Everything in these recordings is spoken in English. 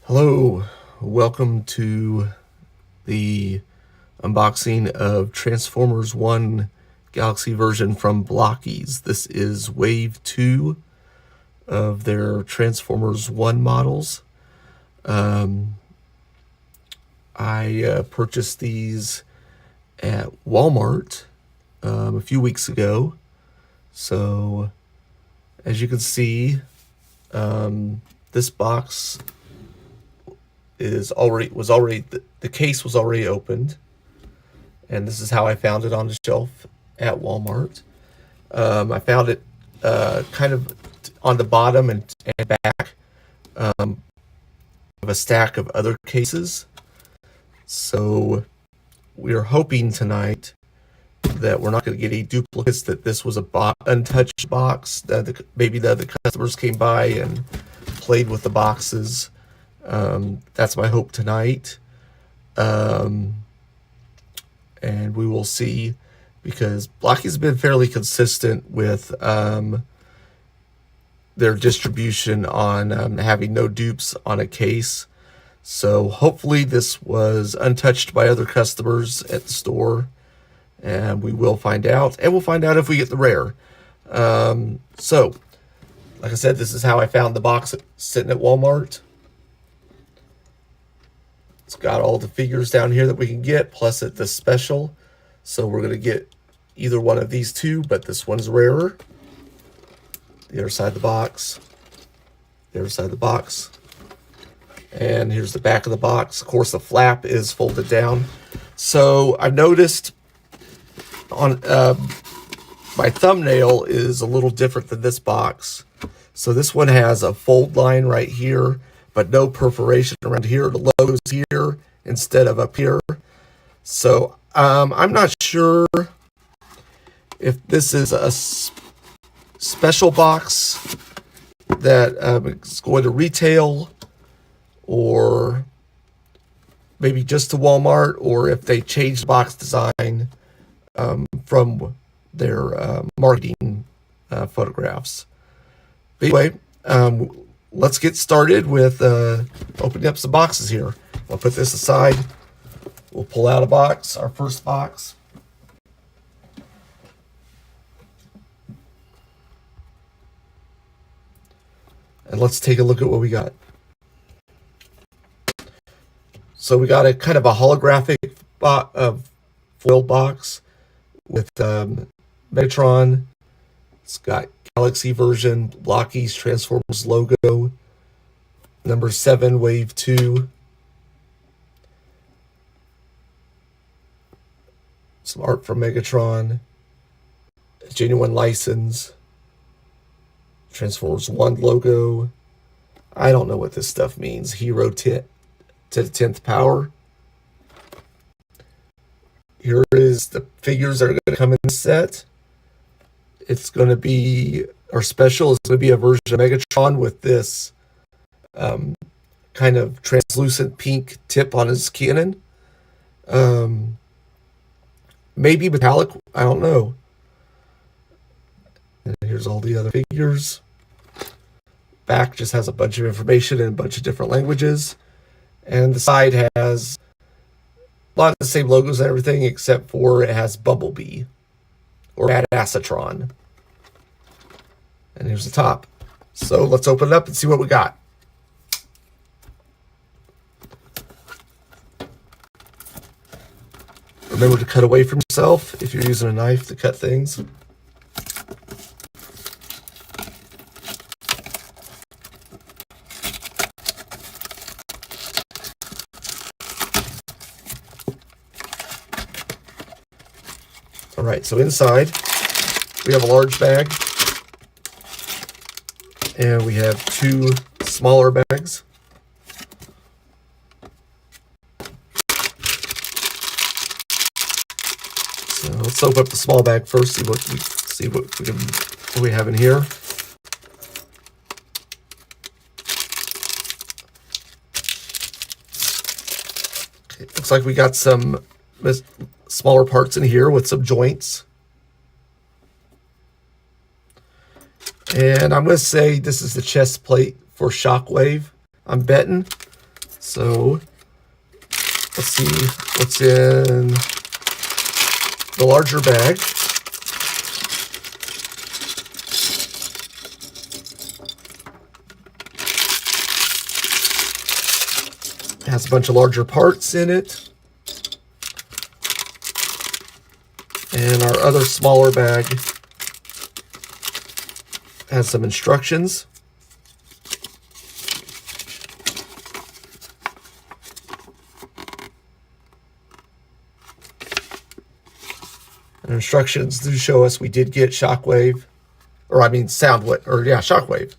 Hello, welcome to the unboxing of Transformers 1 Galaxy version from Blokees. This is Wave 2 of their Transformers 1 models. I purchased these at Walmart a few weeks ago. So, as you can see, this box the case was already opened, and this is how I found it on the shelf at Walmart. I found it kind of on the bottom and back of a stack of other cases. So we are hoping tonight that we're not going to get any duplicates, that this was a untouched box, that maybe the other customers came by and played with the boxes. That's my hope tonight. And we will see, because Blokees has been fairly consistent with their distribution on having no dupes on a case. So hopefully this was untouched by other customers at the store, and we will find out. And we'll find out if we get the rare. So, like I said, this is how I found the box sitting at Walmart. It's got all the figures down here that we can get, plus the special. So we're going to get either one of these two, but this one's rarer. The other side of the box. The other side of the box. And here's the back of the box. Of course, the flap is folded down. So I've noticed on my thumbnail is a little different than this box. So this one has a fold line right here, but no perforation around here. The logo's here instead of up here. So I'm not sure if this is a special box that is going to retail, or maybe just to Walmart, or if they changed the box design from their marketing photographs. But anyway, let's get started with opening up some boxes here. I'll put this aside. We'll pull out a box, our first box. And let's take a look at what we got. So we got a kind of a holographic foil box with Megatron. It's got Galaxy version, Blokees Transformers logo, number 7, Wave 2. Some art from Megatron, a genuine license, Transformers 1 logo. I don't know what this stuff means. Hero to the 10th power. Here is the figures that are going to come in the set. It's going to be, our special is going to be a version of Megatron with this kind of translucent pink tip on his cannon. Maybe metallic, I don't know. And here's all the other figures. Back just has a bunch of information in a bunch of different languages. And the side has a lot of the same logos and everything, except for it has Bumblebee, or Badassatron. And here's the top. So let's open it up and see what we got. Remember to cut away from yourself if you're using a knife to cut things. All right, so inside we have a large bag, and we have 2 smaller bags. So let's open up the small bag first, see what we have in here. Okay, looks like we got some smaller parts in here with some joints. And I'm going to say this is the chest plate for Shockwave. I'm betting. So let's see what's in the larger bag. It has a bunch of larger parts in it. And our other smaller bag has some instructions. And instructions do show us we did get shockwave, or I mean shockwave.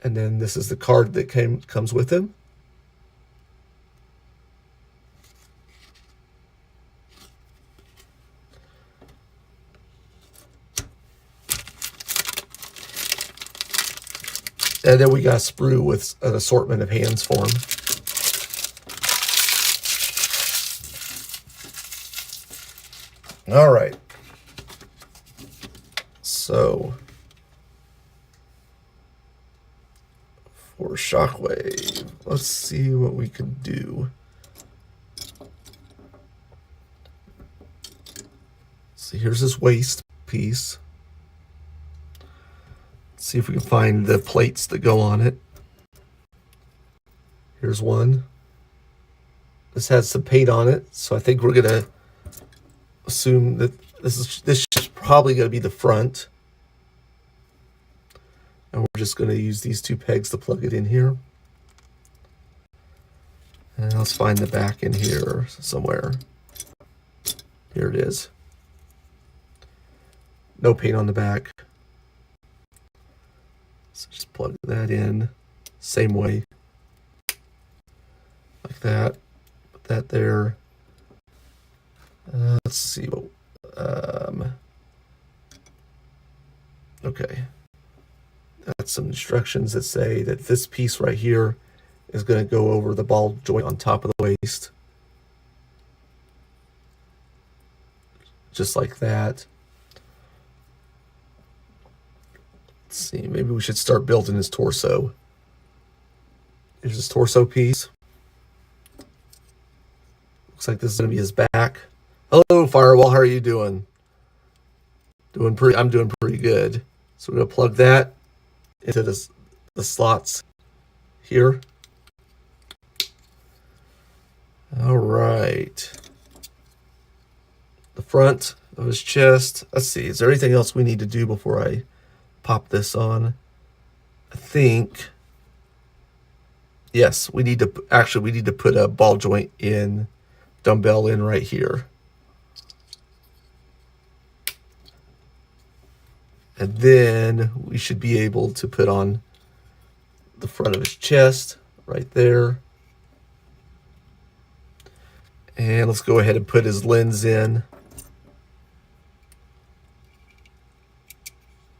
And then this is the card that comes with him. And then we got a sprue with an assortment of hands for him. All right. So for shockwave, let's see what we can do. So here's his waist piece. Let's see if we can find the plates that go on it. Here's one. This has some paint on it, so I think we're gonna assume that this is probably gonna be the front. And we're just gonna use these two pegs to plug it in here. And let's find the back in here somewhere. Here it is. No paint on the back. So just plug that in, same way. Like that. Put that there. Let's see. Okay. That's some instructions that say that this piece right here is going to go over the ball joint on top of the waist. Just like that. Let's see, maybe we should start building his torso. Here's his torso piece. Looks like this is going to be his back. Hello, Firewall. How are you doing? I'm doing pretty good. So we're going to plug that into the slots here. All right. The front of his chest. Let's see. Is there anything else we need to do before I pop this on? I think. Yes, we need to put a ball joint in, dumbbell in right here. And then we should be able to put on the front of his chest right there. And let's go ahead and put his lens in.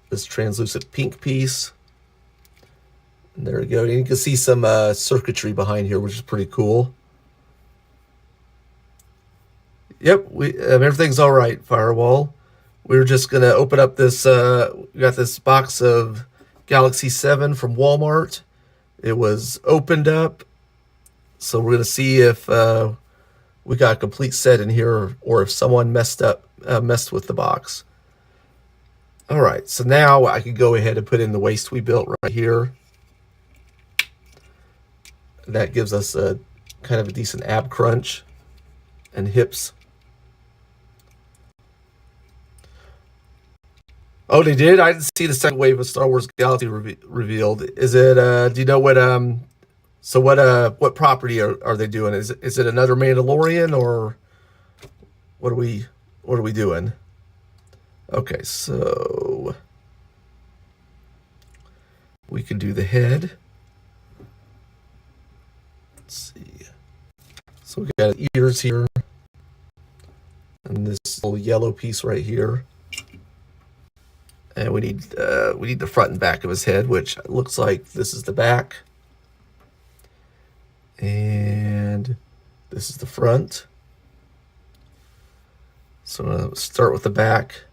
This translucent pink piece. And there we go. And you can see some circuitry behind here, which is pretty cool. Yep, everything's all right, Firewall. We're just going to open up this, we got this box of Galaxy 7 from Walmart. It was opened up. So we're going to see if we got a complete set in here or if someone messed with the box. All right, so now I can go ahead and put in the waist we built right here. That gives us a kind of a decent ab crunch and hips. Oh, they did? I didn't see the second wave of Star Wars Galaxy revealed. Is it, do you know what, so what property are they doing? Is it another Mandalorian or what are we doing? Okay, so we can do the head. Let's see. So we got ears here. And this little yellow piece right here. And we need the front and back of his head, which looks like this is the back. And this is the front. So I'm going to start with the back.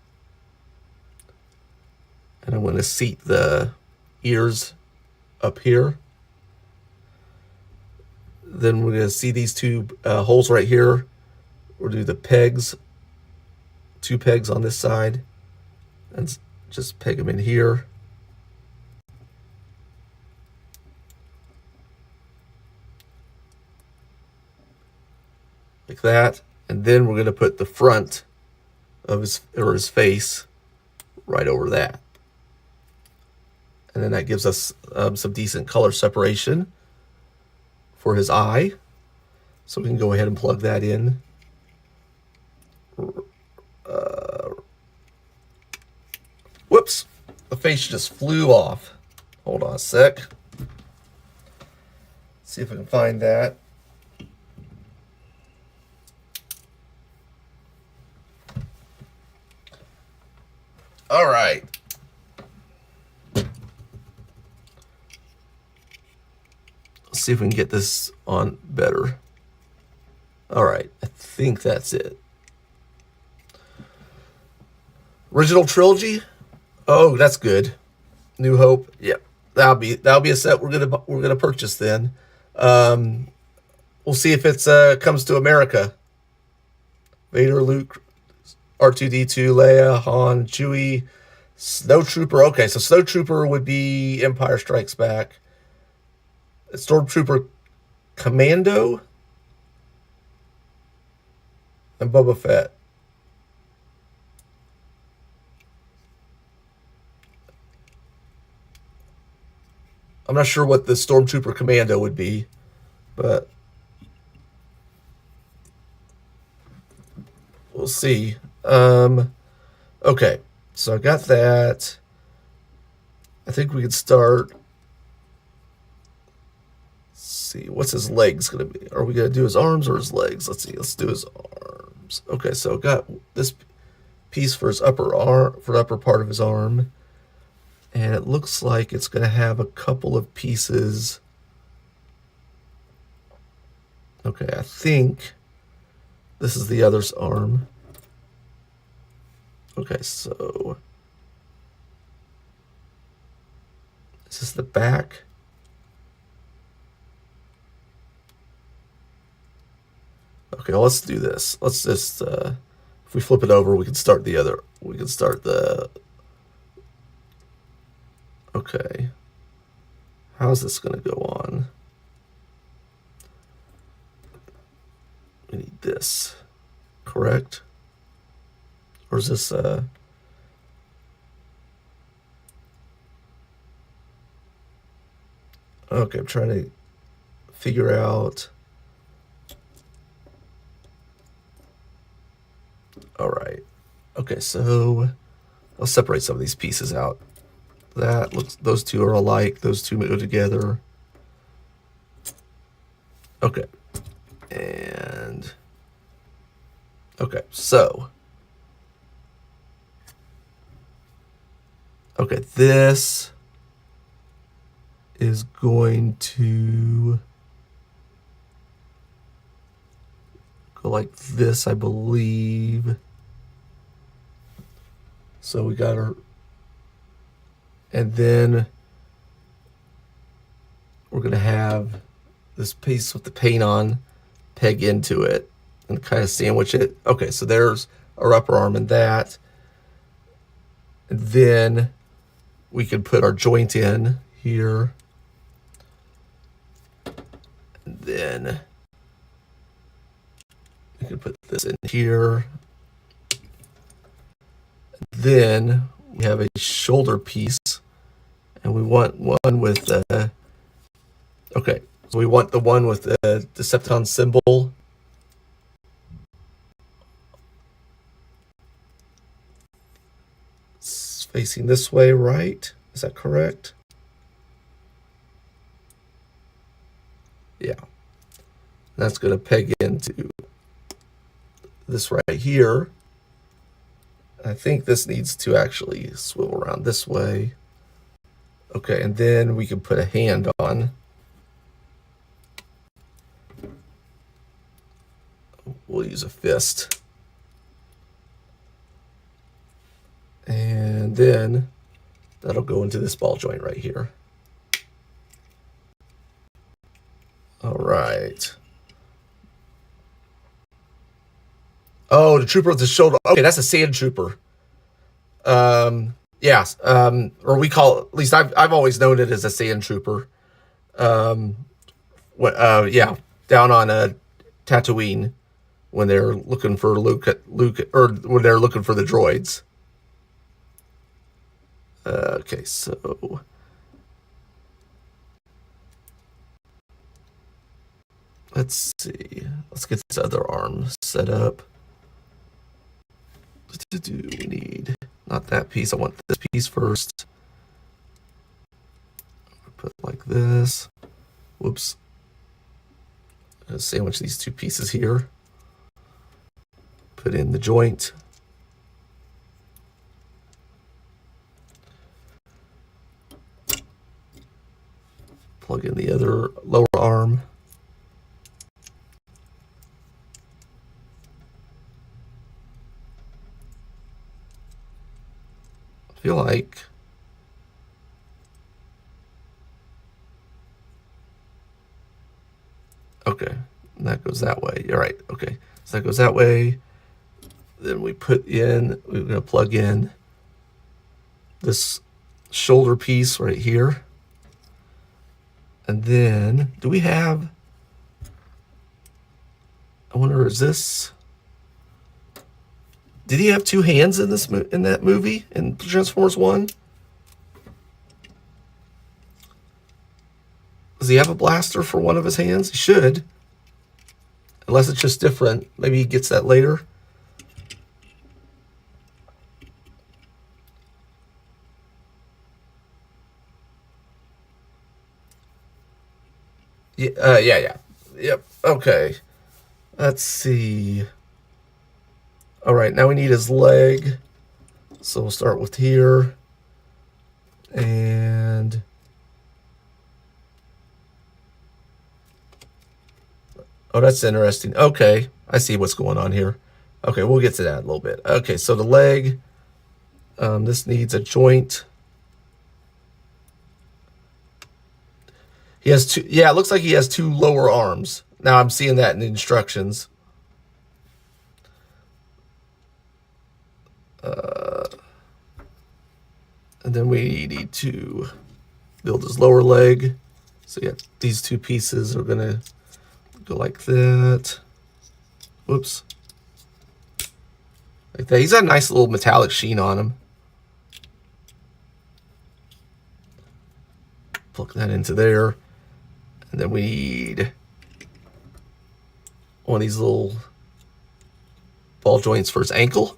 And I'm going to seat the ears up here. Then we're going to see these two holes right here. We'll do the pegs, 2 pegs on this side, and just peg them in here. Like that. And then we're going to put the front of his face right over that. And then that gives us some decent color separation for his eye. So we can go ahead and plug that in. Whoops, the face just flew off. Hold on a sec. See if I can find that. All right. Let's see if we can get this on better. All right, I think that's it. Original trilogy. Oh, that's good. New Hope. Yep, that'll be a set we're gonna purchase then. We'll see if it's comes to America. Vader, Luke, R2D2, Leia, Han, Chewie, Snowtrooper. Okay, so Snowtrooper would be Empire Strikes Back. Stormtrooper Commando and Boba Fett. I'm not sure what the Stormtrooper Commando would be, but we'll see. Okay, so I got that. I think we could start. Let's see, what's his legs gonna be? Are we gonna do his arms or his legs? Let's see. Let's do his arms. Okay, so I got this piece for his upper arm, for the upper part of his arm. And it looks like it's going to have a couple of pieces. Okay, I think this is the other's arm. Okay, so is this the back? Okay, well, let's do this. Let's just, if we flip it over, we can start the other. We can start the. Okay. How's this going to go on? We need this, correct? Or is this okay, I'm trying to figure out. All right. Okay, so I'll separate some of these pieces out. That looks, those two are alike. Those two go together. Okay. And okay, so okay, this is going to go like this, I believe. So we got our, and then we're going to have this piece with the paint on peg into it and kind of sandwich it. Okay, so there's our upper arm and that. And then we can put our joint in here. And then we can put this in here. And then we have a shoulder piece. And we want one with okay, so we want the one with the Decepticon symbol. It's facing this way, right? Is that correct? Yeah. That's going to peg into this right here. I think this needs to actually swivel around this way. Okay, and then we can put a hand on. We'll use a fist. And then that'll go into this ball joint right here. All right. Oh, the trooper with the shoulder. Okay, that's a sand trooper. Yeah. Or we call it, at least I've always known it as a sand trooper. Yeah, down on Tatooine when they're looking for Luke, or when they're looking for the droids. Okay, so let's see. Let's get this other arm set up. We need not that piece. I want this piece first. Put it like this. Whoops. Sandwich these two pieces here. Put in the joint. Plug in the other lower arm. I feel like okay, and that goes that way. You're right. Okay, so that goes that way. Then we're going to plug in this shoulder piece right here. And then, do we have, I wonder, is this, did he have two hands in that movie, in Transformers 1? Does he have a blaster for one of his hands? He should. Unless it's just different. Maybe he gets that later. Yeah. Yep. Okay. Let's see. All right, now we need his leg. So we'll start with here. And oh, that's interesting. Okay, I see what's going on here. Okay, we'll get to that in a little bit. Okay, so the leg, this needs a joint. He has two, yeah, it looks like he has two lower arms. Now I'm seeing that in the instructions. And then we need to build his lower leg. So yeah, these two pieces are gonna go like that. Whoops. Like that. He's got a nice little metallic sheen on him. Plug that into there. And then we need one of these little ball joints for his ankle.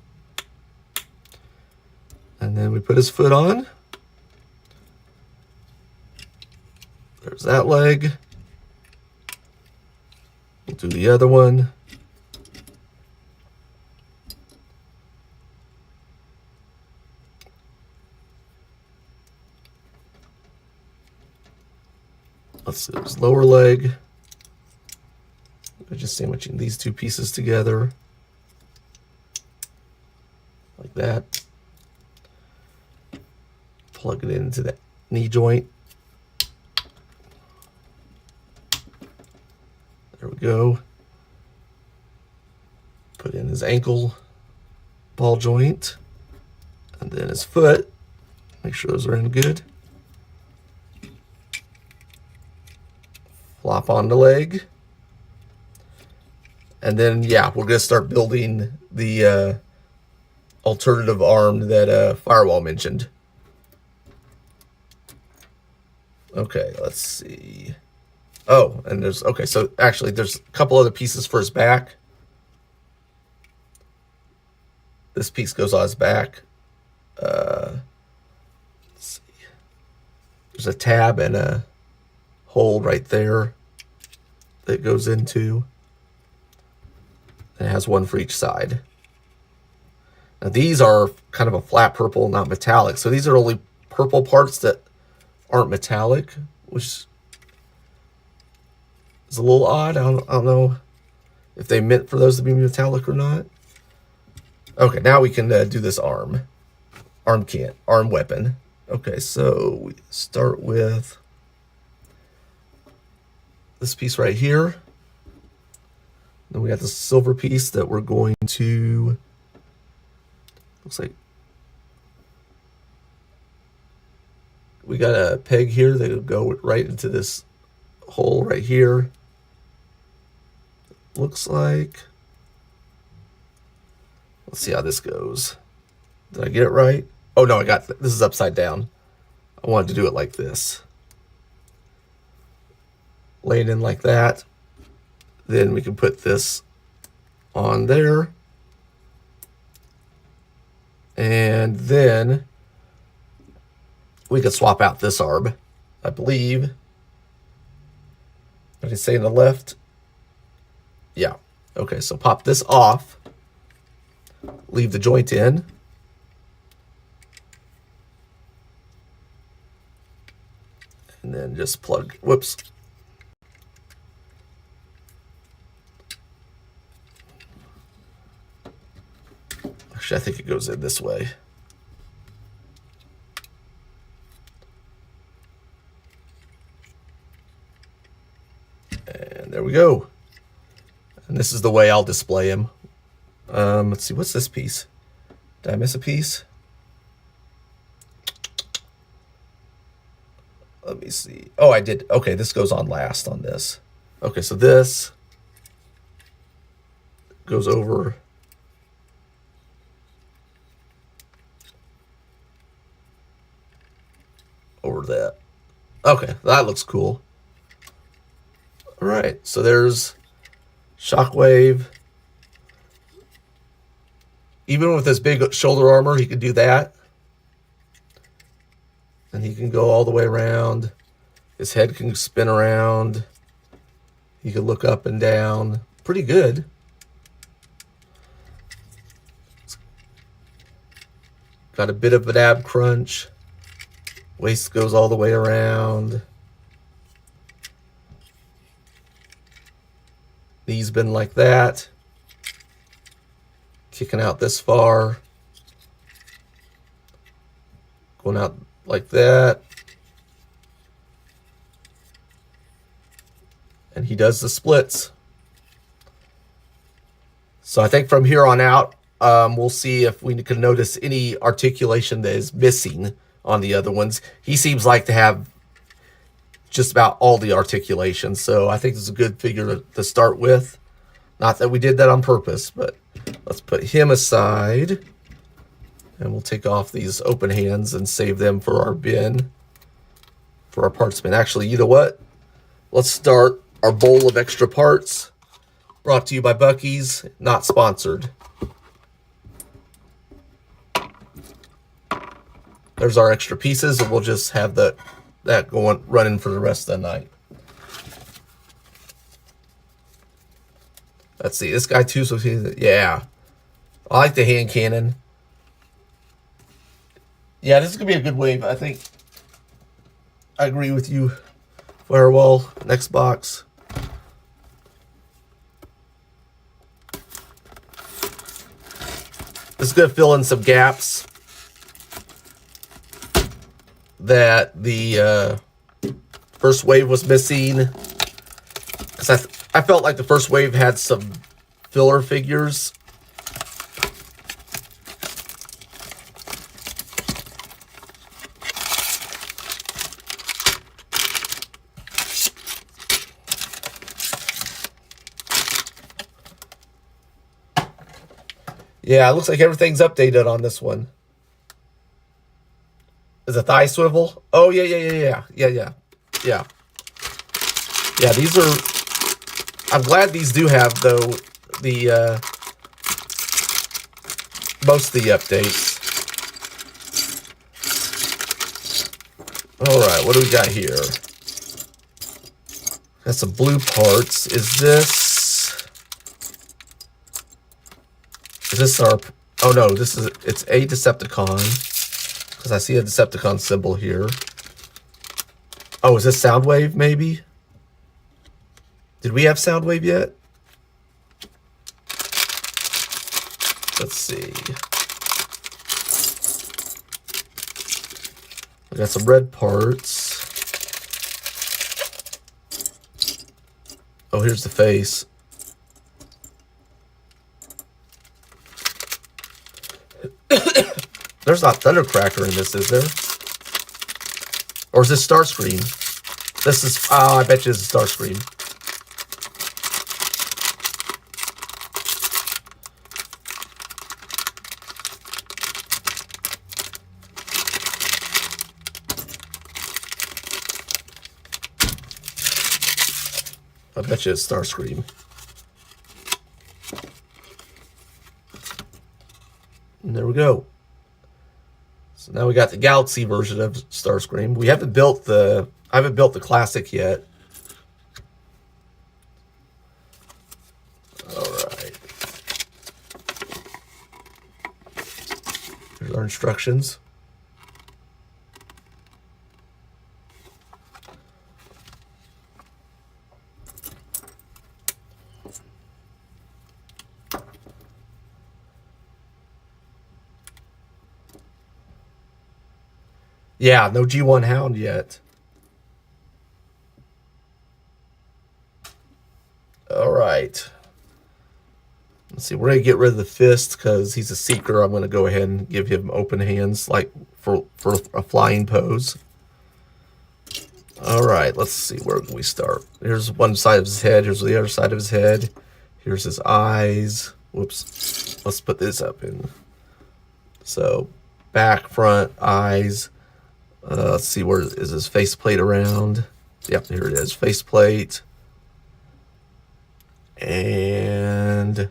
And then we put his foot on. There's that leg. We'll do the other one. Let's do his lower leg. We're just sandwiching these two pieces together. Like that. Plug it into that knee joint. There we go. Put in his ankle ball joint. And then his foot. Make sure those are in good. Flop on the leg. And then, yeah, we're going to start building the alternative arm that Firewall mentioned. Okay, let's see. Oh, and there's, okay, so actually there's a couple other pieces for his back. This piece goes on his back. Let's see. There's a tab and a hole right there that goes into. And it has one for each side. Now these are kind of a flat purple, not metallic. So these are only purple parts that aren't metallic, which is a little odd. I don't know if they meant for those to be metallic or not. Okay, now we can do this arm weapon. Okay, so we start with this piece right here. Then we got the silver piece that we're going to, looks like we got a peg here that will go right into this hole right here. Looks like, let's see how this goes. Did I get it right? Oh no, this is upside down. I wanted to do it like this. Lay it in like that. Then we can put this on there. And then we could swap out this arb, I believe. Did I say on the left? Yeah. Okay, so pop this off. Leave the joint in. And then just plug, whoops. Actually, I think it goes in this way. And there we go. And this is the way I'll display him. Let's see, what's this piece? Did I miss a piece? Let me see. Oh, I did. Okay, this goes on last on this. Okay, so this goes over that. Okay, that looks cool. All right, so there's Shockwave. Even with this big shoulder armor, he could do that. And he can go all the way around. His head can spin around. He can look up and down. Pretty good. Got a bit of an ab crunch. Waist goes all the way around. Knees bend like that. Kicking out this far. Going out like that. And he does the splits. So I think from here on out, we'll see if we can notice any articulation that is missing on the other ones. He seems like to have just about all the articulation. So I think this is a good figure to start with. Not that we did that on purpose, but let's put him aside. And we'll take off these open hands and save them for our bin, for our parts bin. Actually, you know what? Let's start our bowl of extra parts. Brought to you by Blokees, not sponsored. There's our extra pieces, and we'll just have that running for the rest of the night. Let's see, this guy too. So yeah, I like the hand cannon. Yeah, this is gonna be a good wave. I think I agree with you. Firewall, next box. This is gonna fill in some gaps that the first wave was missing. Because I felt like the first wave had some filler figures. Yeah, it looks like everything's updated on this one. Is a thigh swivel? Oh, yeah. Yeah, these are... I'm glad these do have, though, the... most of the updates. Alright, what do we got here? Got some blue parts. Is this our... Oh, no, it's a Decepticon. Because I see a Decepticon symbol here. Oh, is this Soundwave, maybe? Did we have Soundwave yet? Let's see. We got some red parts. Oh, here's the face. There's not Thundercracker in this, is there? Or is this Starscream? This is, oh, I bet you this is Starscream. I bet you it's Starscream. And there we go. So now we got the Galaxy version of Starscream. We haven't built the, I haven't built the classic yet. All right. Here's our instructions. Yeah, no G1 Hound yet. All right. Let's see, we're going to get rid of the fist because he's a seeker. I'm going to go ahead and give him open hands like for a flying pose. All right, let's see, where can we start? Here's one side of his head. Here's the other side of his head. Here's his eyes. Whoops. Let's put this up in. So back, front, eyes. Let's see, where is his faceplate around? Yep, here it is, faceplate. And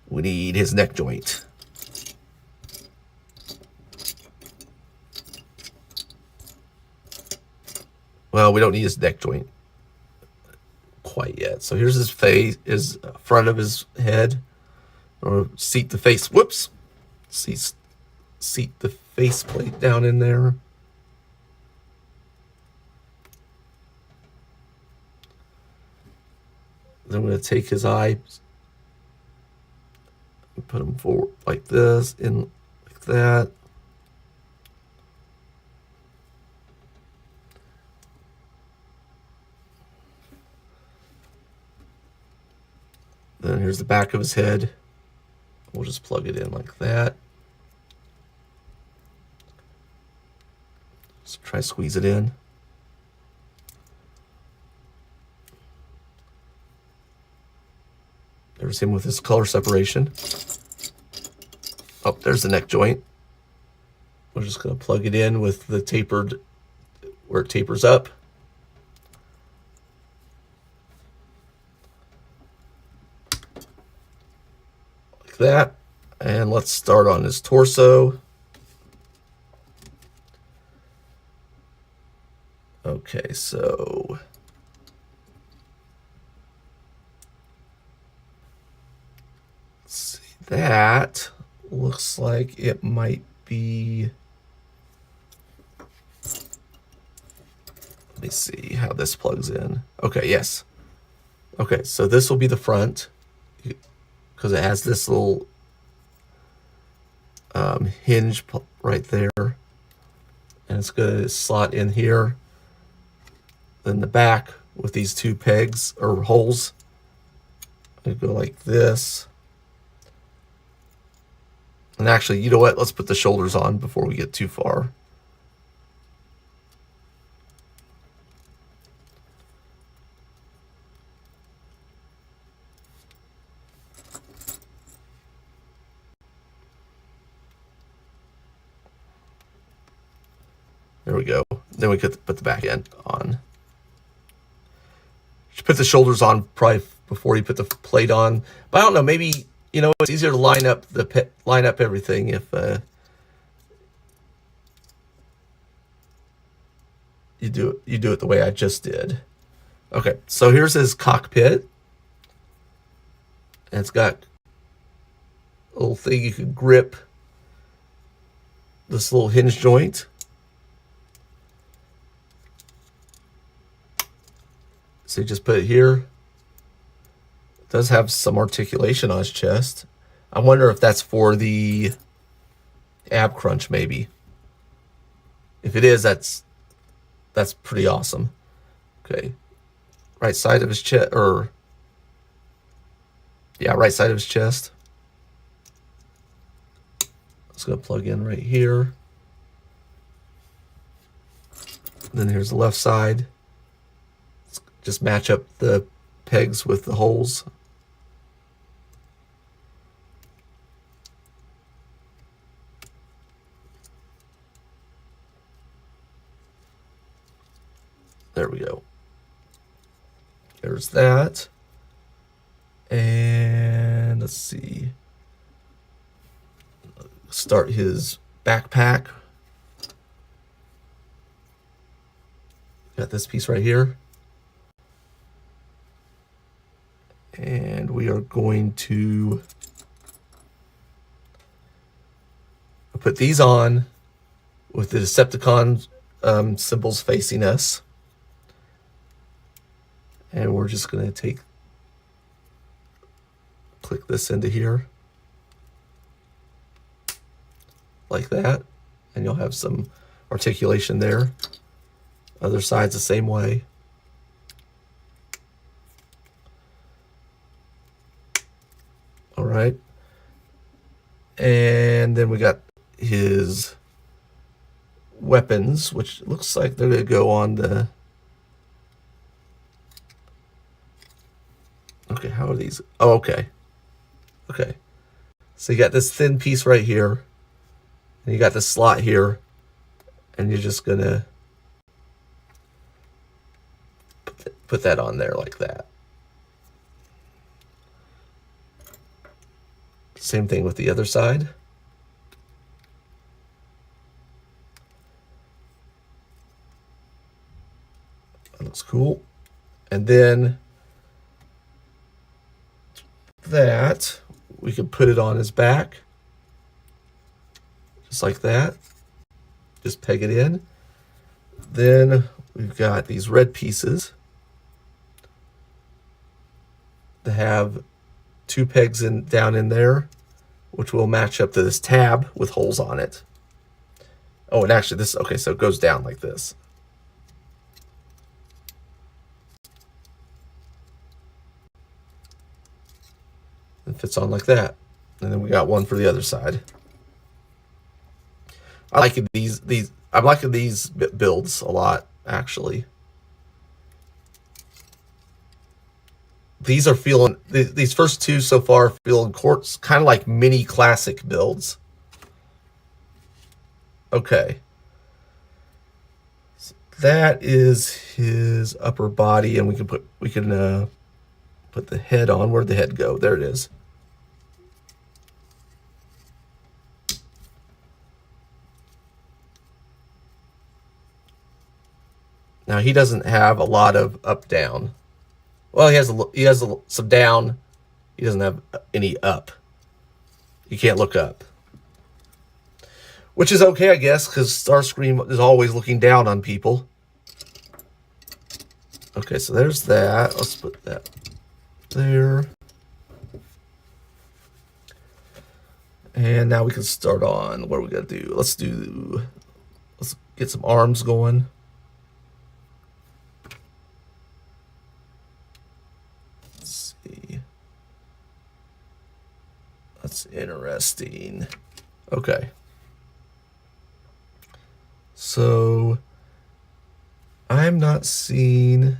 we need his neck joint. Well, we don't need his neck joint quite yet. So here's his face, his front of his head, or seat the face. Whoops. Seat the faceplate down in there. Then I'm going to take his eye and put him forward like this, in like that. Then here's the back of his head. We'll just plug it in like that. So try to squeeze it in. There's him with his color separation. Oh, there's the neck joint. We're just going to plug it in with the tapered, where it tapers up. Like that. And let's start on his torso. Okay, so let's see, that looks like it might be, let me see how this plugs in. Okay, yes. Okay, so this will be the front because it has this little hinge right there, and it's going to slot in here. Then the back with these two pegs or holes, I go like this. And actually, you know what? Let's put the shoulders on before we get too far. There we go. Then we could put the back end on. Should put the shoulders on probably before you put the plate on. But I don't know, maybe, you know, it's easier to line up everything if you do it the way I just did. Okay, so here's his cockpit. And it's got a little thing you can grip this little hinge joint. So you just put it here. It does have some articulation on his chest. I wonder if that's for the ab crunch, maybe. If it is, that's pretty awesome. Okay. Right side of his chest, or yeah, right side of his chest. It's going to plug in right here. Then here's the left side. Just match up the pegs with the holes. There we go. There's that. And let's see. Start his backpack. Got this piece right here. And we are going to put these on with the Decepticon symbols facing us. And we're just going to click this into here. Like that. And you'll have some articulation there. Other side's the same way. All right. And then we got his weapons, which looks like they're going to go on the... Okay, how are these? Oh, okay. Okay. So you got this thin piece right here. And you got this slot here. And you're just going to put that on there like that. Same thing with the other side. That looks cool. And then that, we can put it on his back. Just like that. Just peg it in. Then we've got these red pieces that have two pegs down in there, which will match up to this tab with holes on it. Oh, and actually this, okay, so it goes down like this. It fits on like that. And then we got one for the other side. I'm liking these builds a lot, actually. These are feeling, these first two so far feeling kind of like mini classic builds. Okay. So that is his upper body, and we can put the head on. Where'd the head go? There it is. Now he doesn't have a lot of up down. Well, he has some down. He doesn't have any up. You can't look up, which is okay, I guess, because Starscream is always looking down on people. Okay, so there's that. Let's put that there. And now we can start on, what are we gonna do? Let's get some arms going. Let's see. That's interesting. Okay. So I'm not seeing,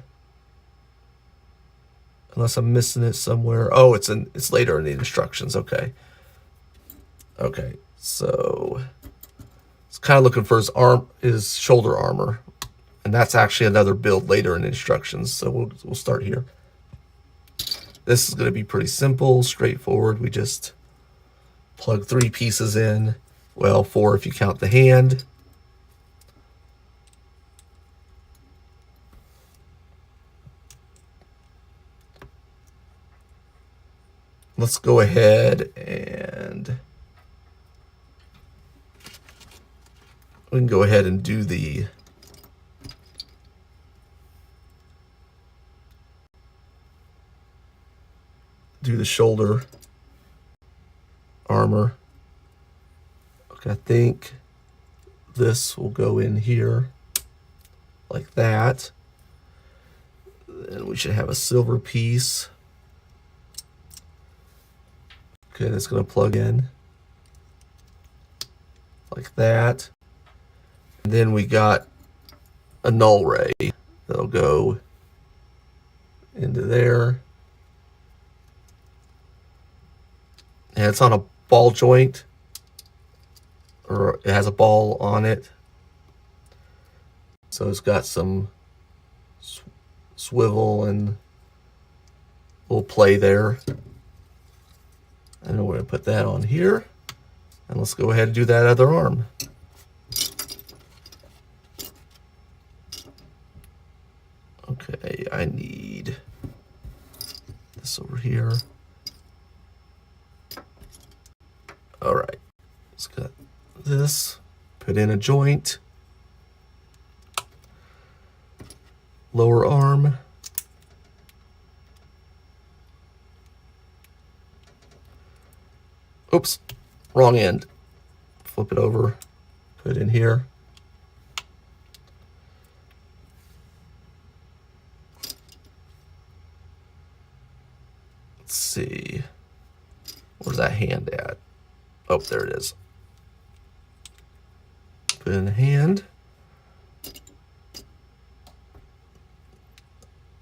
unless I'm missing it somewhere. Oh, it's later in the instructions. Okay. Okay. So it's kind of looking for his shoulder armor, and that's actually another build later in the instructions. So we'll start here. This is going to be pretty simple, straightforward. We just plug 3 pieces in. Well, 4 if you count the hand. Let's go ahead and we can go ahead and do the shoulder armor. Okay, I think this will go in here like that. Then we should have a silver piece. Okay, that's going to plug in like that. And then we got a null ray that'll go into there. And it's on a ball joint, or it has a ball on it. So it's got some swivel and little play there. And we're going to put that on here. And let's go ahead and do that other arm. Okay, I need this over here. All right, let's got this, put in a joint, lower arm. Oops, wrong end. Flip it over, put it in here. Let's see, where's that hand at? Oh, there it is. Put in the hand.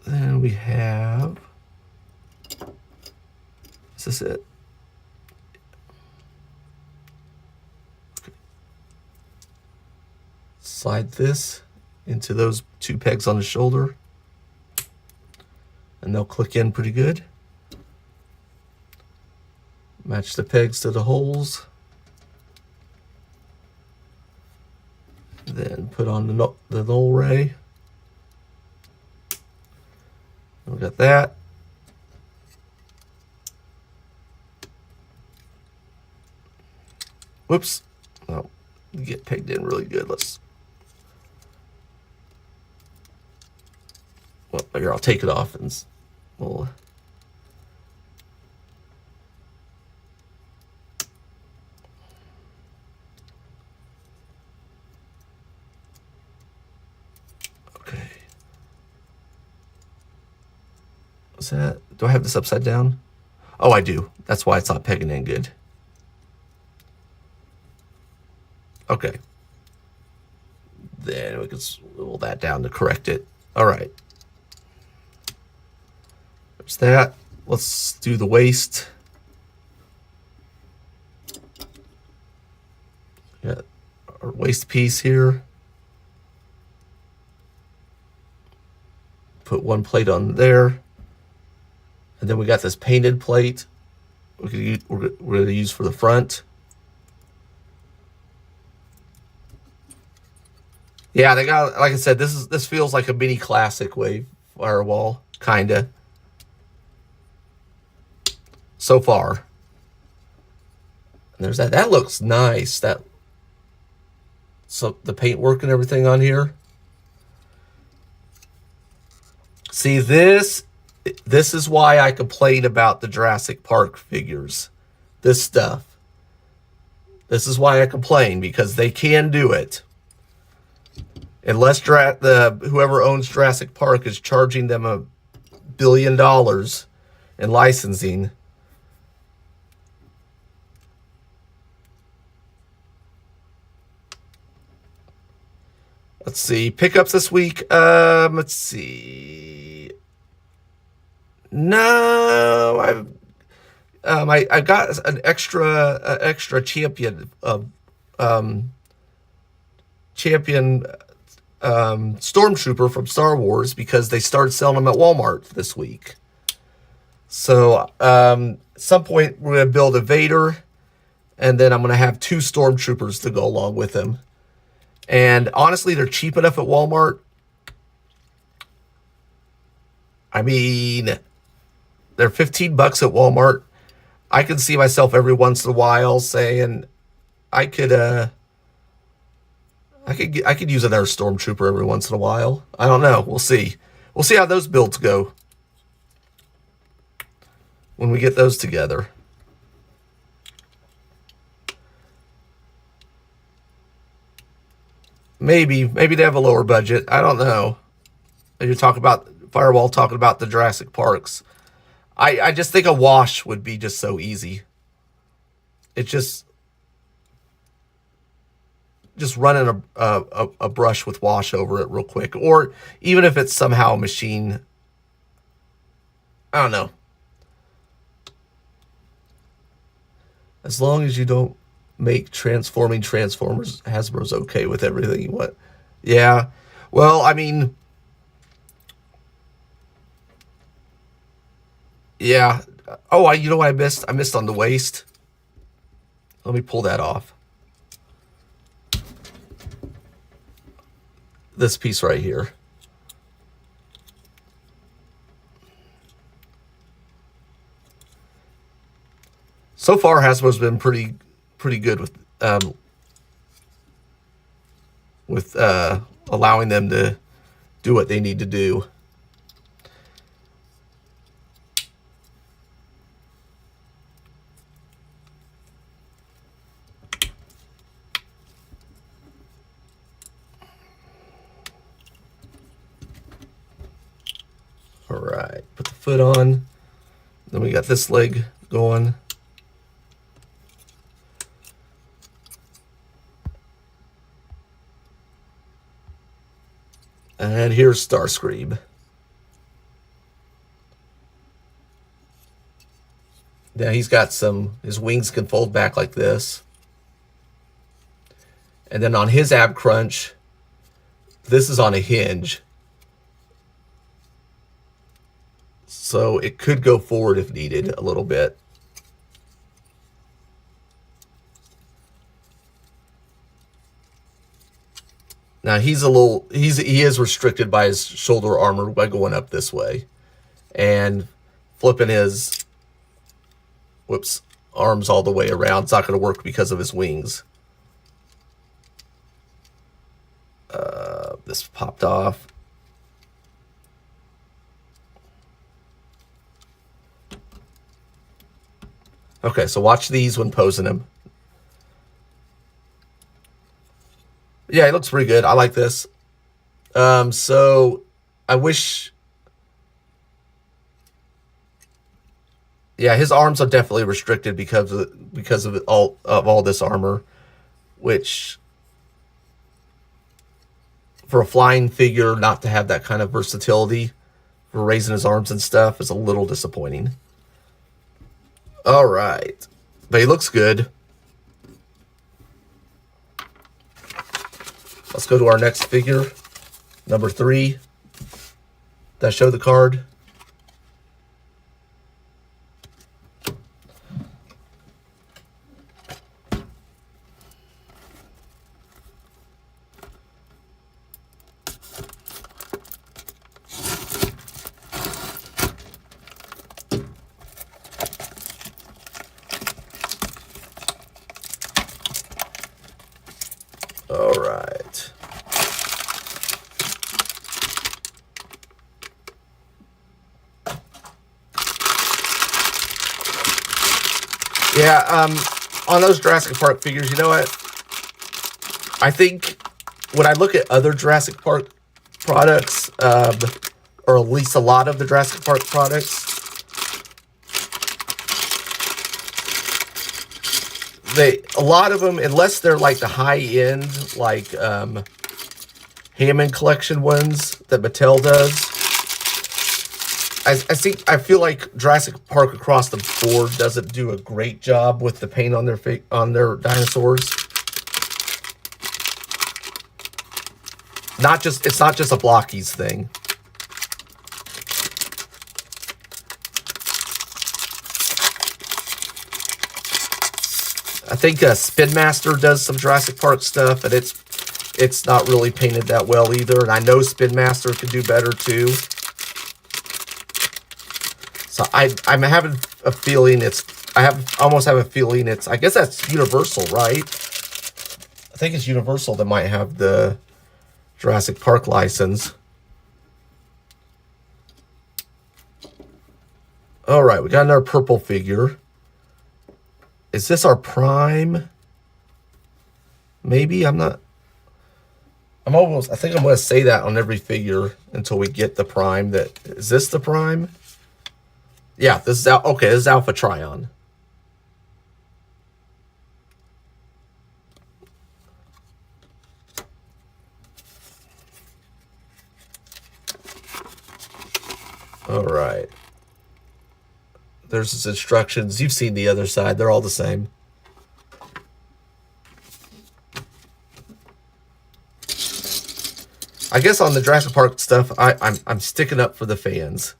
Then we have, is this it? Okay. Slide this into those two pegs on the shoulder, and they'll click in pretty good. Match the pegs to the holes. Then put on the null ray. We got that. Whoops. Oh, get pegged in really good. Let's. Well, here, I'll take it off and we'll. That? Do I have this upside down? Oh, I do. That's why it's not pegging in good. Okay. Then we can swivel that down to correct it. All right. There's that. Let's do the waist. Got our waist piece here. Put one plate on there. And then we got this painted plate we're going to use for the front. Yeah, they got, like I said, this feels like a mini classic wave firewall, kinda. So far. And there's that. That looks nice. So the paintwork and everything on here. See, this is why I complain about the Jurassic Park figures. This stuff. This is why I complain, because they can do it. Unless whoever owns Jurassic Park is charging them $1 billion in licensing. Let's see. Pickups this week. Let's see. No, I got an extra champion stormtrooper from Star Wars, because they started selling them at Walmart this week. So at some point we're gonna build a Vader, and then I'm gonna have 2 stormtroopers to go along with him. And honestly, they're cheap enough at Walmart. I mean, they're $15 at Walmart. I can see myself every once in a while saying, I could use another stormtrooper every once in a while. I don't know. We'll see. We'll see how those builds go when we get those together. Maybe they have a lower budget. I don't know. You talk about Firewall talking about the Jurassic Parks. I just think a wash would be just so easy. It's just running a brush with wash over it real quick. Or even if it's somehow a machine, I don't know. As long as you don't make transforming Transformers, Hasbro's okay with everything you want. Yeah. Well, I mean, yeah. Oh, you know what I missed? I missed on the waist. Let me pull that off. This piece right here. So far, Hasbro's been pretty good with allowing them to do what they need to do. All right, put the foot on. Then we got this leg going. And here's Starscream. Now he's got his wings can fold back like this. And then on his ab crunch, this is on a hinge. So it could go forward if needed a little bit. Now he is restricted by his shoulder armor by going up this way. And flipping his arms all the way around. It's not going to work because of his wings. This popped off. Okay, so watch these when posing him. Yeah, he looks pretty good. I like this. So I wish. Yeah, his arms are definitely restricted because of all this armor, which for a flying figure not to have that kind of versatility for raising his arms and stuff is a little disappointing. All right, but he looks good. Let's go to our next figure, number 3. That show the card. All right. Yeah, on those Jurassic Park figures, you know what? I think when I look at other Jurassic Park products, or at least a lot of the Jurassic Park products, a lot of them, unless they're like the high-end, like Hammond collection ones that Mattel does, I feel like Jurassic Park across the board doesn't do a great job with the paint on their dinosaurs. It's not just a Blokees thing. I think Spin Master does some Jurassic Park stuff, and it's not really painted that well either. And I know Spin Master could do better too. So I'm having a feeling almost have a feeling it's, I guess that's Universal, right? I think it's Universal that might have the Jurassic Park license. All right, we got another purple figure. Is this our Prime? Maybe, I'm not. I think I'm going to say that on every figure until we get the prime. Is this the prime? Yeah, this is okay. This is Alpha Trion. All right. There's his instructions. You've seen the other side. They're all the same. I guess on the Jurassic Park stuff, I'm sticking up for the fans.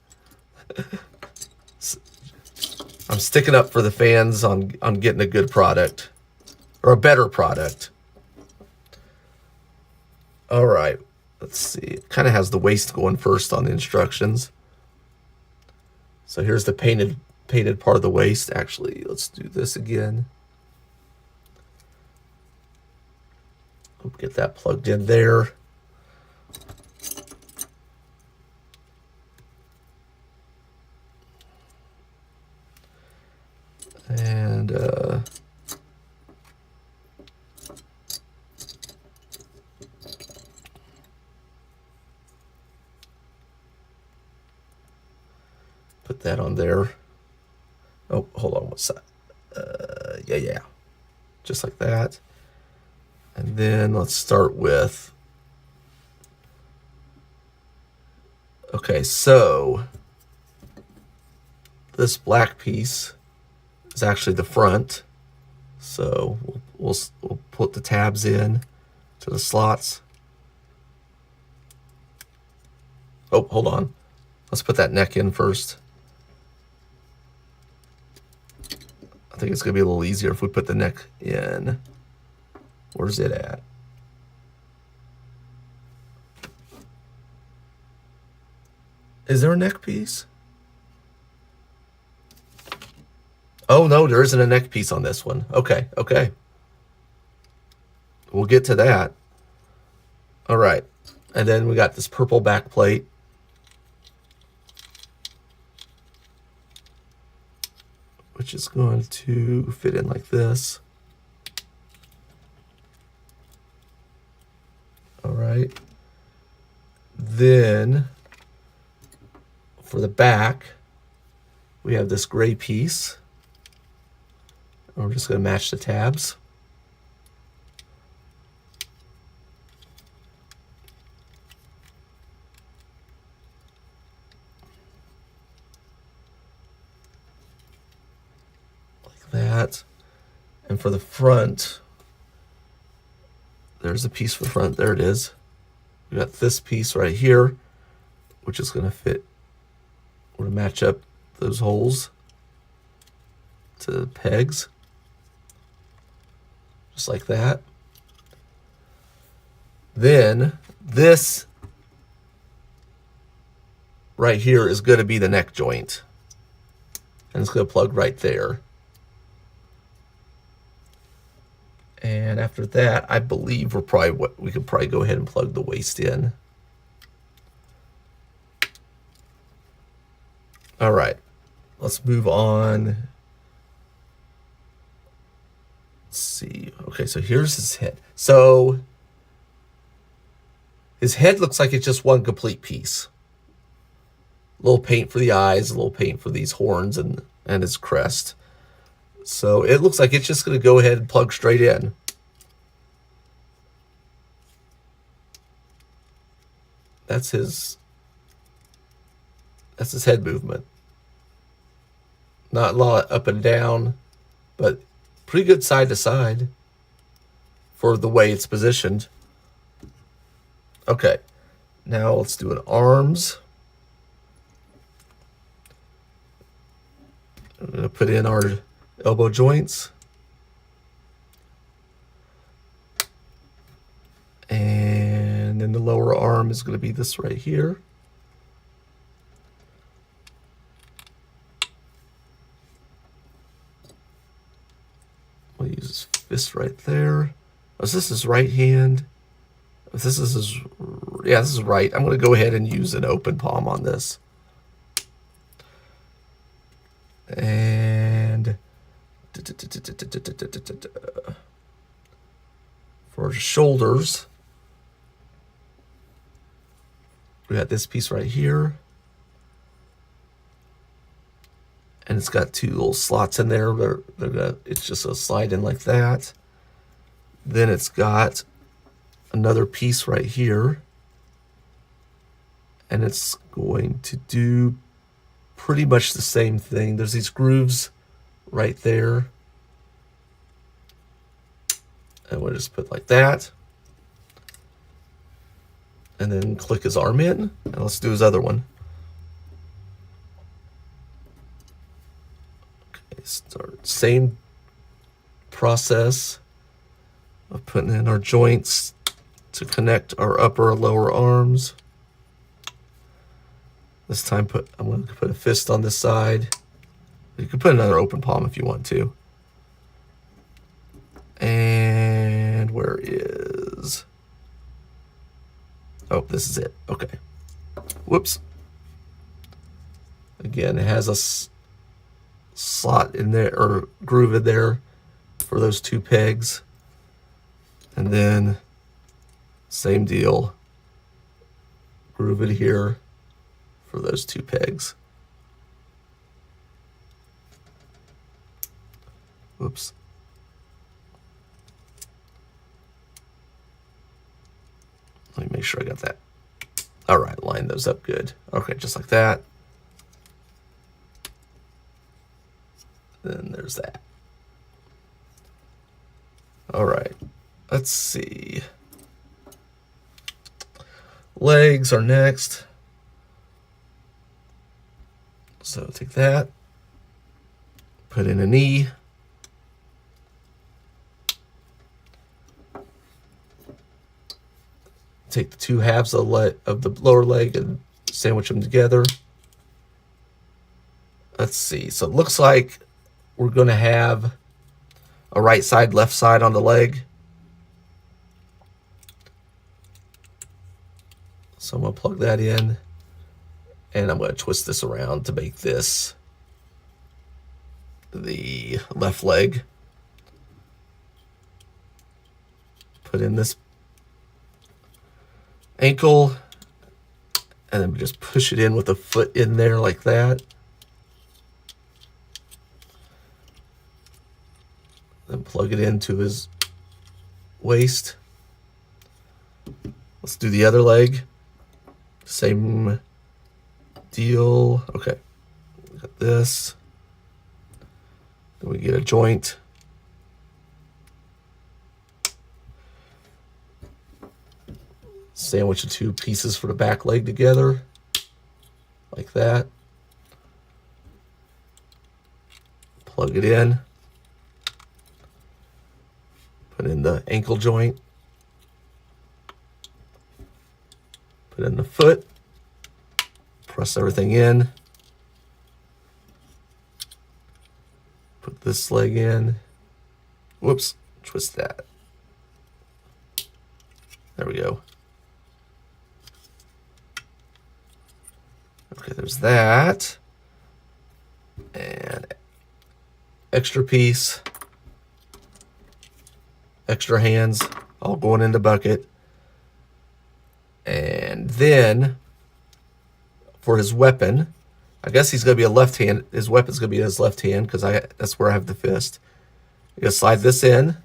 I'm sticking up for the fans on getting a good product. Or a better product. All right. Let's see. It kind of has the waist going first on the instructions. So here's the painted part of the waist. Actually, let's do this again. Get that plugged in there. And put that on there. Oh, hold on, what's that? Yeah. Just like that. And then let's start with, okay, so this black piece is actually the front. So we'll put the tabs in to the slots. Oh, hold on. Let's put that neck in first. I think it's going to be a little easier if we put the neck in. Where's it at? Is there a neck piece? Oh, no, there isn't a neck piece on this one. Okay. We'll get to that. All right. And then we got this purple back plate. Which is going to fit in like this. All right. Then for the back, we have this gray piece. And we're just going to match the tabs. Like that. And for the front, there's a piece for the front. There it is. We got this piece right here, which is going to fit. We're going to match up those holes to the pegs. Just like that. Then this right here is going to be the neck joint. And it's going to plug right there. And after that, I believe we could probably go ahead and plug the waist in. All right, let's move on. Let's see. Okay, so here's his head. So his head looks like it's just one complete piece. A little paint for the eyes, a little paint for these horns and his crest. So it looks like it's just going to go ahead and plug straight in. That's his head movement. Not a lot up and down, but pretty good side to side for the way it's positioned. Okay, now let's do an arms. I'm going to put in our elbow joints. And then the lower arm is going to be this right here. I'll use his fist right there. Oh, so this is right hand. If this is his, yeah, this is right. I'm going to go ahead and use an open palm on this. And for his shoulders, We got this piece right here. And it's got two little slots in there. It's just a slide in like that. Then it's got another piece right here. And it's going to do pretty much the same thing. There's these grooves right there. And we'll just put like that. And then click his arm in. And let's do his other one. Okay, start. Same process of putting in our joints to connect our upper and lower arms. This time I'm going to put a fist on this side. You can put another open palm if you want to. And where is... Oh, this is it. Okay. Whoops. Again, it has a slot in there, or groove in there for those two pegs. And then, same deal. Groove it here for those two pegs. Whoops. Let me make sure I got that. All right, line those up good. Okay, just like that. Then there's that. All right, let's see. Legs are next. So take that, put in a knee. Take the two halves of the lower leg and sandwich them together. Let's see. So it looks like we're going to have a right side, left side on the leg. So I'm going to plug that in. And I'm going to twist this around to make this the left leg. Put in this ankle, and then just push it in with the foot in there like that. Then plug it into his waist. Let's do the other leg. Same deal. Okay, we got this. Then we get a joint. Sandwich the two pieces for the back leg together, like that. Plug it in. Put in the ankle joint. Put in the foot. Press everything in. Put this leg in. Whoops, twist that. There we go. Okay, there's that. And extra piece. Extra hands, all going in the bucket. And then, for his weapon, I guess he's going to be a left hand. His weapon's going to be his left hand, because that's where I have the fist. You're going to slide this in.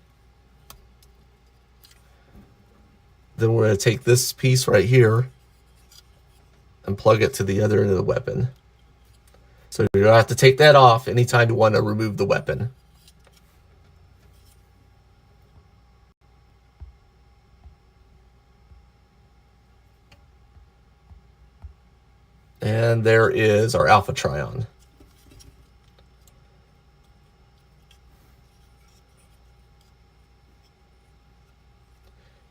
Then we're going to take this piece right here and plug it to the other end of the weapon. So you're going to have to take that off anytime you want to remove the weapon. And there is our Alpha Trion.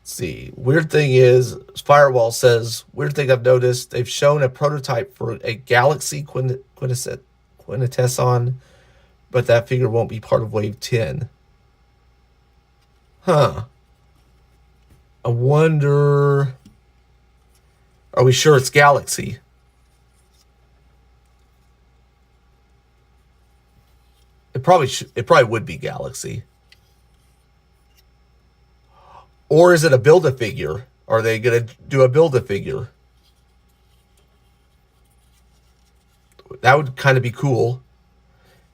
Let's see, weird thing is, Firewall says, weird thing I've noticed, they've shown a prototype for a Galaxy Quintesson, but that figure won't be part of Wave 10. Huh. I wonder, are we sure it's Galaxy? It probably would be Galaxy. Or is it a Build-A-Figure? Are they going to do a Build-A-Figure? that would kind of be cool.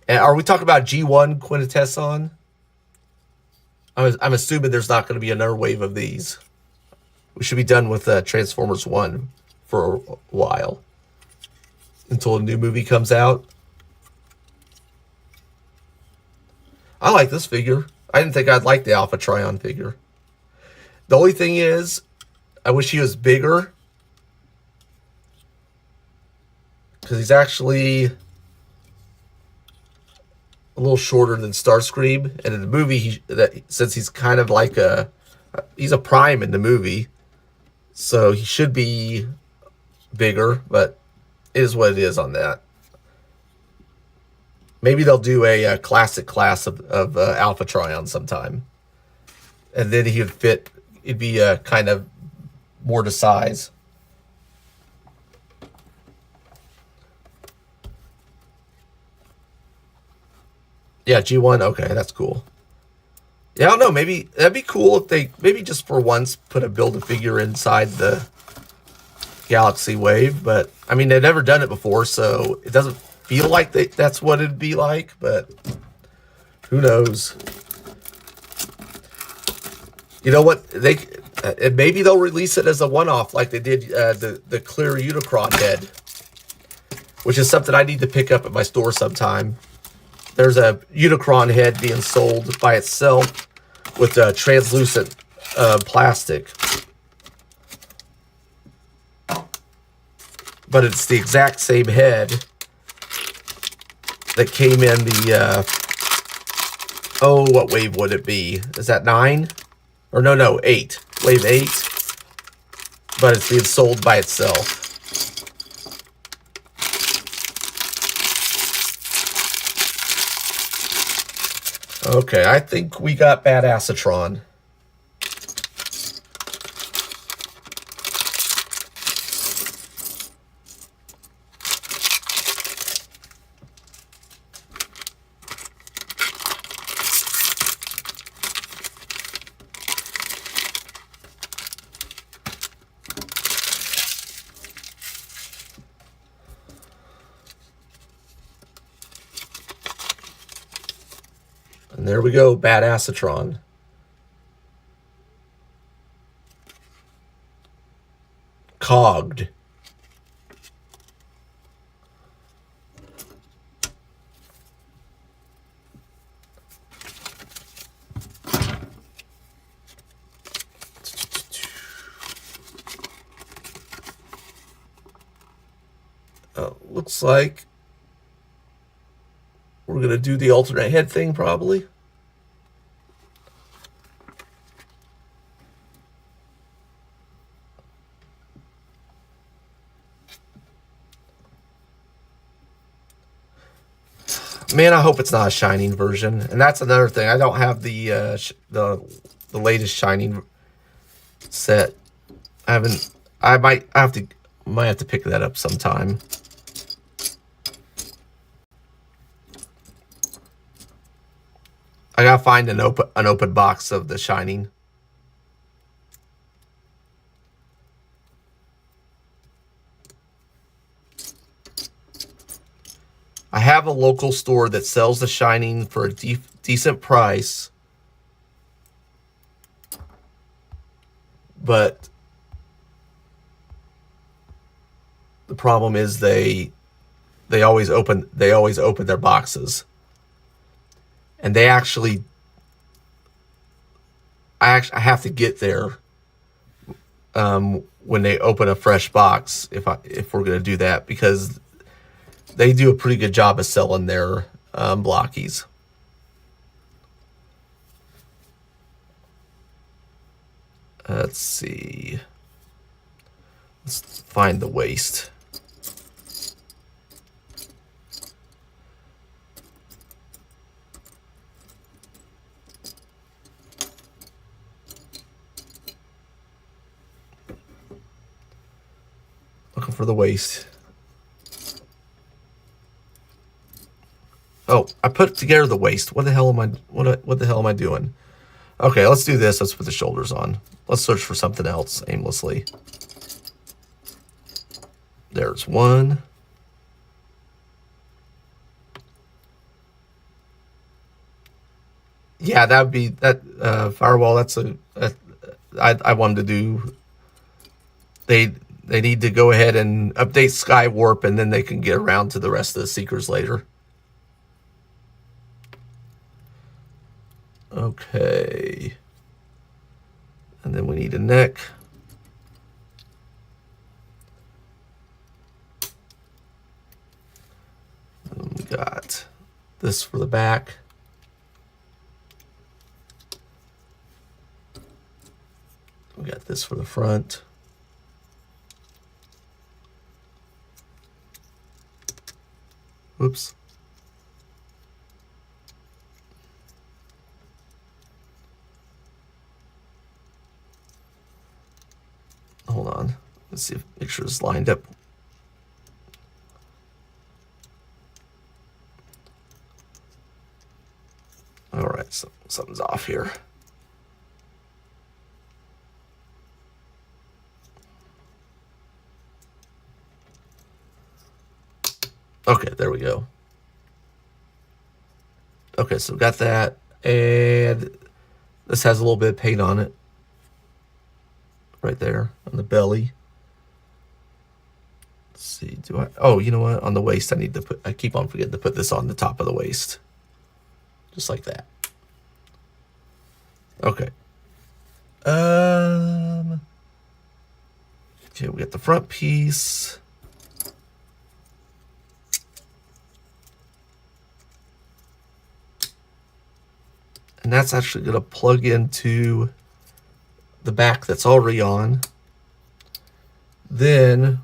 And are we talking about G1 Quintessson? I'm assuming there's not going to be another wave of these. We should be done with Transformers 1 for a while. Until a new movie comes out. I like this figure. I didn't think I'd like the Alpha Trion figure. The only thing is, I wish he was bigger. Because he's actually a little shorter than Starscream. And in the movie, since he's kind of like he's a prime in the movie. So he should be bigger, but it is what it is on that. Maybe they'll do a classic class of Alpha Trion sometime. And then he would fit, it'd be kind of more to size. Yeah, G1, okay, that's cool. Yeah, I don't know, maybe that'd be cool if they, maybe just for once, Build-A-Figure inside the Galaxy Wave. But, I mean, they've never done it before, so it doesn't feel like that's what it'd be like, but who knows? You know what? Maybe they'll release it as a one-off like they did the clear Unicron head, which is something I need to pick up at my store sometime. There's a Unicron head being sold by itself with translucent plastic. But it's the exact same head that came in the, what wave would it be? Is that 9? Or no, 8. Wave 8. But it's being sold by itself. Okay, I think we got Badassatron. And there we go, Badassatron. Cogged. Looks like we're going to do the alternate head thing, probably. Man, I hope it's not a Shining version. And that's another thing. I don't have the latest Shining set. I might have to pick that up sometime. I gotta find an open box of the Shining. I have a local store that sells the Shining for a decent price, but the problem is they always open their boxes. And I have to get there when they open a fresh box if we're going to do that, because they do a pretty good job of selling their Blokees. Let's see. Let's find the waist. Looking for the waist. Oh, I put together the waist. What the hell am I doing? Okay, let's do this. Let's put the shoulders on. Let's search for something else aimlessly. There's one. Yeah, that would be that firewall. That's I wanted to do. They need to go ahead and update Skywarp, and then they can get around to the rest of the Seekers later. Okay. And then we need a neck. And we got this for the back. We got this for the front. Oops. Hold on. Let's see if make sure it's lined up. All right, so something's off here. Okay, there we go. Okay, so got that. And this has a little bit of paint on it. Right there on the belly. Let's see, do I? Oh, you know what? On the waist, I need to put, I keep on forgetting to put this on the top of the waist. Just like that. Okay. Okay, we got the front piece. And that's actually going to plug into the back that's already on. Then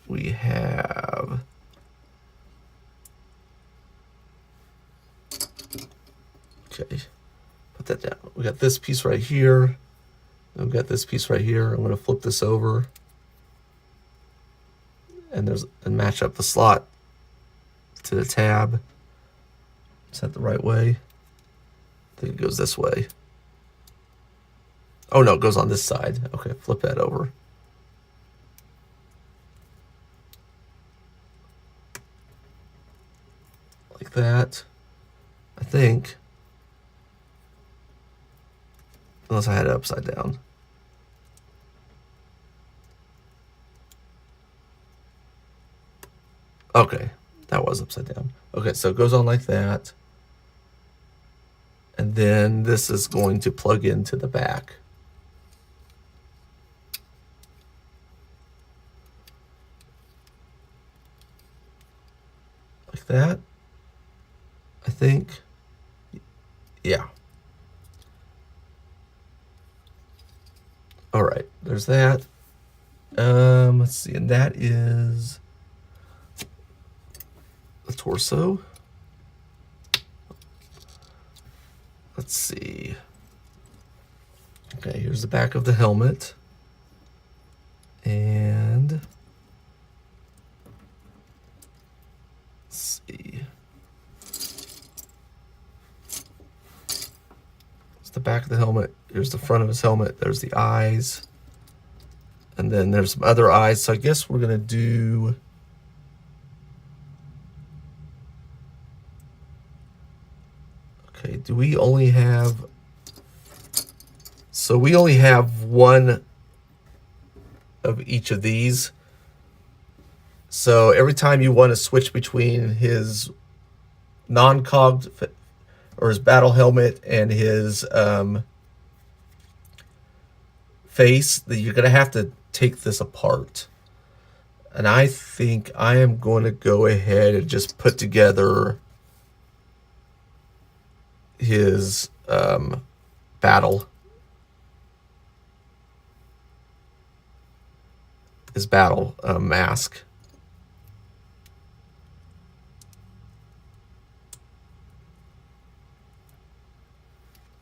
we have okay, put that down. We got this piece right here. And we got this piece right here. I'm going to flip this over. And match up the slot to the tab. Is that the right way? I think it goes this way. Oh no, it goes on this side. Okay, flip that over. Like that. I think. Unless I had it upside down. Okay, that was upside down. Okay, so it goes on like that. And then this is going to plug into the back. Like that. I think. Yeah. All right, there's that. Let's see, and that is the torso. Let's see. Okay, here's the back of the helmet. And let's see. It's the back of the helmet. Here's the front of his helmet. There's the eyes. And then there's some other eyes. So I guess we're going to do... Okay, do we only have... So we only have one of each of these. So every time you want to switch between his non-cogged or his battle helmet and his face, that you're going to have to take this apart. And I think I am going to go ahead and just put together his battle mask.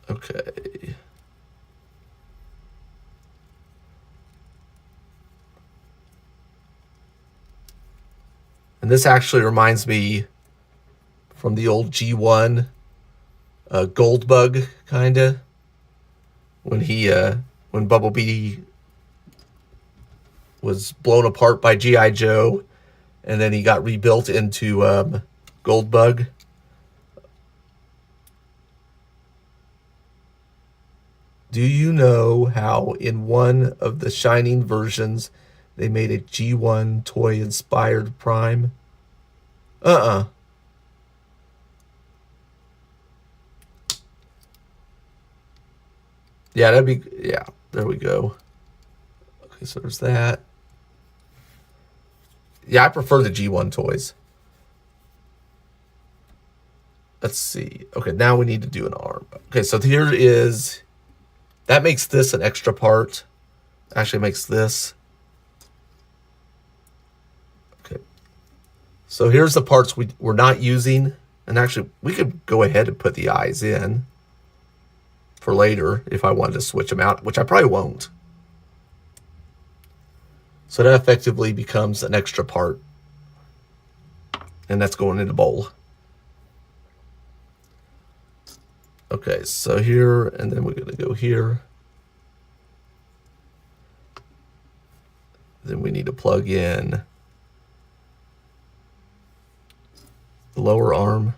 Okay. And this actually reminds me from the old G1 Gold Bug, kinda, when when Bumblebee was blown apart by G.I. Joe, and then he got rebuilt into Gold Bug. Do you know how in one of the Shining versions they made a G1 toy inspired Prime? Uh-uh. Yeah, that'd be, yeah, there we go. Okay, so there's that. Yeah, I prefer the G1 toys. Let's see. Okay, now we need to do an arm. Okay, so here is, that makes this an extra part. Actually makes this. Okay. So here's the parts we're not using. And actually, we could go ahead and put the eyes in for later if I wanted to switch them out, which I probably won't. So that effectively becomes an extra part. And that's going in the bowl. Okay, so here, and then we're going to go here. Then we need to plug in the lower arm.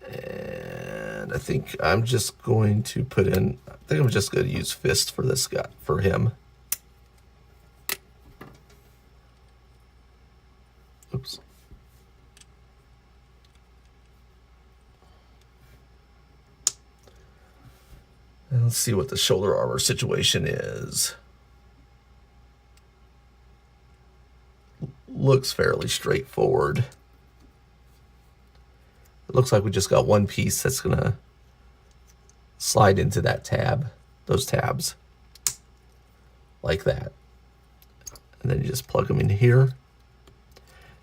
And I think I'm just going to put in, I think I'm just going to use fist for this guy, for him. Oops. And let's see what the shoulder armor situation is. Looks fairly straightforward. It looks like we just got one piece that's going to slide into that tab, those tabs, like that. And then you just plug them in here.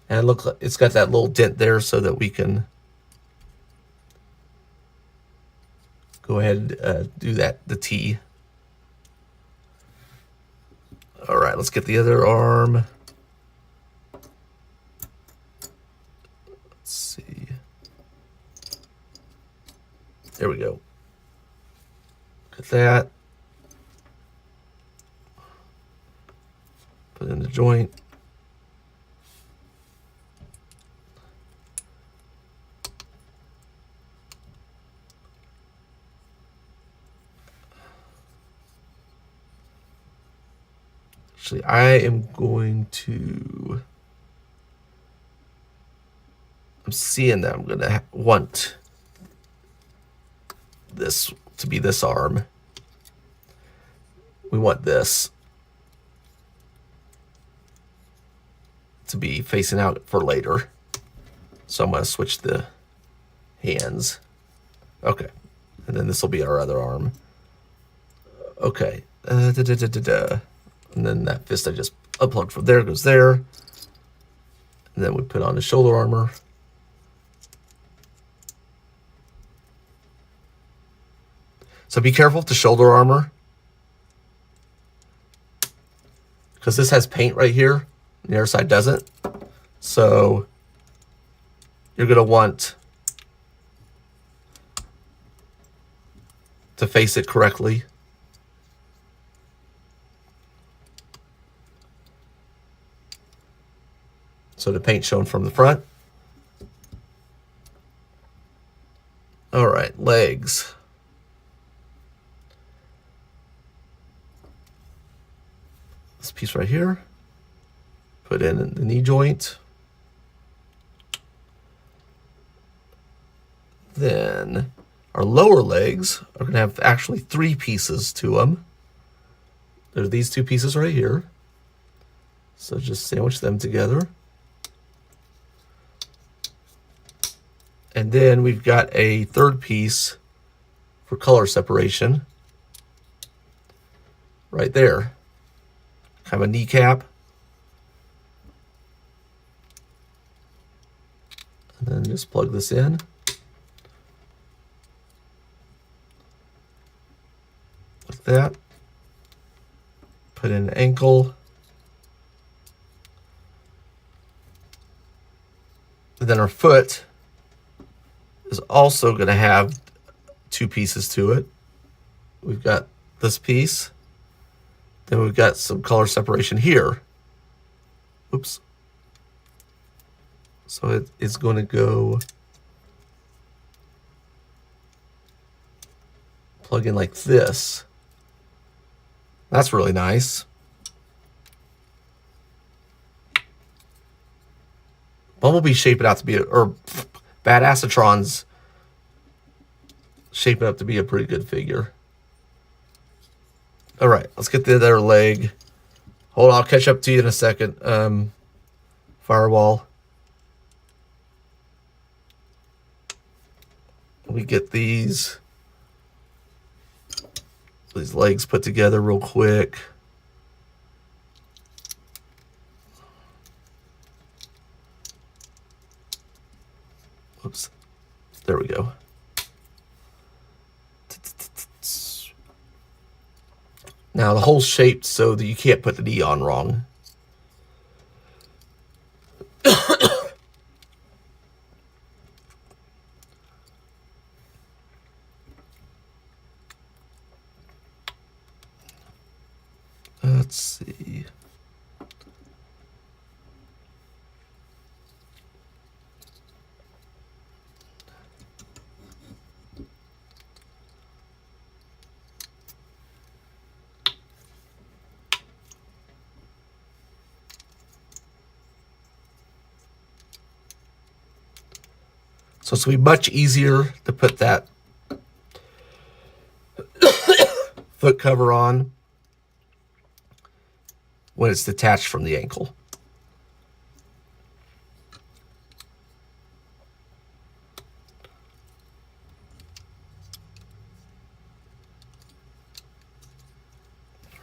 And look, it's got that little dent there so that we can go ahead and do that, the T. All right, let's get the other arm. Let's see. There we go. Look at that. Put in the joint. Actually, I am going to, I'm seeing that I'm going to want this to be this arm. We want this to be facing out for later. So I'm going to switch the hands. Okay. And then this will be our other arm. Okay. And then that fist I just unplugged from there goes there. And then we put on the shoulder armor. So be careful with the shoulder armor, because this has paint right here, and the other side doesn't. So you're going to want to face it correctly. So the paint shown from the front. All right, legs. This piece right here. Put in the knee joint. Then our lower legs are going to have actually 3 pieces to them. There are these 2 pieces right here. So just sandwich them together. And then we've got a 3rd piece for color separation right there. Kind of a kneecap. And then just plug this in. Like that. Put in an ankle. And then our foot is also going to have 2 pieces to it. We've got this piece. Then we've got some color separation here. Oops. So it is going to go plug in like this. That's really nice. Bumblebee's shaping out to be, or Badassatron's shaping up to be a pretty good figure. All right, let's get the other leg. Hold on, I'll catch up to you in a second. Firewall. We get these legs put together real quick. Oops. There we go. Now the hole's shaped so that you can't put the knee on wrong. Let's see. So it's going to be much easier to put that foot cover on when it's detached from the ankle.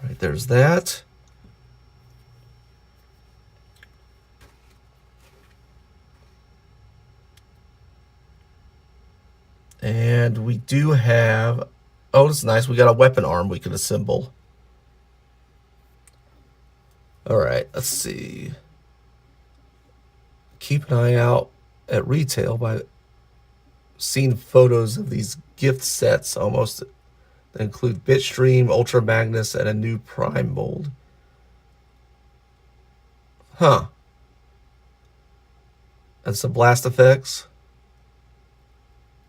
All right, there's that. And we do have, oh, this is nice. We got a weapon arm we can assemble. All right, let's see. Keep an eye out at retail by seeing photos of these gift sets almost that include Bitstream, Ultra Magnus, and a new Prime mold. Huh. And some blast effects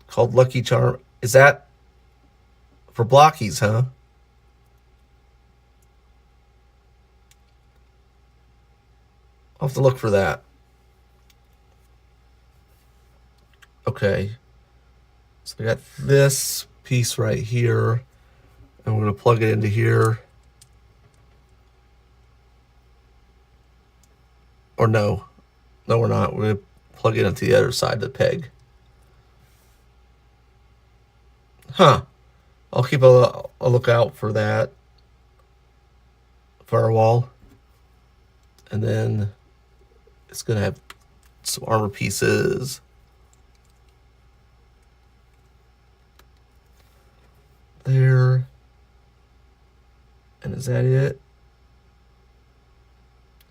called Lucky Charm. Is that for Blokees, huh? I'll have to look for that. Okay. So I got this piece right here, and we're going to plug it into here. Or no. No, we're not. We're going to plug it into the other side of the peg. Huh. I'll keep a lookout for that. Firewall. And then it's going to have some armor pieces. There. And is that it?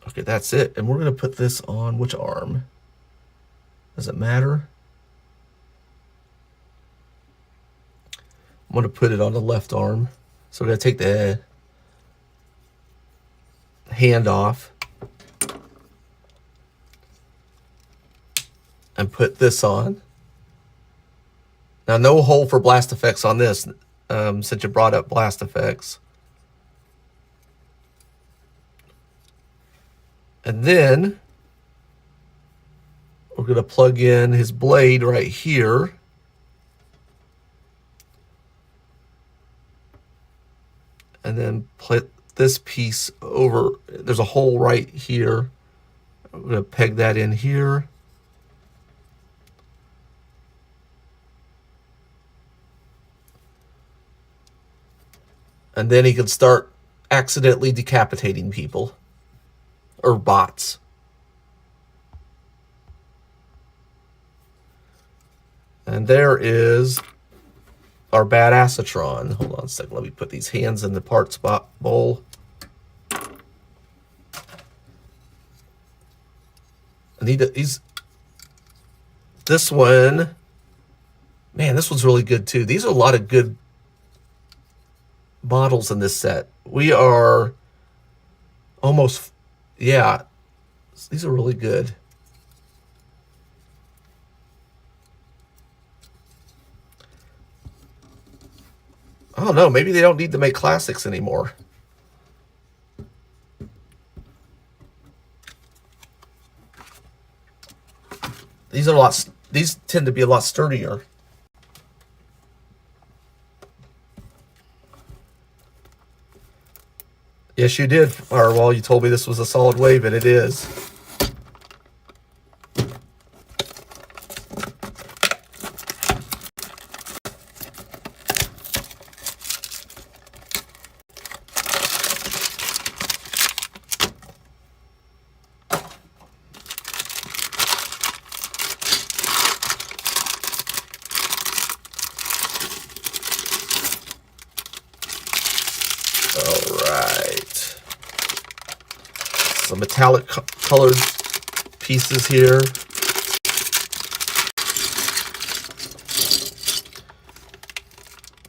Okay, that's it. And we're going to put this on which arm? Does it matter? I'm going to put it on the left arm. So we're going to take the hand off and put this on. Now, no hole for blast effects on this, since you brought up blast effects. And then we're going to plug in his blade right here. And then put this piece over. There's a hole right here. I'm going to peg that in here. And then he can start accidentally decapitating people. Or bots. And there is our Badassatron. Hold on a second. Let me put these hands in the parts bowl. And he's this one. Man, this one's really good too. These are a lot of good models in this set. We are almost, yeah, These are really good. I don't know. Maybe they don't need to make classics anymore. These are a lot. These tend to be a lot sturdier. Yes, you did, Firewall. You told me this was a solid wave, and it is. Some metallic colored pieces here.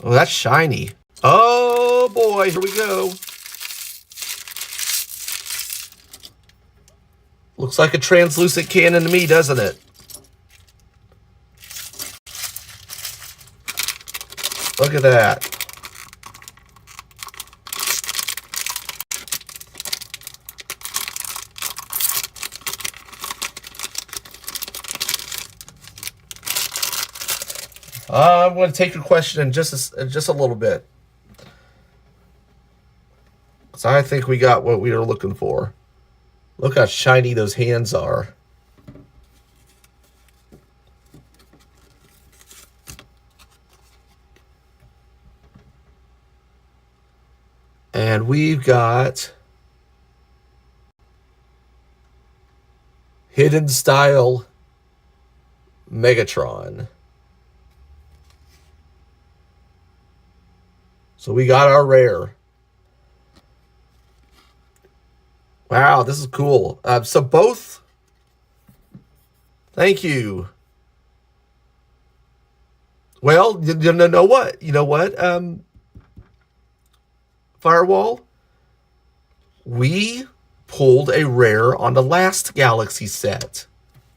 Oh, that's shiny. Oh boy, here we go. Looks like a translucent cannon to me, doesn't it? Look at that. I'm going to take your question in just a little bit. So I think we got what we were looking for. Look how shiny those hands are. And we've got Hidden Style Megatron. So we got our rare. Wow, this is cool. So both. Thank you. Well, you know what? You know what? Firewall. We pulled a rare on the last Galaxy set.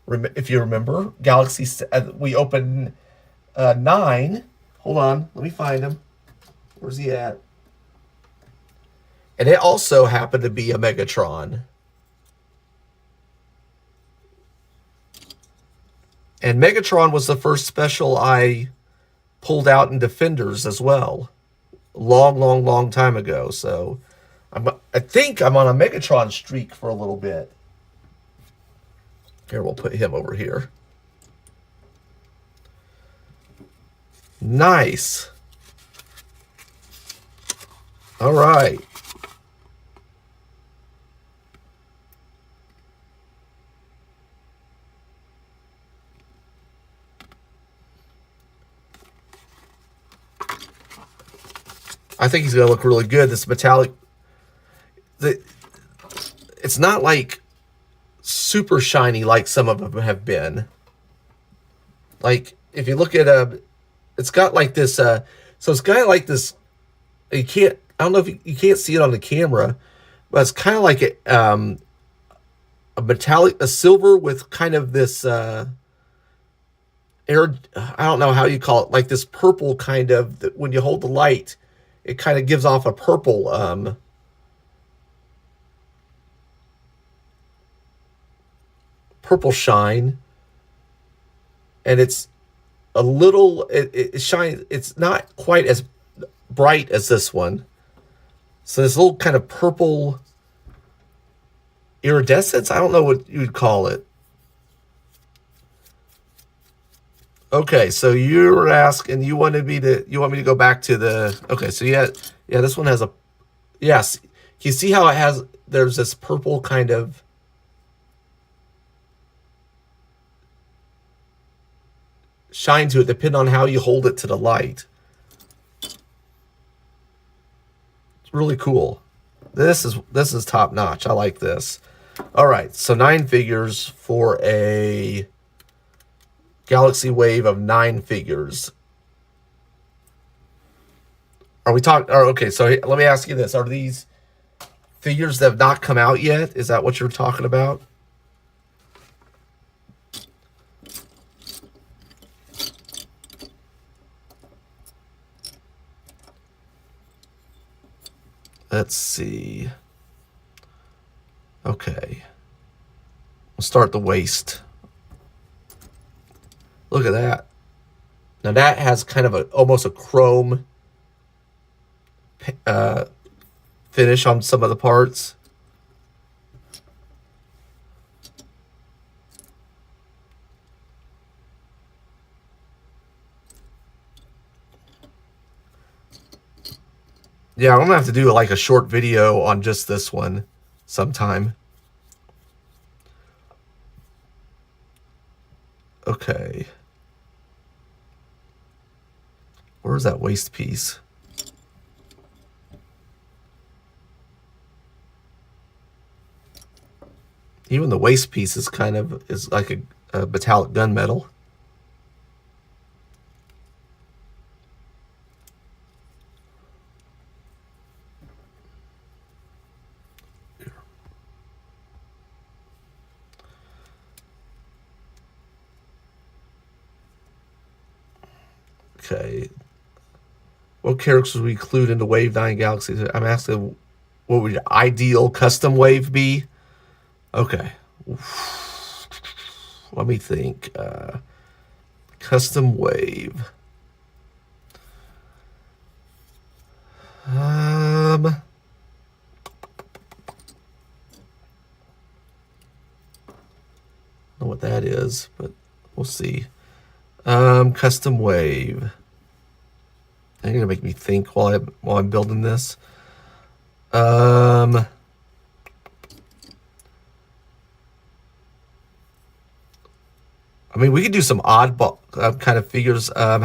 If you remember, Galaxy set, we opened 9. Hold on, let me find him. Where's he at? And it also happened to be a Megatron. And Megatron was the first special I pulled out in Defenders as well. Long time ago. So I think I'm on a Megatron streak for a little bit. Here, we'll put him over here. Nice. All right. I think he's going to look really good. This metallic, it's not like super shiny like some of them have been. Like if you look at it's got like this. So it's got like this. You can't. I don't know if you can't see it on the camera, but it's kind of like a metallic, a silver with kind of this air. I don't know how you call it. Like this purple kind of. When you hold the light, it kind of gives off a purple purple shine, and it's a little. It shines. It's not quite as bright as this one. So this little kind of purple iridescence. I don't know what you would call it. Okay, so you were asking, you want me to go back to the, okay, so yeah, this one has a, yes, you see how it has, there's this purple kind of shine to it, depending on how you hold it to the light. It's really cool. This is top notch. I like this. All right, so 9 figures for a Galaxy wave of 9 figures. Are we talking? Okay, so let me ask you this: are these figures that have not come out yet? Is that what you're talking about? Let's see. Okay. We'll start the waist. Look at that. Now that has kind of almost a chrome finish on some of the parts. Yeah, I'm gonna have to do like a short video on just this one sometime. Okay. Where's that waist piece? Even the waist piece is kind of like a metallic gunmetal. Okay. What characters would we include into Wave 9 Galaxy? I'm asking, what would your ideal custom wave be? Okay. Let me think. Custom wave. I don't know what that is, but we'll see. Custom wave. They're gonna make me think while I'm building this. I mean, we could do some oddball kind of figures. How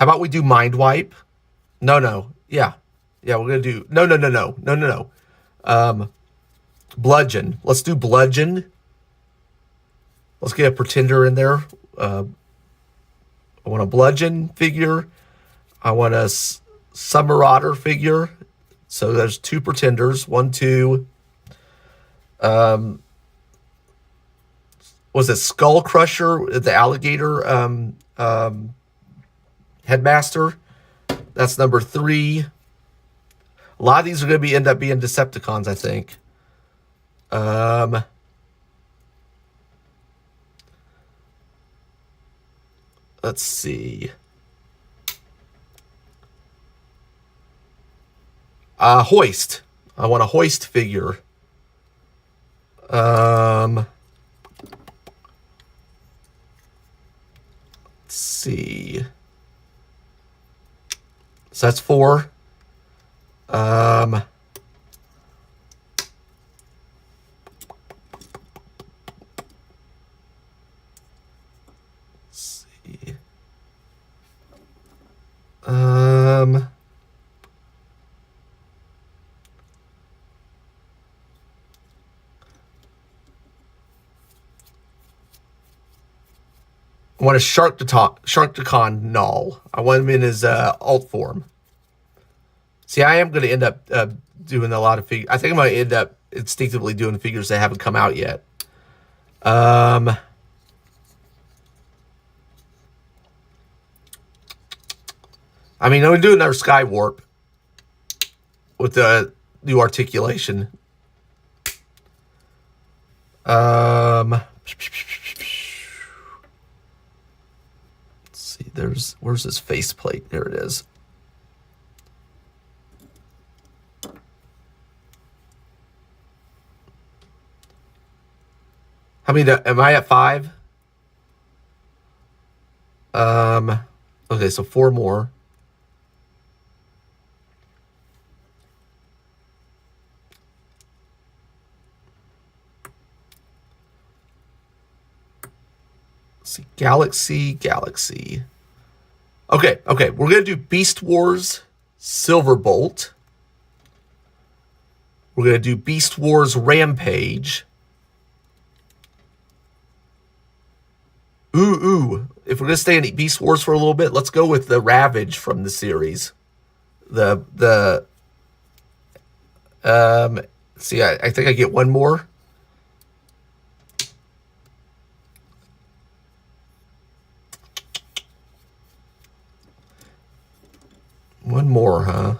about we do Mind Wipe? No. Yeah, we're gonna do no. Bludgeon. Let's do Bludgeon. Let's get a Pretender in there. I want a Bludgeon figure. I want a Marauder figure. So there's 2 Pretenders. 1, 2. Was it Skull Crusher, the alligator headmaster? That's number 3. A lot of these are going to end up being Decepticons, I think. Let's see. Hoist. I want a Hoist figure. Let's see. So that's 4. Let's see. I want a Sharkticon null. I want him in his alt form. See, I am going to end up doing a lot of figures. I think I'm going to end up instinctively doing figures that haven't come out yet. I mean, I'm going to do another Sky Warp with the new articulation. Let's see. Where's his faceplate? There it is. How many? Am I at 5? Okay, so 4 more. Let's see, Galaxy. Okay, we're gonna do Beast Wars Silverbolt. We're gonna do Beast Wars Rampage. Ooh. If we're gonna stay in Beast Wars for a little bit, let's go with the Ravage from the series. See, I think I get 1 more. One more, huh?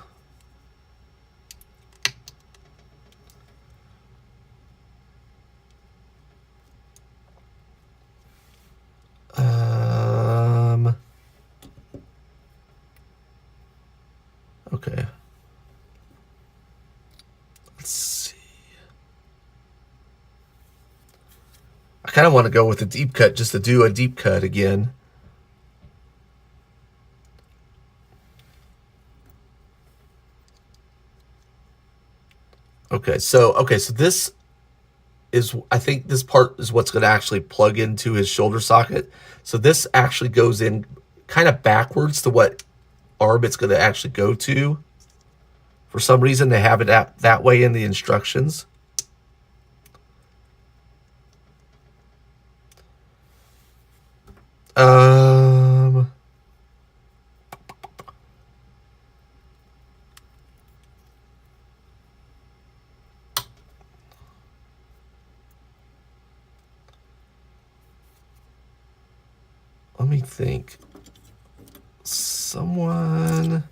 Okay. Let's see. I kind of want to go with a deep cut just to do a deep cut again. Okay, so this is, I think this part is what's going to actually plug into his shoulder socket. So this actually goes in kind of backwards to what arm it's going to actually go to. For some reason, they have it that way in the instructions. Let me think. Someone.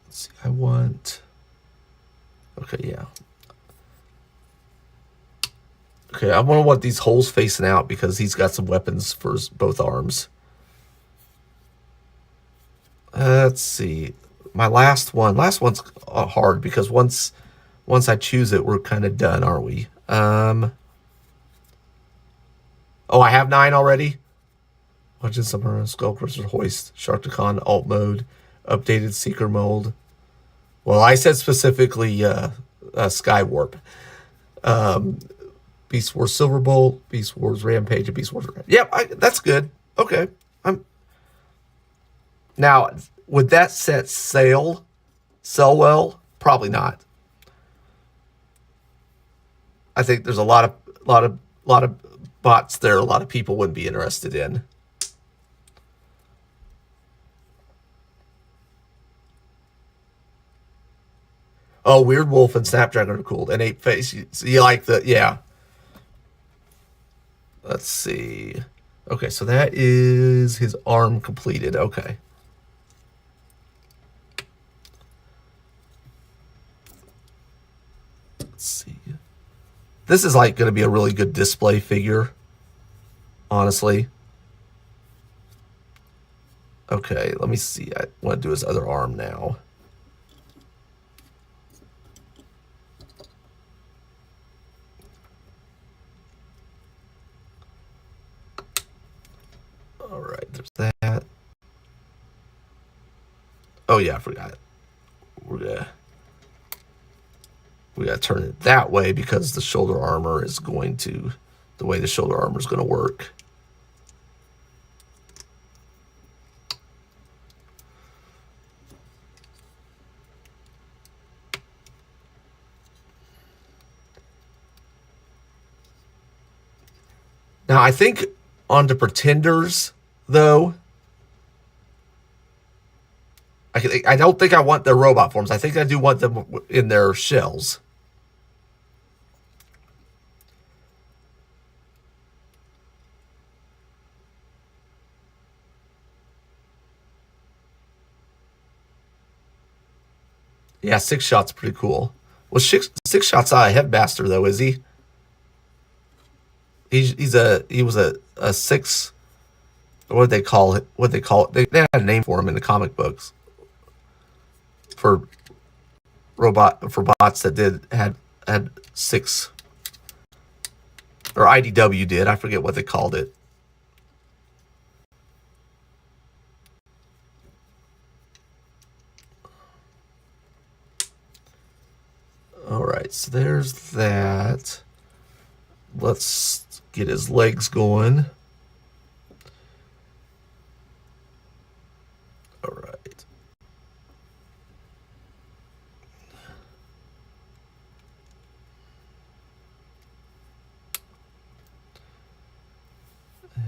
Let's see. I want. Okay, yeah. Okay, I want these holes facing out because he's got some weapons for both arms. Let's see. My last one. Last one's hard because once I choose it, we're kind of done, aren't we? Oh, I have 9 already. Watching some Skull Crusher Hoist, Sharkticon Alt Mode, updated Seeker Mold. Well, I said specifically Sky Warp. Beast Wars Silverbolt, Beast Wars Rampage, and Beast Wars. Yep, that's good. Okay. Now, would that set sell well? Probably not. I think there's a lot of bots there. A lot of people wouldn't be interested in. Oh, Weird Wolf and Snapdragon are cool. And 8 Face. You like the, yeah. Let's see. Okay, so that is his arm completed. Okay. Let's see. This is like going to be a really good display figure, honestly. Okay, let me see. I want to do his other arm now. All right, there's that. Oh yeah, I forgot. We gotta turn it that way because the shoulder armor is going to, the way the shoulder armor is going to work. Now I think on the Pretenders though, I don't think I want their robot forms. I think I do want them in their shells. Yeah, 6 Shot's pretty cool. Well, 6 Shot's not a headmaster though, is he? He was a 6. What did they call it? They had a name for him in the comic books. For bots that had 6, or IDW did. I forget what they called it. All right, so there's that. Let's get his legs going. All right.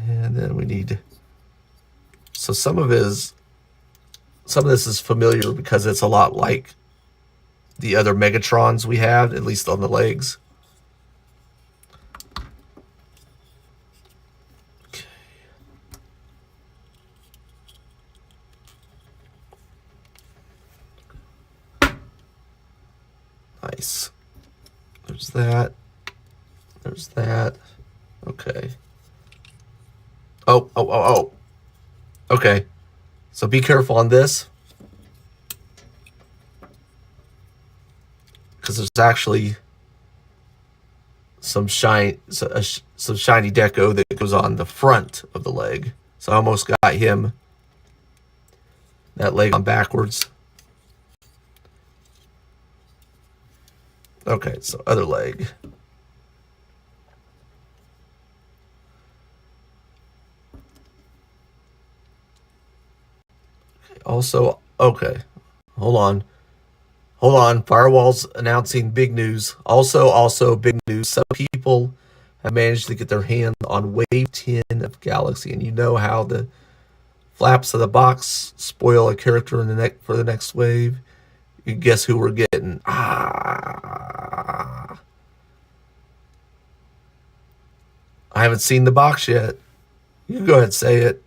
And then we need, so some of this is familiar because it's a lot like the other Megatrons we have, at least on the legs. Nice. There's that. There's that. Okay. Oh. Okay. So be careful on this, because there's actually some shiny deco that goes on the front of the leg. So I almost got him that leg on backwards. Okay, so other leg. Also, okay, hold on. Firewall's announcing big news. Also big news. Some people have managed to get their hand on Wave 10 of Galaxy, and you know how the flaps of the box spoil a character in the for the next wave. You guess who we're getting? I haven't seen the box yet. You can go ahead and say it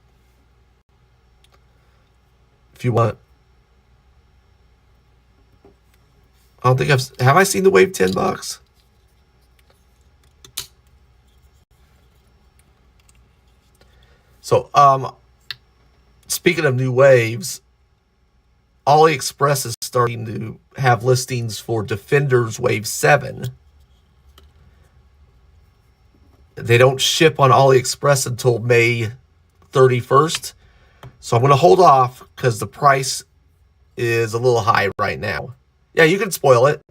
if you want. I don't think have I seen the Wave 10 box? So, speaking of new waves, AliExpress is starting to have listings for Defenders Wave 7. They don't ship on AliExpress until May 31st. So I'm going to hold off because the price is a little high right now. Yeah, you can spoil it.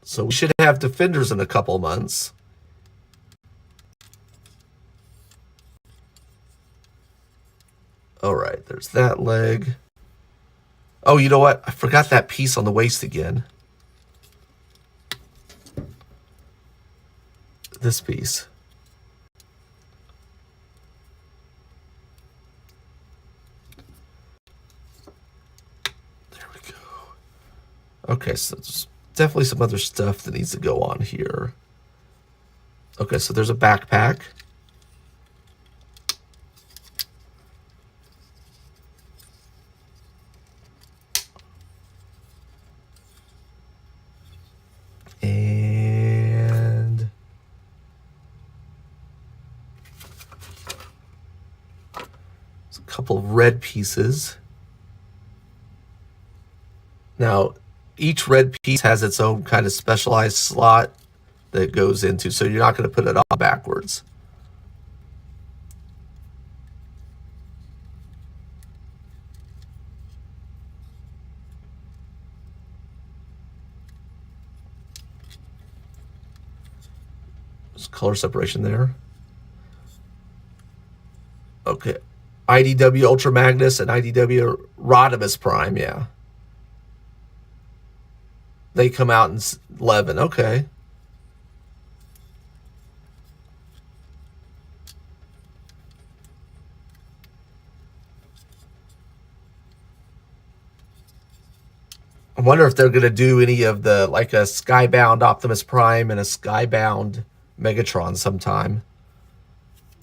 So we should have Defenders in a couple months. All right, there's that leg. Oh, you know what? I forgot that piece on the waist again. This piece. There we go. Okay, so there's definitely some other stuff that needs to go on here. Okay, so there's a backpack. And there's a couple of red pieces. Now, each red piece has its own kind of specialized slot that it goes into, so you're not going to put it on backwards. There's color separation there. Okay. IDW Ultra Magnus and IDW Rodimus Prime, yeah. They come out in 11. Okay. I wonder if they're going to do any of the, like a Skybound Optimus Prime and a Skybound Megatron sometime.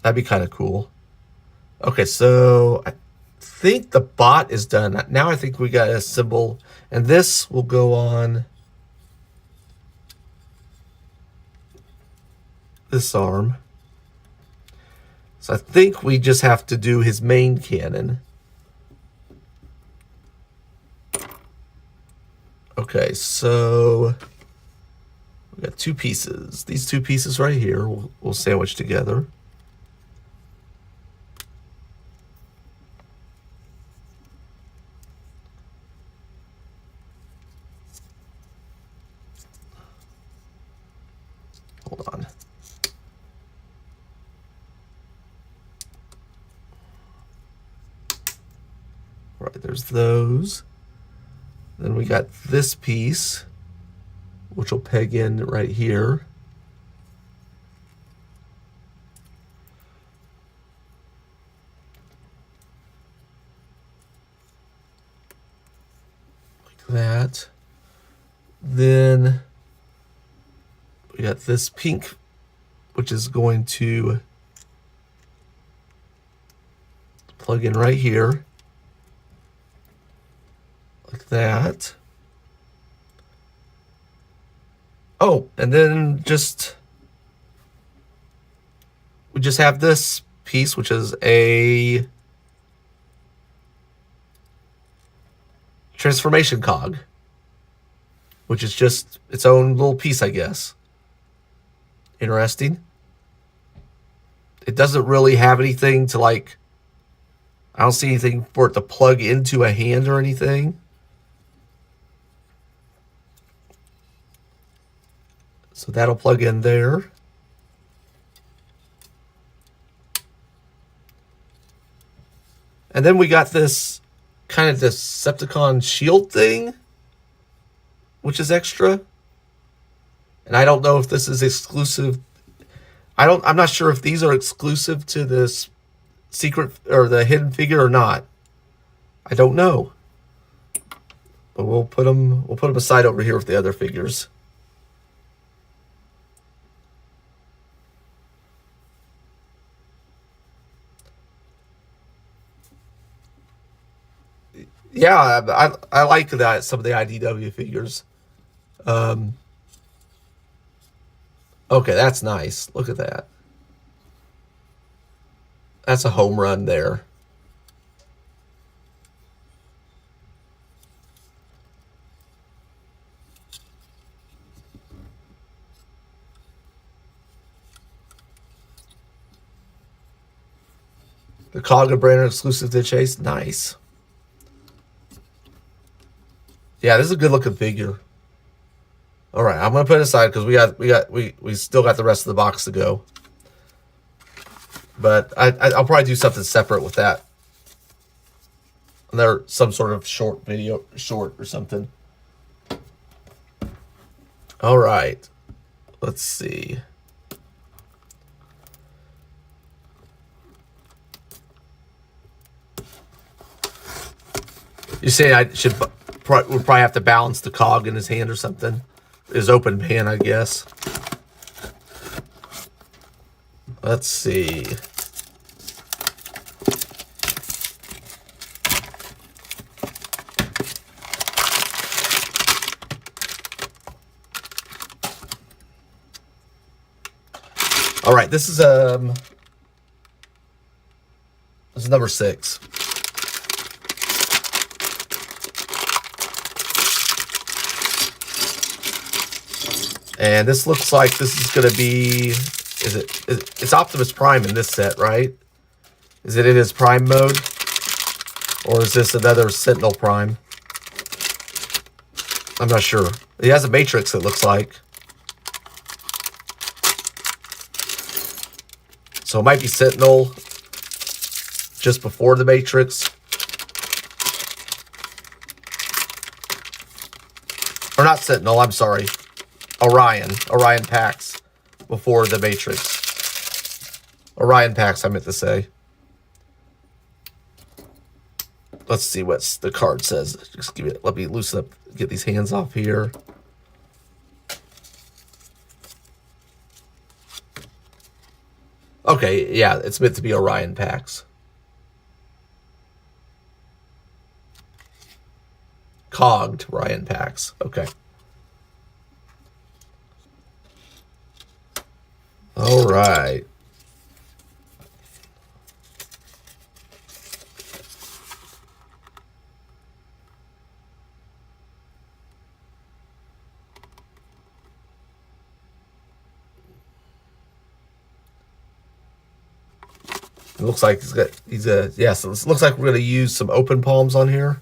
That'd be kind of cool. Okay, so I think the bot is done. Now I think we got a symbol, and this will go on this arm. So I think we just have to do his main cannon. Okay, so we got two pieces. These two pieces right here we'll sandwich together. Hold on. All right, there's those. Then we got this piece, which will peg in right here. Like that. Then we got this pink, which is going to plug in right here. Like that. Oh, and then we just have this piece, which is a transformation cog, which is just its own little piece, I guess. Interesting. It doesn't really have anything to like, I don't see anything for it to plug into a hand or anything. So that'll plug in there. And then we got this kind of Decepticon shield thing, which is extra. And I don't know if this is exclusive. I'm not sure if these are exclusive to this secret or the hidden figure or not. I don't know. But we'll put them aside over here with the other figures. Yeah, I like that, some of the IDW figures. Okay, that's nice. Look at that. That's a home run there. The Cog and Brainer exclusive to Chase. Nice. Yeah, this is a good looking figure. All right, I'm gonna put it aside because we still got the rest of the box to go. But I'll probably do something separate with that. There, some sort of short or something. All right, let's see. You say I would probably have to balance the cog in his hand or something. His open hand, I guess. Let's see. All right, this is number 6. And this looks like this is going to be, it's Optimus Prime in this set, right? Is it in his Prime mode? Or is this another Sentinel Prime? I'm not sure. He has a Matrix, it looks like. So it might be Sentinel just before the Matrix. Or not Sentinel, I'm sorry. Orion Pax before the Matrix. Orion Pax, I meant to say. Let's see what the card says. Just let me loosen up, get these hands off here. Okay, yeah, it's meant to be Orion Pax. Cogged Orion Pax. Okay. All right. It looks like yes, it looks like we're going to use some open palms on here.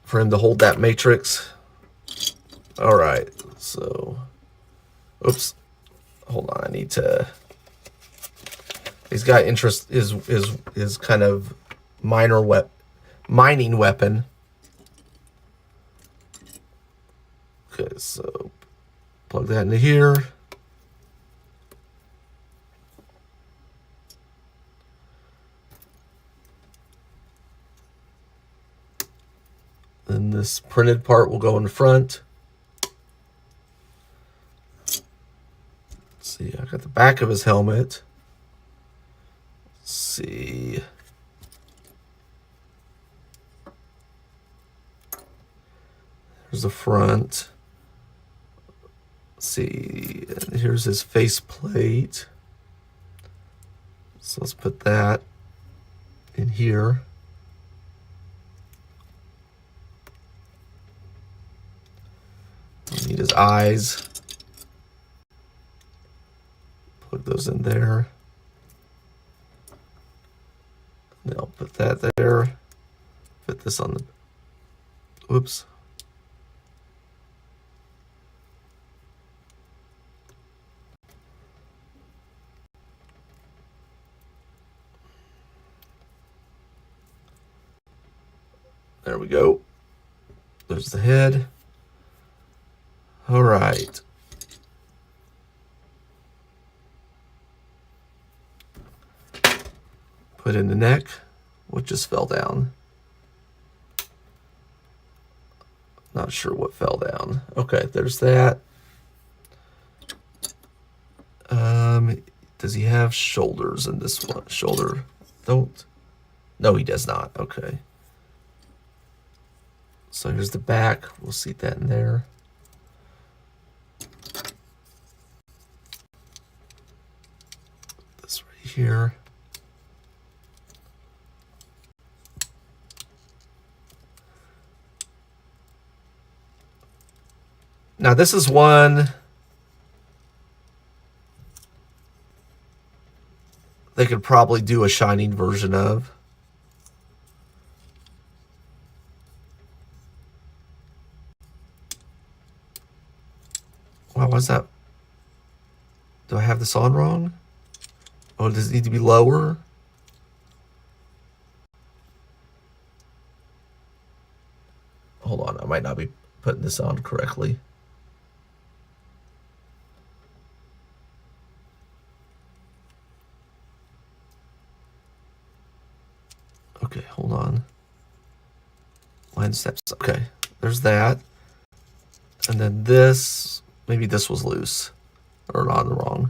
For him to hold that Matrix. All right, so, oops, hold on. I need to. He's got interest is kind of mining weapon. Okay, so plug that into here. Then this printed part will go in front. See, I got the back of his helmet. Let's see. Here's the front. Let's see, and here's his faceplate. So let's put that in here. We need his eyes. Plug those in there. Then I'll put that there. Put this on the, whoops. There we go. There's the head. All right. Put in the neck, which just fell down. Not sure what fell down. Okay, there's that. Does he have shoulders in this one? Shoulder, don't. No, he does not. Okay. So here's the back. We'll seat that in there. This right here. Now this is one they could probably do a shining version of. Wow, what's that? Do I have this on wrong? Oh, does it need to be lower? Hold on, I might not be putting this on correctly. Okay, hold on. Line steps. Okay, there's that. And then this, maybe this was loose or on the wrong.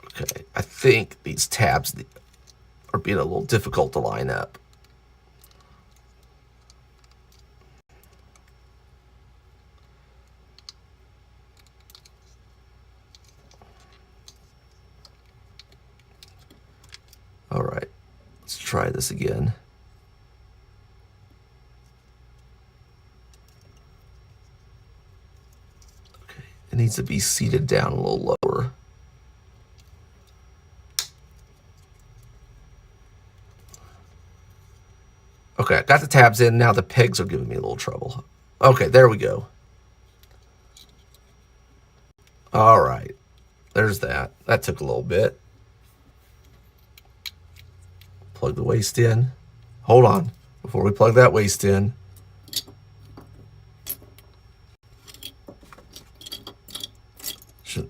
Okay, I think these tabs are being a little difficult to line up. All right, let's try this again. Okay, it needs to be seated down a little lower. Okay, I got the tabs in. Now the pegs are giving me a little trouble. Okay, there we go. All right, there's that. That took a little bit. Plug the waist in. Hold on, before we plug that waist in.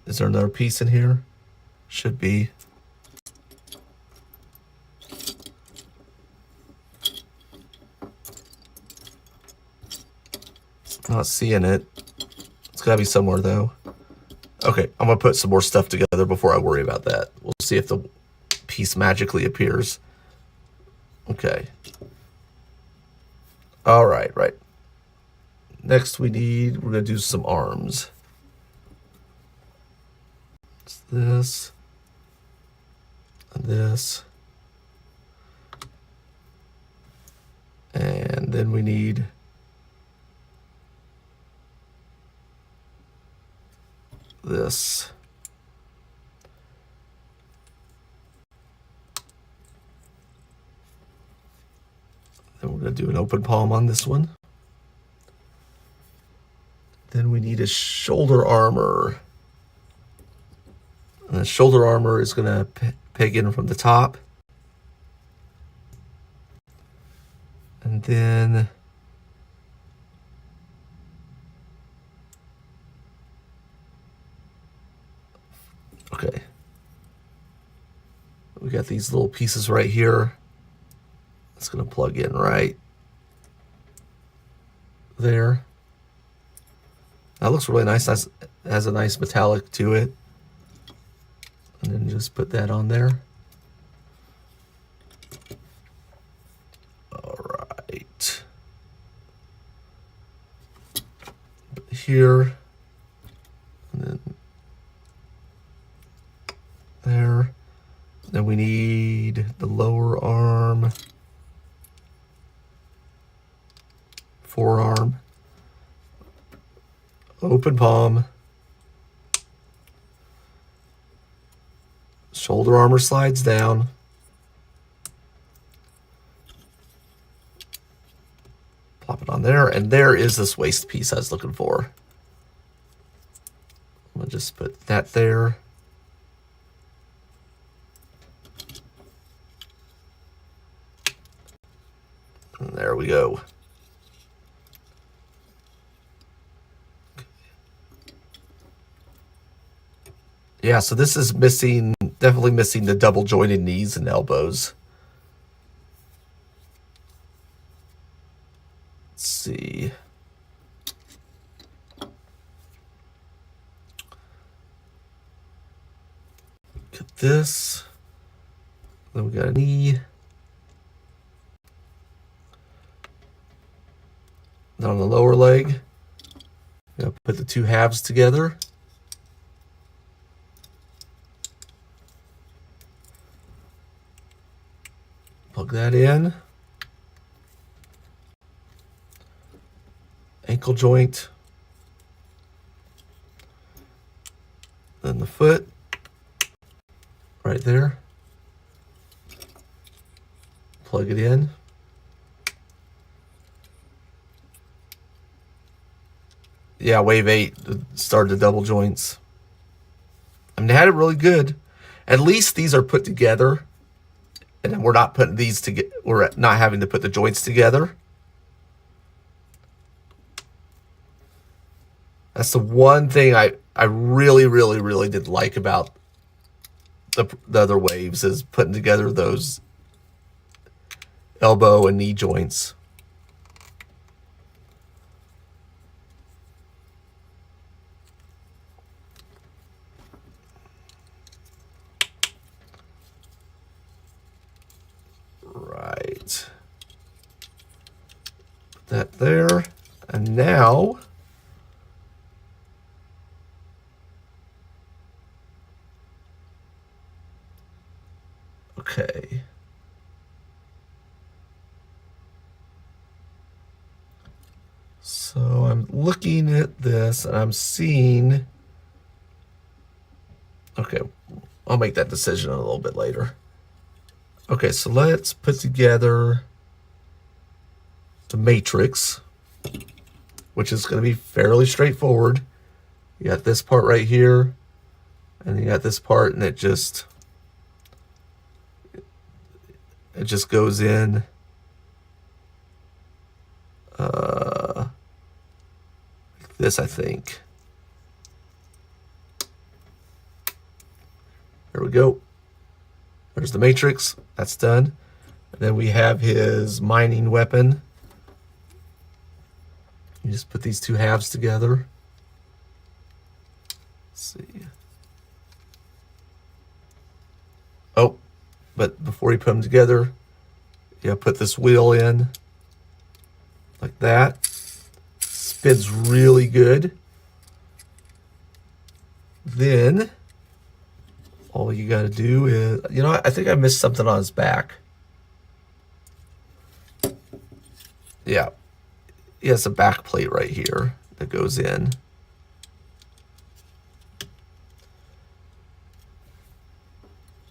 Is there another piece in here? Should be. Not seeing it. It's gotta be somewhere though. Okay, I'm gonna put some more stuff together before I worry about that. We'll see if the piece magically appears. Okay. All right, right. Next we're gonna do some arms. It's this and this. And then we need this. Then we're going to do an open palm on this one. Then we need a shoulder armor. And the shoulder armor is going to peg in from the top. And then okay. We got these little pieces right here. It's going to plug in right there. That looks really nice. That has a nice metallic to it. And then just put that on there. All right. Here. And then there. Then we need the lower arm. Forearm. Open palm. Shoulder armor slides down. Plop it on there, and there is this waist piece I was looking for. I'm gonna just put that there. And there we go. Yeah, so this is missing, definitely missing the double jointed knees and elbows. Let's see. Get this. Then we got a knee. Then on the lower leg, put the two halves together. Plug that in. Ankle joint. Then the foot. Right there. Plug it in. Yeah, wave 8 started the double joints. I mean, they had it really good. At least these are put together. And then we're not putting these together. We're not having to put the joints together. That's the one thing I really, really, really did like about the other waves, is putting together those elbow and knee joints. Right. Put that there. And now okay. So I'm looking at this and I'm seeing, okay, I'll make that decision a little bit later. Okay, so let's put together the matrix, which is going to be fairly straightforward. You got this part right here, and you got this part, and it just goes in like this, I think. There we go. There's the matrix. That's done. And then we have his mining weapon. You just put these two halves together. Let's see. Oh, but before you put them together, you put this wheel in like that. Spins really good. Then all you got to do is, I think I missed something on his back. Yeah. He has a back plate right here that goes in.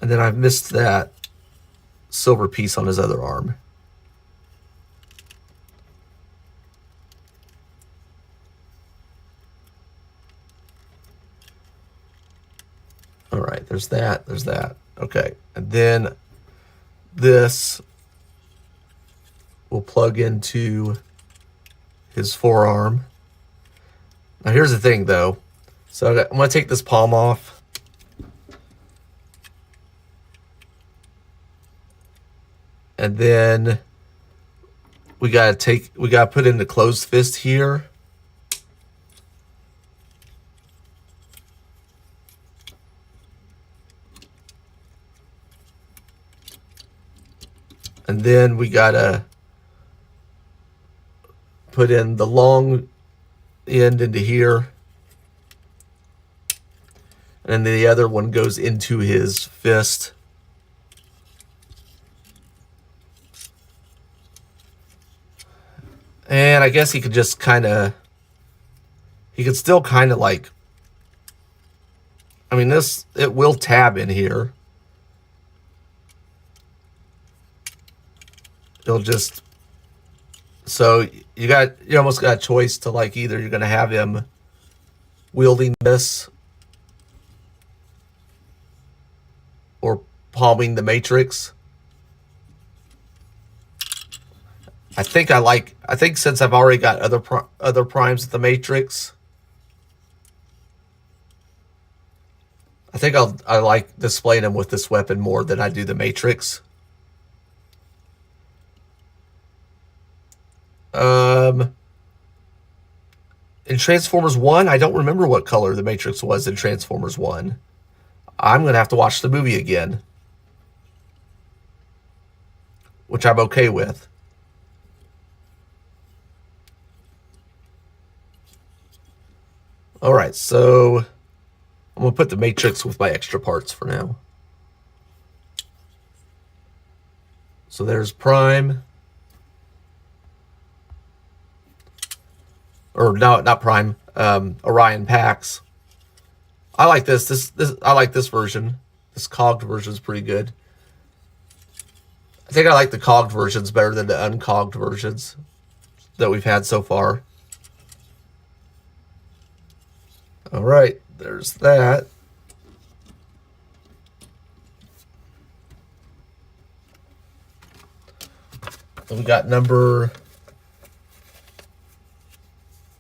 And then I've missed that silver piece on his other arm. All right, there's that, there's that. Okay, and then this will plug into his forearm. Now here's the thing though. So I'm gonna take this palm off. And then we gotta put in the closed fist here. And then we gotta put in the long end into here. And then the other one goes into his fist. And I guess he could just kind of, he could still kind of like, I mean, this, it will tab in here. It'll just, so you almost got a choice to like, either you're going to have him wielding this or palming the Matrix. I think since I've already got other primes with the Matrix, I think I like displaying them with this weapon more than I do the Matrix. In Transformers 1, I don't remember what color the Matrix was in Transformers 1. I'm going to have to watch the movie again, which I'm okay with. All right, so I'm going to put the Matrix with my extra parts for now. So there's Prime. Or no, not Prime. Orion Pax. I like this. I like this version. This cogged version is pretty good. I think I like the cogged versions better than the uncogged versions that we've had so far. All right, there's that. And we got number...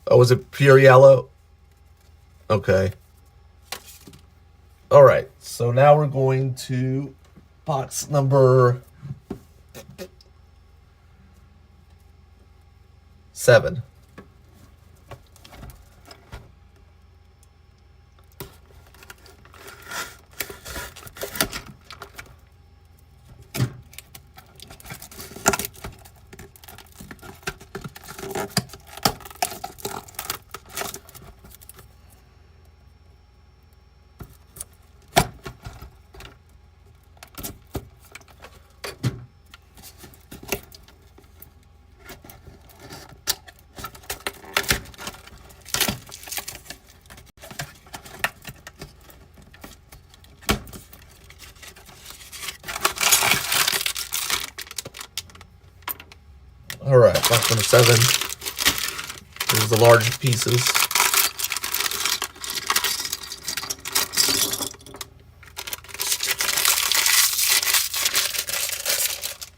Oh, was it pure yellow? Okay. All right, so now we're going to box number 7. All right, box number 7. Here's the large pieces.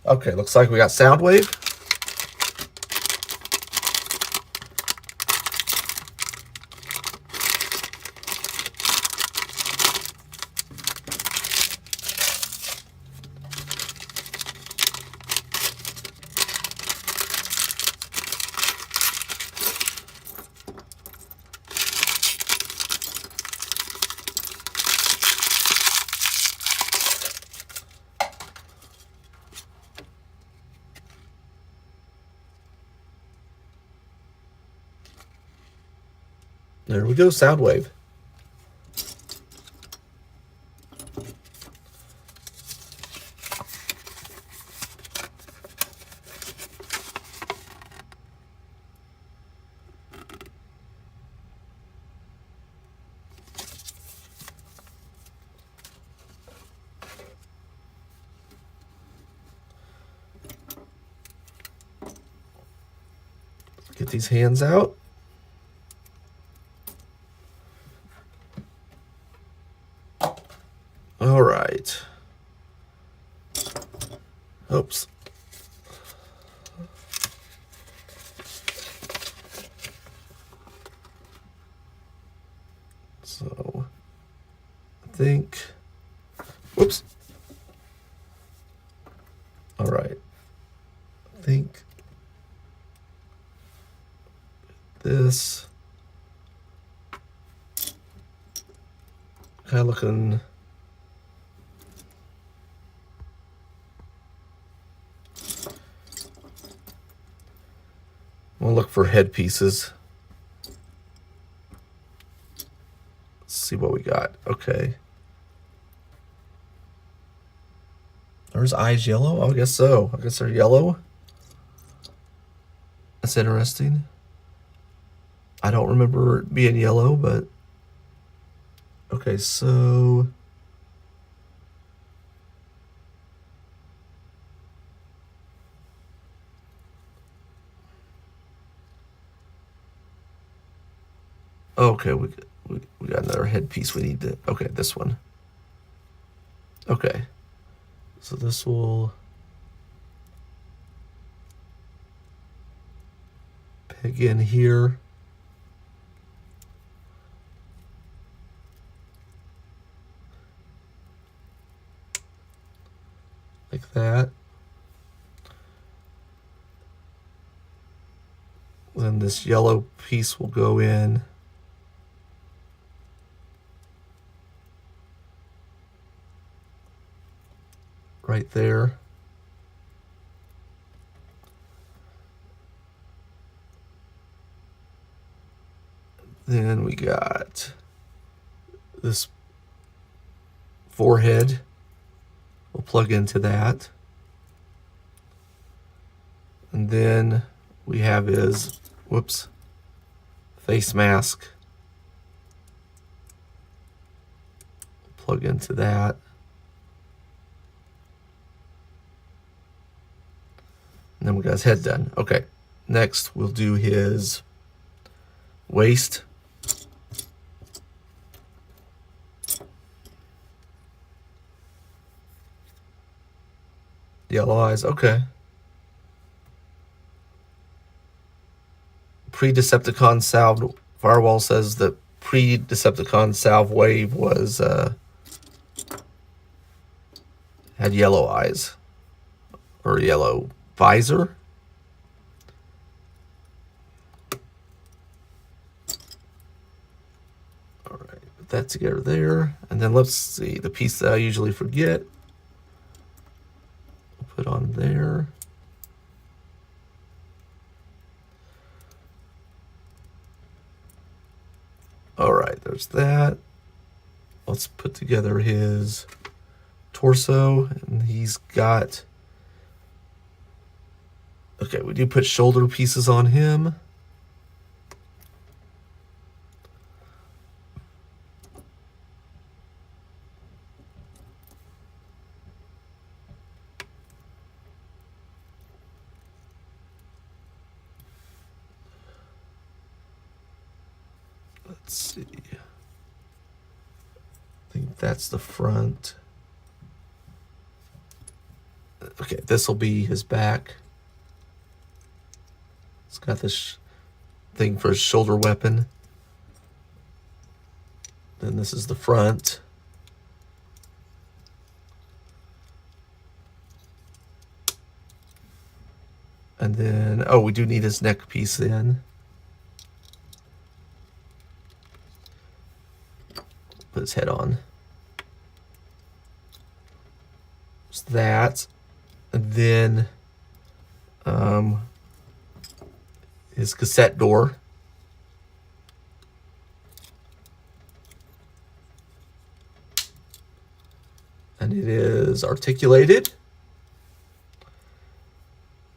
Okay, looks like we got Soundwave. There we go, Soundwave. Get these hands out. All right. Oops. So, I think, whoops. All right. I think this kind of looking We'll look for head pieces. Let's see what we got. Okay. Are his eyes yellow? Oh, I guess so. I guess they're yellow. That's interesting. I don't remember it being yellow, but okay, so okay, we got another headpiece we need to, okay, this one. Okay, so this will peg in here. Like that. Then this yellow piece will go in right there. Then we got this forehead. We'll plug into that. And then we have his, whoops, face mask. Plug into that. And then we got his head done. Okay, next we'll do his waist. Yellow eyes, okay. Pre-Decepticon salve firewall says that pre-Decepticon salve wave was had yellow eyes or yellow visor. All right, put that together there, and then let's see the piece that I usually forget. Put on there. All right, there's that. Let's put together his torso, and he's got, okay, we do put shoulder pieces on him. Let's see. I think that's the front. Okay, this will be his back. It's got this thing for his shoulder weapon. Then this is the front. And then, oh, we do need his neck piece in. Put his head on. There's that. And then his cassette door. And it is articulated.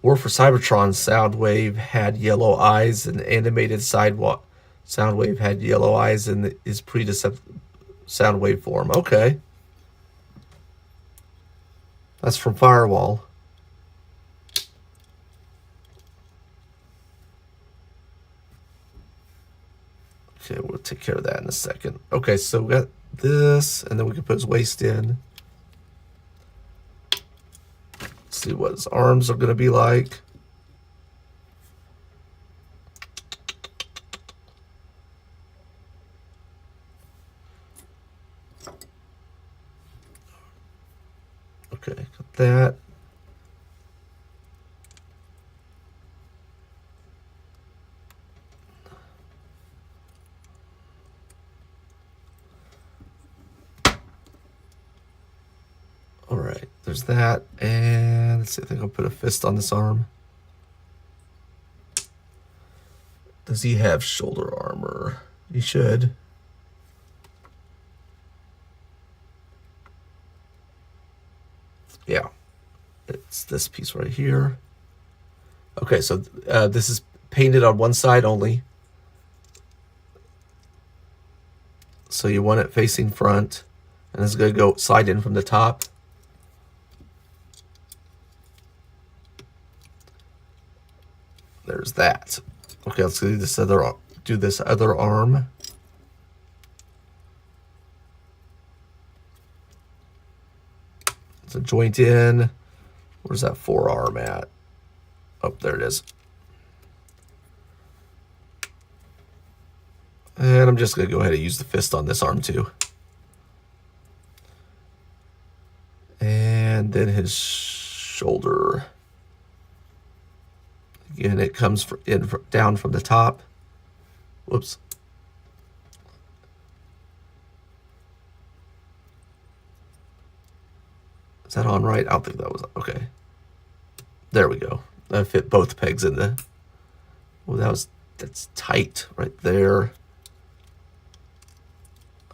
War for Cybertron Soundwave had yellow eyes, and animated sidewalk Soundwave had yellow eyes in his pre-Decepticon Soundwave form. Okay. That's from Firewall. Okay, we'll take care of that in a second. Okay, so we got this, and then we can put his waist in. Let's see what his arms are going to be like. Okay, got that. All right, there's that. And let's see, I think I'll put a fist on this arm. Does he have shoulder armor? He should. Yeah. It's this piece right here. Okay, so this is painted on one side only. So you want it facing front. And it's going to go slide in from the top. There's that. Okay, let's do this other arm. It's a joint in. Where's that forearm at? Oh, there it is. And I'm just going to go ahead and use the fist on this arm too. And then his shoulder. Again, it comes down from the top. Whoops. Is that on right? I don't think that was. Okay. There we go. That fit both pegs in the. Well, that's tight right there.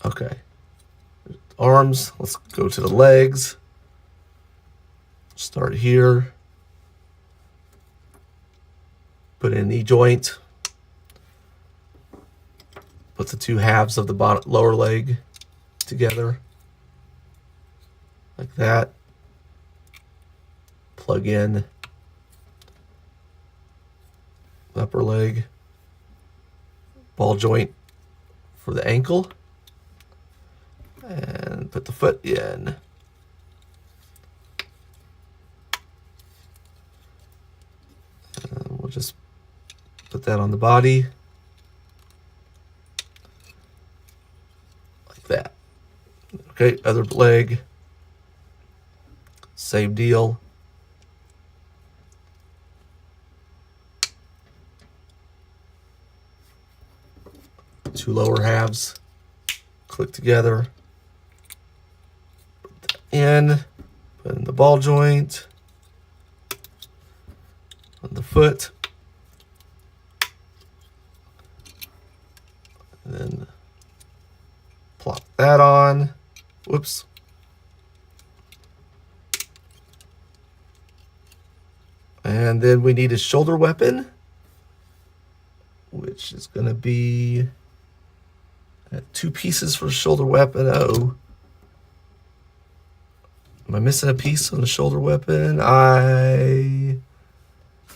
Okay. Arms. Let's go to the legs. Start here. Put in knee joint. Put the two halves of the lower leg together. Like that. Plug in upper leg. Ball joint for the ankle. And put the foot in. And we'll just put that on the body. Like that. Okay, other leg. Same deal. Two lower halves. Click together. Put that in. Put in the ball joint. On the foot. And then plop that on. Whoops. And then we need a shoulder weapon, which is going to be 2 pieces for a shoulder weapon. Oh. Am I missing a piece on the shoulder weapon? I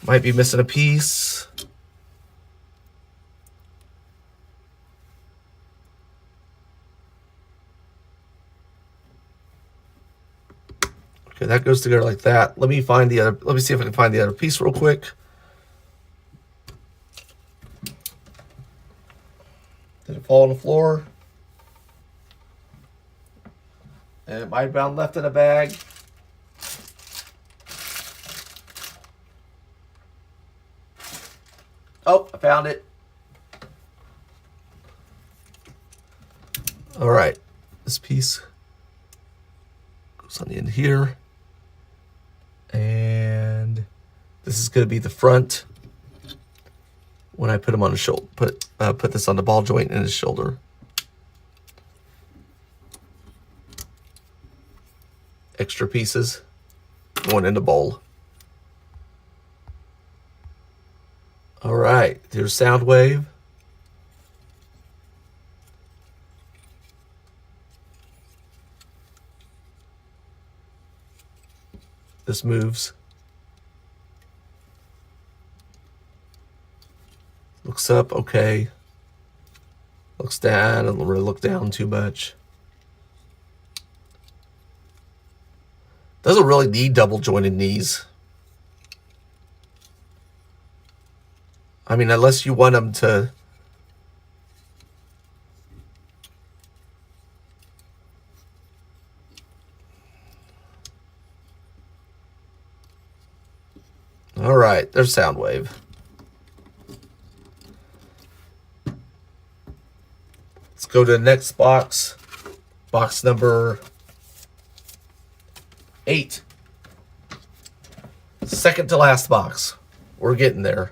might be missing a piece. Okay, that goes together like that. Let me see if I can find the other piece real quick. Did it fall on the floor? And it might have been left in a bag. Oh, I found it. All right, this piece goes on the end here. And this is going to be the front when I put him on his shoulder. Put this on the ball joint in his shoulder. Extra pieces going in the bowl. All right, there's sound wave. This moves. Looks up, okay. Looks down, I don't really look down too much. Doesn't really need double jointed knees. I mean, unless you want them to. All right, there's sound wave. Let's go to the next box. Box number 8. Second to last box. We're getting there.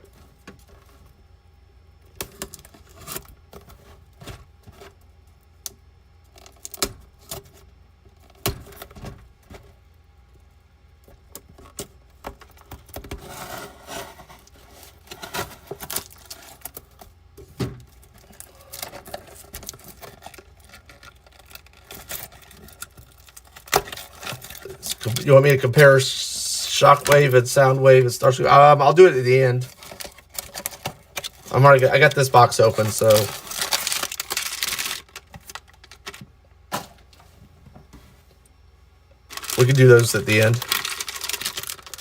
You want me to compare Shockwave and Soundwave and Starscream? I'll do it at the end. I got this box open, so we can do those at the end.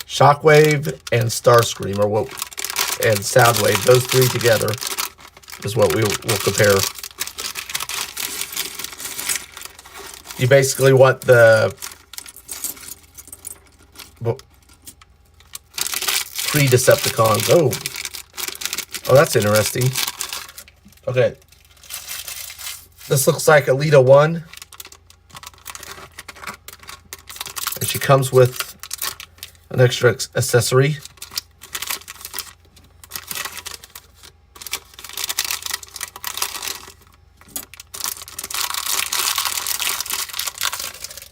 Shockwave and Starscream and Soundwave, those three together is what we'll compare. You basically want the pre-Decepticons. Oh, that's interesting. Okay. This looks like Alita 1. And she comes with an extra accessory.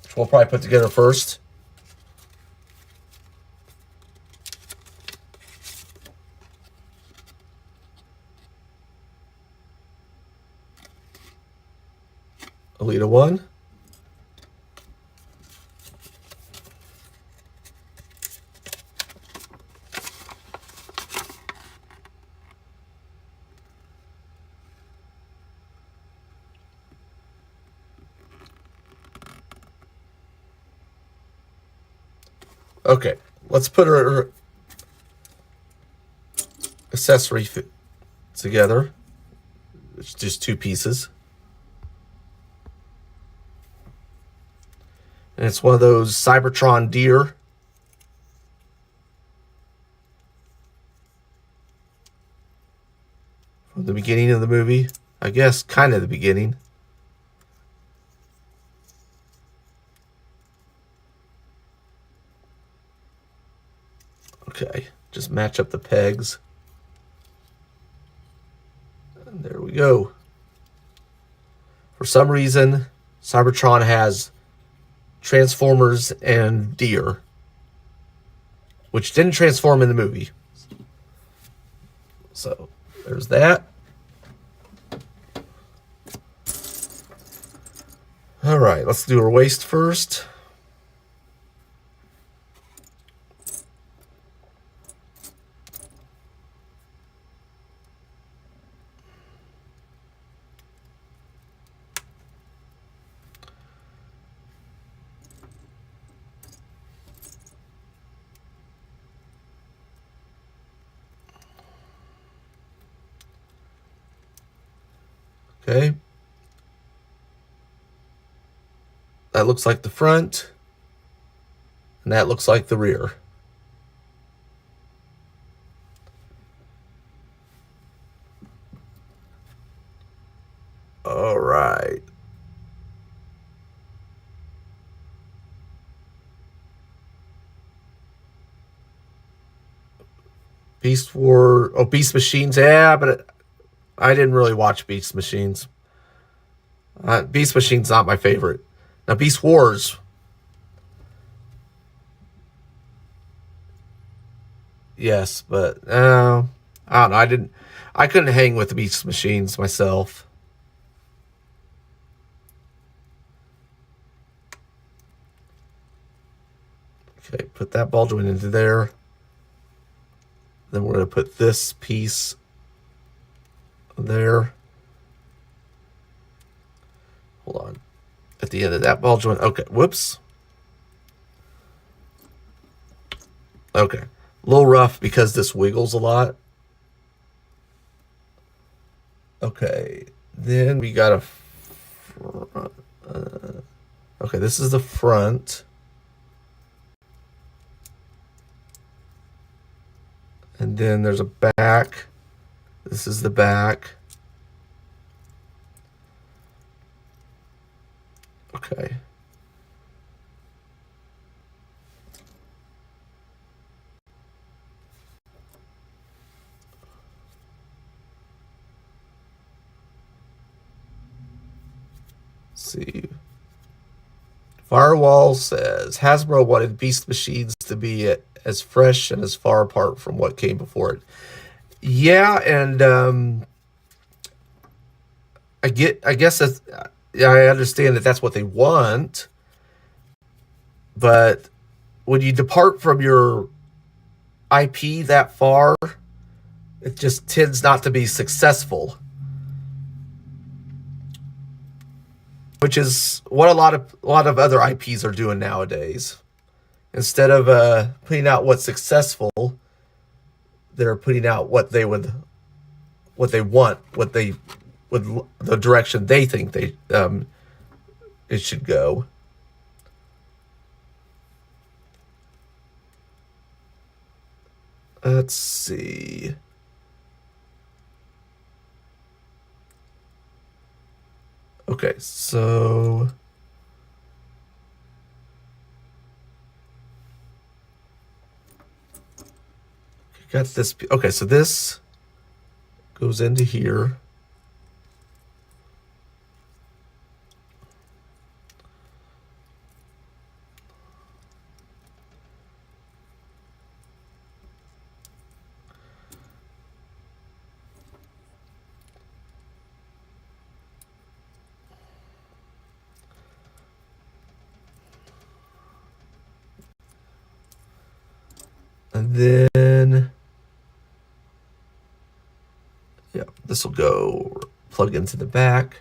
Which we'll probably put together first. Alita 1. Okay, let's put her accessory together. It's just two pieces. And it's one of those Cybertron deer. From the beginning of the movie. I guess kind of the beginning. Okay, just match up the pegs. And there we go. For some reason, Cybertron has Transformers and deer, which didn't transform in the movie. So there's that. All right, let's do our waist first. Okay. That looks like the front. And that looks like the rear. All right. Beast Machines. Yeah, but I didn't really watch Beast Machines. Beast Machine's not my favorite. Now, Beast Wars. Yes, but I don't know. I couldn't hang with the Beast Machines myself. Okay, put that ball joint into there. Then we're going to put this piece there. Hold on. At the end of that ball joint. Okay, whoops. Okay. A little rough because this wiggles a lot. Okay. Then we got a... okay, this is the front. And then there's a back. This is the back. Okay. Let's see. Firewall says Hasbro wanted Beast Machines to be as fresh and as far apart from what came before it. Yeah, and I guess that's, I understand that that's what they want, but when you depart from your IP that far, it just tends not to be successful, which is what a lot of other IPs are doing nowadays. Instead of putting out what's successful, they're putting out what they want, the direction they think it should go. Let's see. Okay, so got this. Okay, so this goes into here. And then, yeah, this will go plug into the back.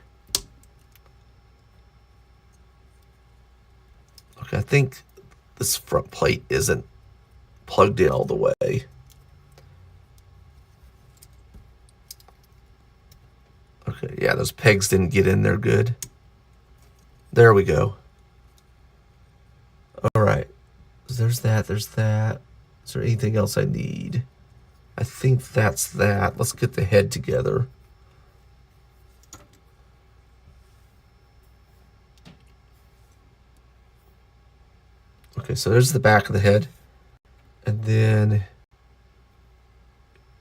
Okay, I think this front plate isn't plugged in all the way. Okay, yeah, those pegs didn't get in there good. There we go. All right, there's that, there's that. Is there anything else I need? I think that's that. Let's get the head together. Okay, so there's the back of the head. And then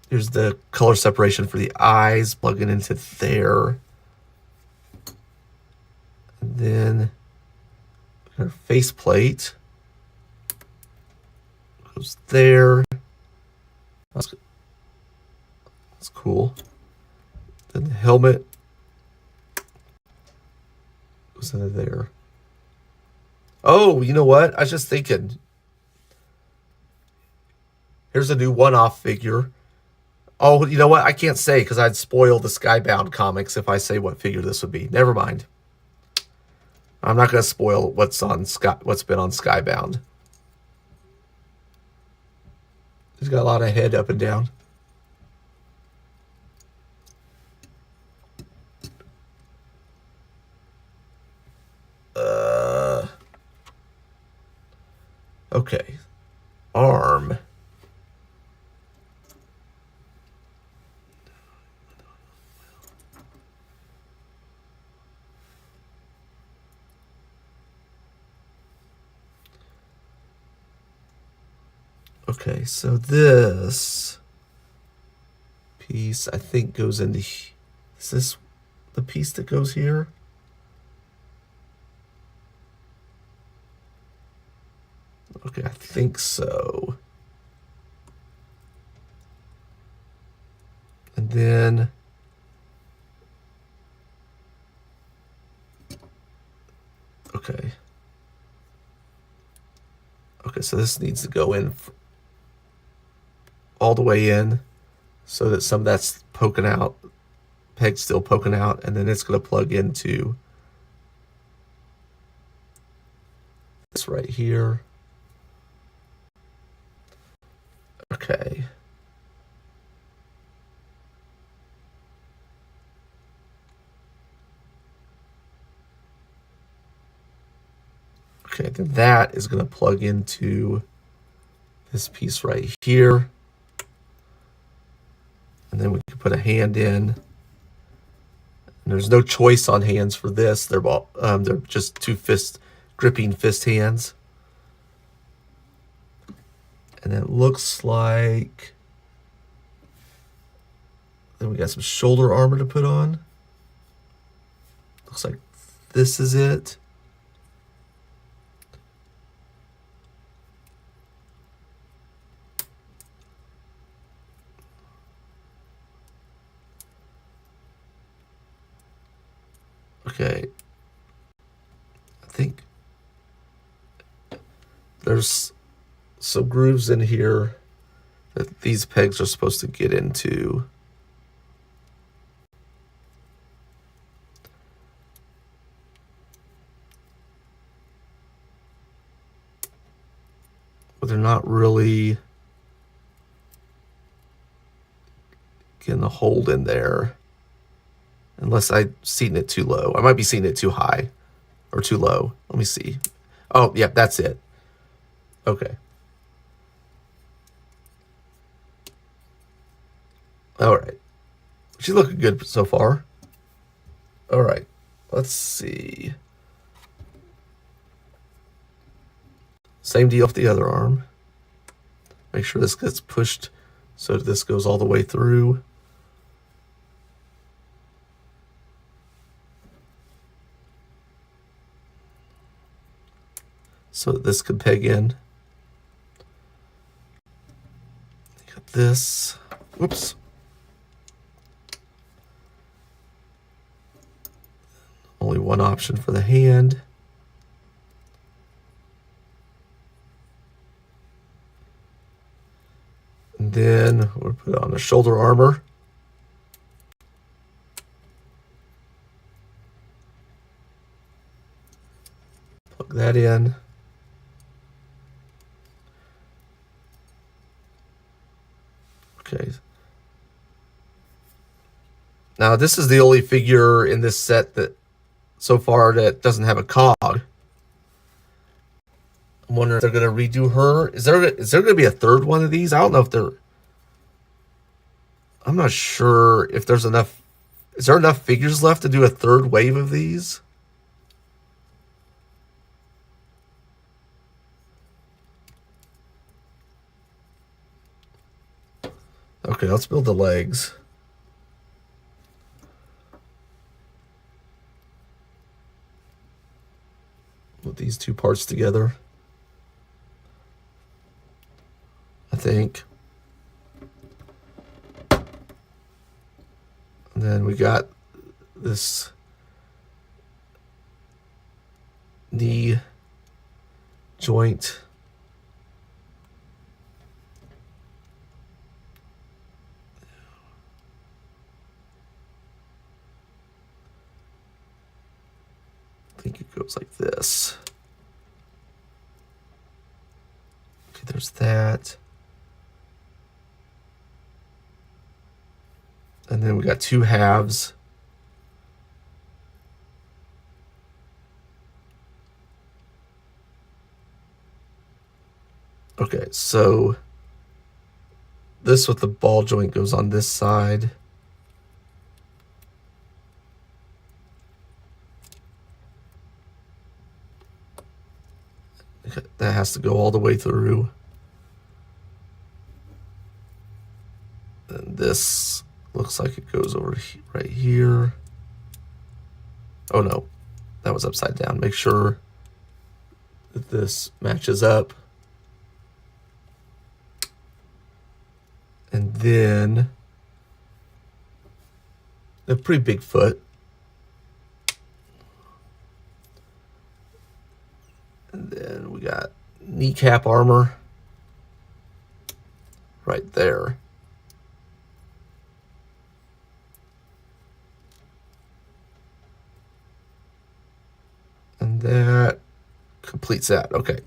here's the color separation for the eyes, plugging into there. And then our face plate goes there. That's cool. Then the helmet goes into there. Oh, you know what? I was just thinking. Here's a new one-off figure. Oh, you know what? I can't say because I'd spoil the Skybound comics if I say what figure this would be. Never mind. I'm not going to spoil what's been on Skybound. He's got a lot of head up and down. Okay. Arm. Okay, so this piece I think goes into. Is this the piece that goes here? Okay, I think so. And then okay. Okay, so this needs to go in all the way in so that some of that's poking out, peg's still poking out, and then it's going to plug into this right here. Okay. Okay, then that is going to plug into this piece right here. And then we can put a hand in. And there's no choice on hands for this. They're just two gripping fist hands. And it looks like then we got some shoulder armor to put on. Looks like this is it. Okay. I think there's some grooves in here that these pegs are supposed to get into. But they're not really getting a hold in there. Unless I'm seating it too low. I might be seating it too high or too low. Let me see. Oh, yeah, that's it. Okay. All right. She's looking good so far. All right. Let's see. Same deal with the other arm. Make sure this gets pushed so this goes all the way through. So that this can peg in. Got this. Whoops. Only one option for the hand. And then we'll put on the shoulder armor. Plug that in. Okay. Now this is the only figure in this set that so far that doesn't have a cog. I'm wondering if they're going to redo her. Is there going to be a third one of these? I don't know if they're... I'm not sure if there's enough... Is there enough figures left to do a third wave of these? Okay, let's build the legs. Put these two parts together. I think. And then we got this knee joint. I think it goes like this. Okay, there's that. And then we got two halves. Okay, so this with the ball joint goes on this side. That has to go all the way through. And this looks like it goes over right here. Oh no, that was upside down. Make sure that this matches up. And then a pretty big foot. And then we got kneecap armor right there. And that completes that. Okay.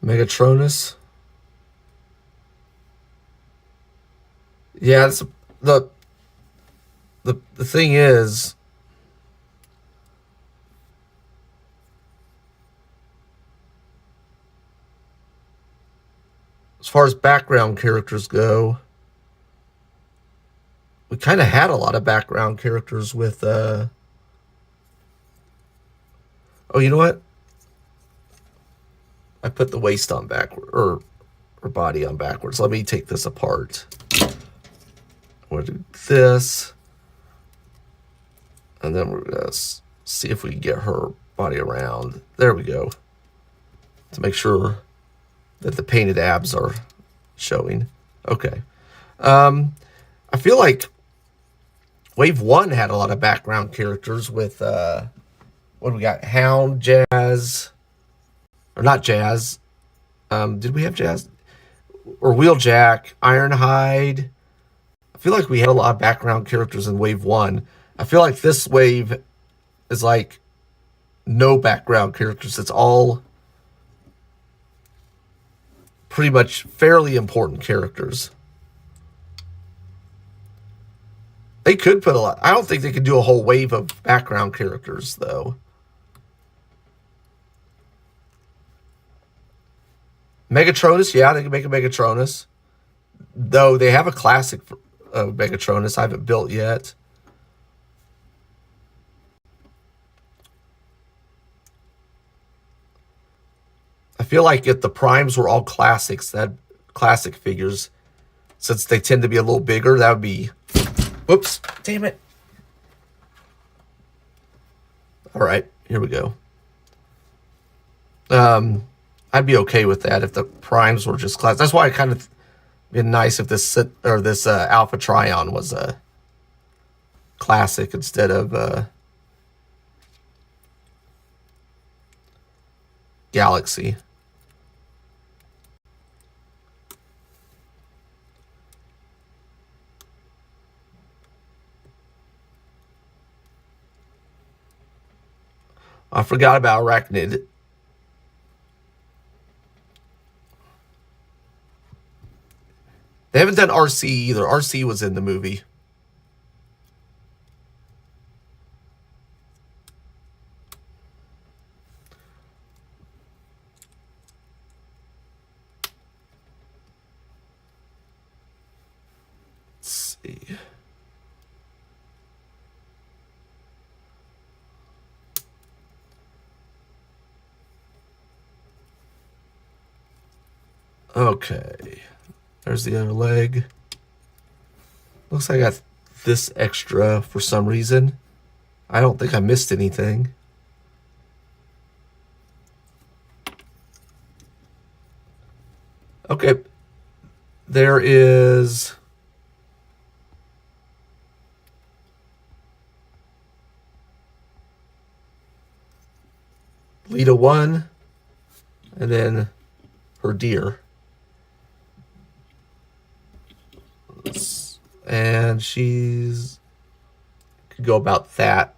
Megatronus. Yeah, it's the thing is, as far as background characters go, we kind of had a lot of background characters with oh, you know what? I put the waist on backward, or body on backwards. Let me take this apart. I'm going to do this. And then we're going to see if we can get her body around. There we go. To make sure that the painted abs are showing. Okay. I feel like Wave 1 had a lot of background characters with, what do we got? Hound, Jazz, or not Jazz. Did we have Jazz? Or Wheeljack, Ironhide. I feel like we had a lot of background characters in Wave 1. I feel like this wave is like no background characters. It's all pretty much fairly important characters. They could put a lot. I don't think they could do a whole wave of background characters, though. Megatronus, yeah, they can make a Megatronus. Though they have a classic Megatronus I haven't built yet. I feel like if the primes were all classics, that classic figures, since they tend to be a little bigger, that would be... Whoops, damn it. All right, here we go. I'd be okay with that if the primes were just class. That's why it kind of been nice if this Alpha Trion was a classic instead of Galaxy. I forgot about Arachnid. They haven't done RC either. RC was in the movie. Let's see. Okay. There's the other leg. Looks like I got this extra for some reason. I don't think I missed anything. Okay. There is... Lita 1. And then her deer. And she's could go about that.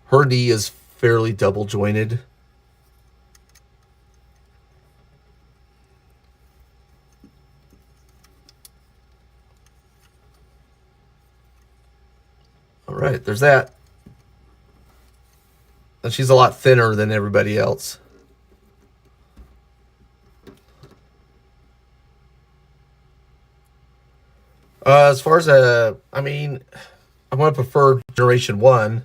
Her knee is fairly double jointed. All right, there's that. And she's a lot thinner than everybody else. As far as I mean, I'm going to prefer Generation 1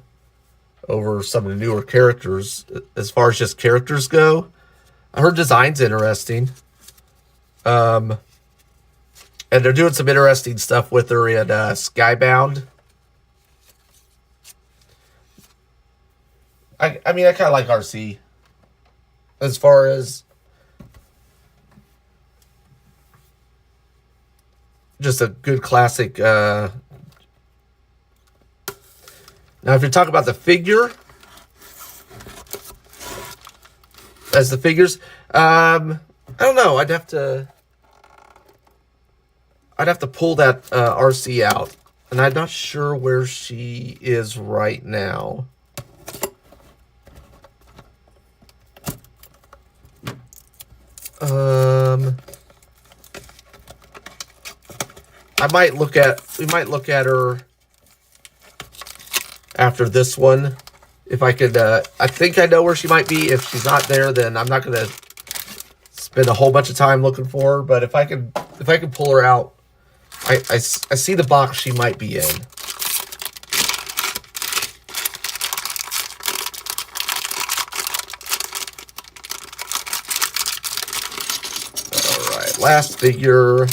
over some of the newer characters. As far as just characters go, her design's interesting. And they're doing some interesting stuff with her in Skybound. I mean, I kind of like RC. As far as just a good classic. Now, if you're talking about the figure, as the figures, I don't know. I'd have to pull that RC out, and I'm not sure where she is right now. We might look at her after this one. If I could, I think I know where she might be. If she's not there, then I'm not going to spend a whole bunch of time looking for her. But if I can pull her out, I see the box she might be in. All right, last figure.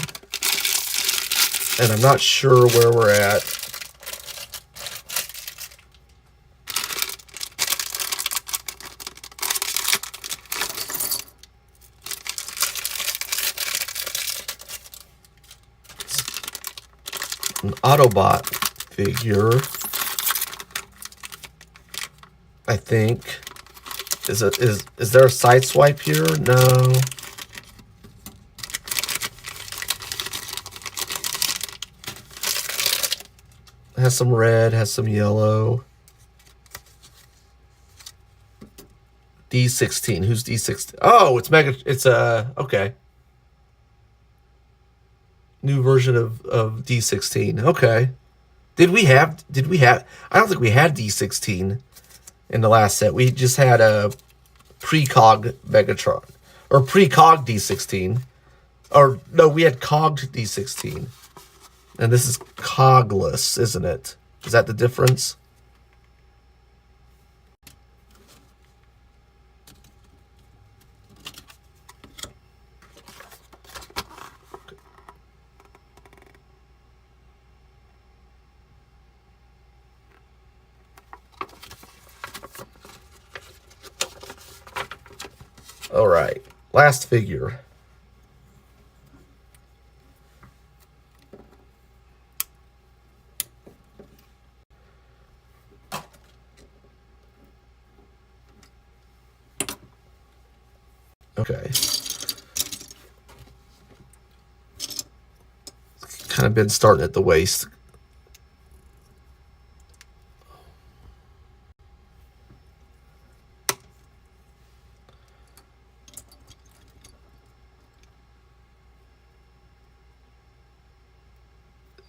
And I'm not sure where we're at. An Autobot figure, I think. Is there a side swipe here? No. Has some red, has some yellow. D16. Who's D16? Oh, it's Mega. It's okay. New version of D16. Okay. Did we have? I don't think we had D16 in the last set. We just had a precog Megatron or precog D16. Or no, we had cogged D16. And this is cogless, isn't it? Is that the difference? All right, last figure. Okay. Kind of been starting at the waist.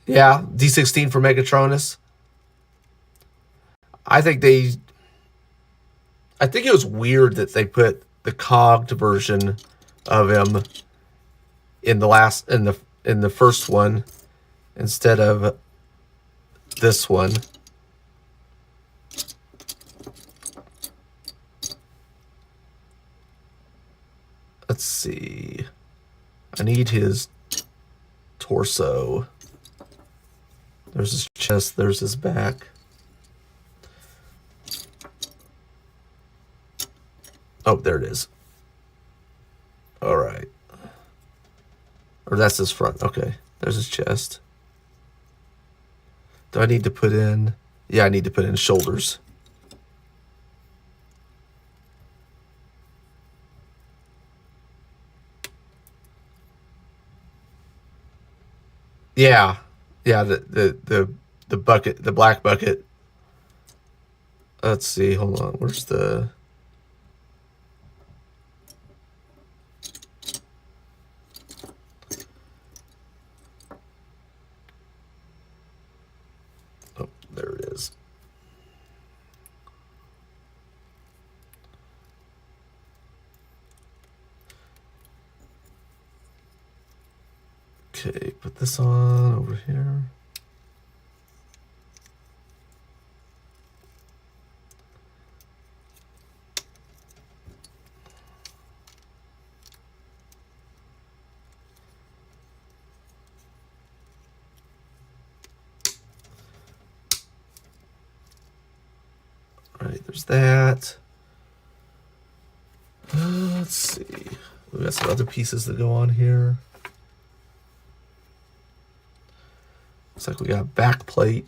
Yeah, D16 for Megatronus. I think it was weird that they put the cogged version of him in the first one instead of this one. Let's see. I need his torso. There's his chest, there's his back. Oh, there it is. All right. Or that's his front. Okay. There's his chest. Do I need to put in? Yeah, I need to put in shoulders. Yeah. Yeah, the bucket, the black bucket. Let's see. Hold on. Where's the... Oh, there it is. Okay, put this on over here. All right, there's that. Let's see. We got some other pieces that go on here. Looks like we got a back plate.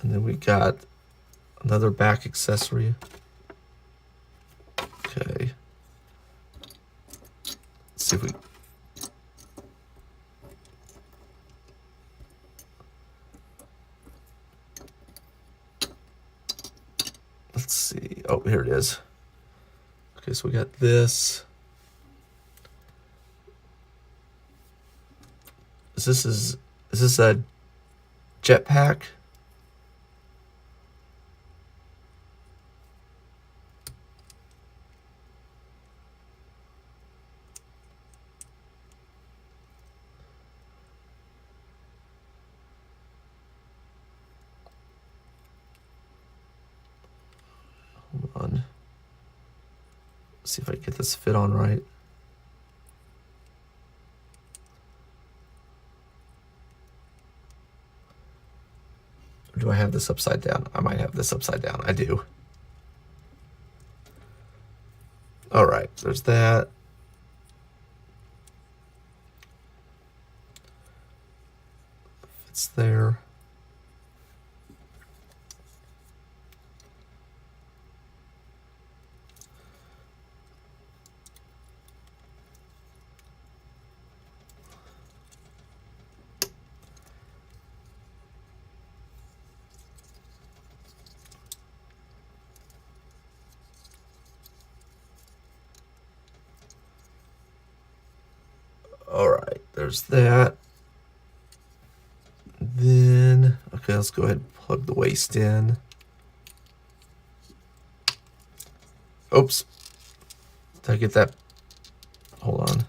And then we got another back accessory. Okay. Let's see if we... Let's see. Oh, here it is. Okay, so we got this. Is this a jetpack? Hold on. See if I can get this fit on right. Or do I have this upside down? I might have this upside down. I do. All right, there's that. It's there. All right, there's that. Then, okay, let's go ahead and plug the waste in. Oops. Did I get that? Hold on.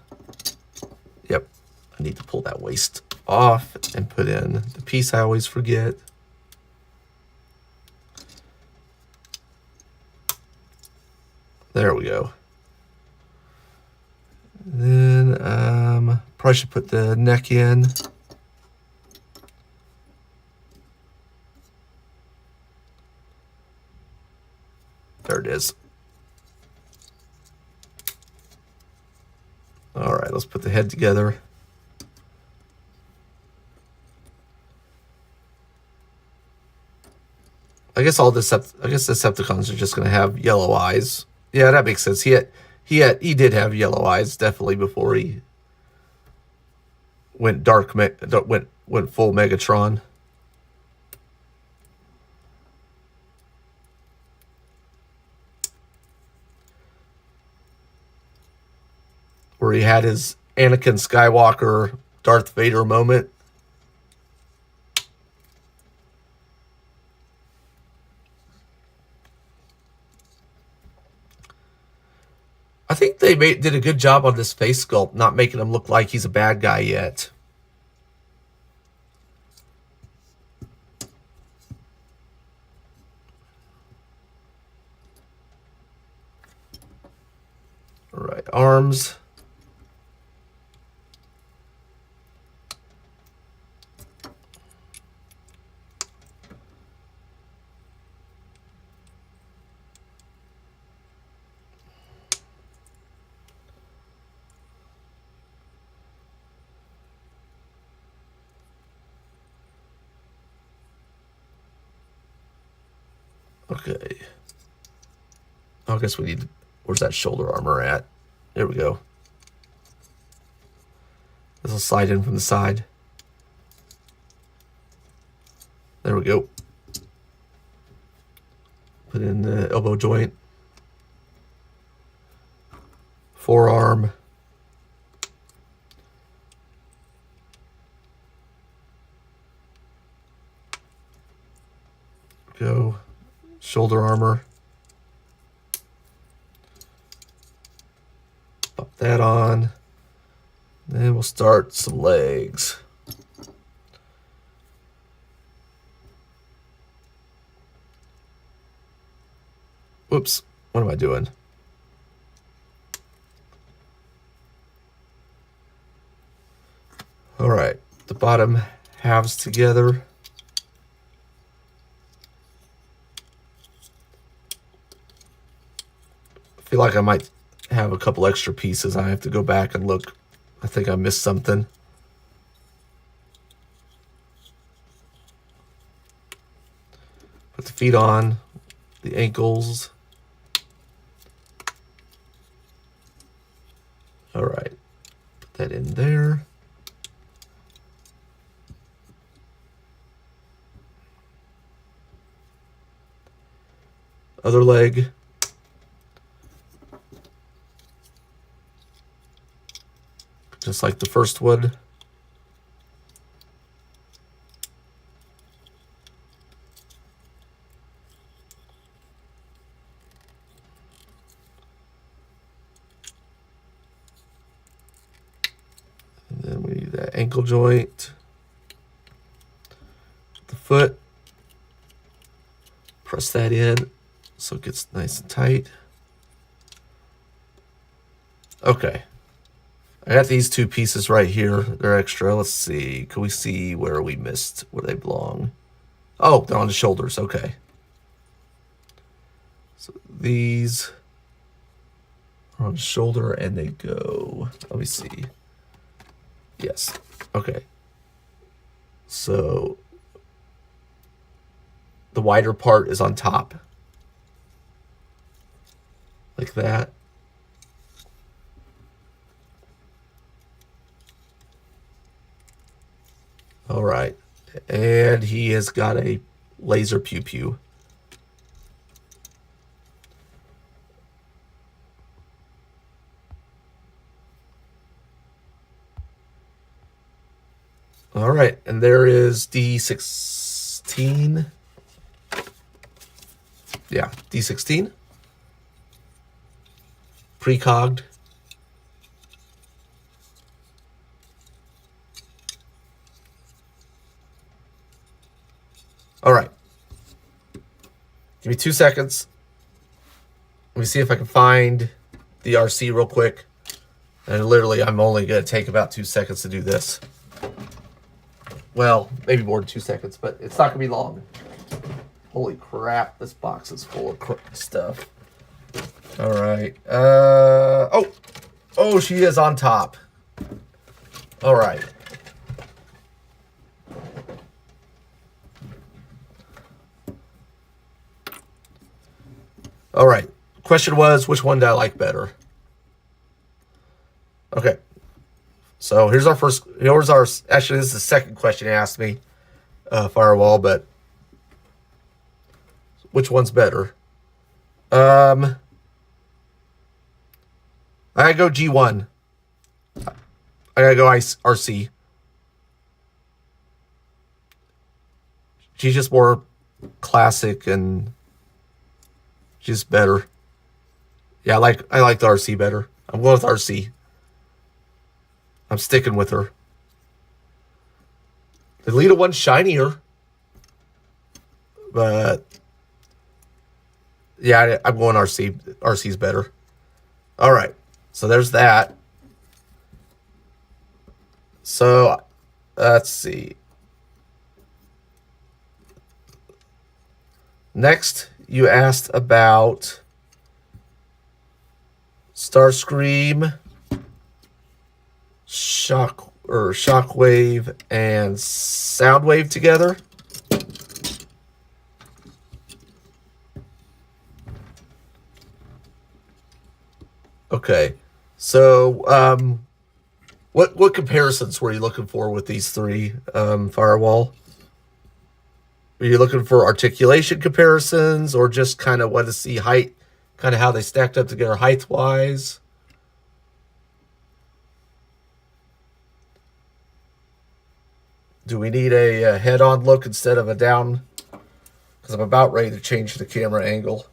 Yep. I need to pull that waste off and put in the piece I always forget. There we go. Then probably should put the neck in. There it is. All right, let's put the head together. I guess the Decepticons are just gonna have yellow eyes. Yeah, that makes sense. He did have yellow eyes definitely before he went went full Megatron. Where he had his Anakin Skywalker, Darth Vader moment. I think they did a good job on this face sculpt, not making him look like he's a bad guy yet. All right, arms. Okay. I guess we need... Where's that shoulder armor at? There we go. This will slide in from the side. There we go. Put in the elbow joint. Forearm. Go. Shoulder armor. Pop that on. Then we'll start some legs. Whoops, what am I doing? All right, the bottom halves together. I feel like I might have a couple extra pieces. I have to go back and look. I think I missed something. Put the feet on, the ankles. All right, put that in there. Other leg. Just like the first one. And then we need that ankle joint. The foot. Press that in so it gets nice and tight. Okay. I got these two pieces right here. They're extra. Let's see. Can we see where we missed, where they belong? Oh, they're on the shoulders. Okay. So these on shoulder, and they go, let me see. Yes. Okay. So the wider part is on top. Like that. All right. And he has got a laser pew pew. All right. And there is D16. Yeah, D16. Precogged. All right. Give me 2 seconds. Let me see if I can find the RC real quick. And literally, I'm only going to take about 2 seconds to do this. Well, maybe more than 2 seconds, but it's not going to be long. Holy crap, this box is full of stuff. All right. Oh, she is on top. All right. All right. Question was, which one do I like better? Okay. So here's our actually, this is the second question he asked me, Firewall, but which one's better? I gotta go G1. I gotta go RC. She's just more classic and she's better. Yeah, I like the RC better. I'm going with RC. I'm sticking with her. The Lita one's shinier. But yeah, I'm going RC. RC's better. All right. So there's that. So let's see. Next, you asked about Starscream, Shockwave, and Soundwave together. Okay, so what comparisons were you looking for with these three, Firewall? Are you looking for articulation comparisons, or just kind of want to see height, kind of how they stacked up together height-wise? Do we need a head-on look instead of a down? Because I'm about ready to change the camera angle.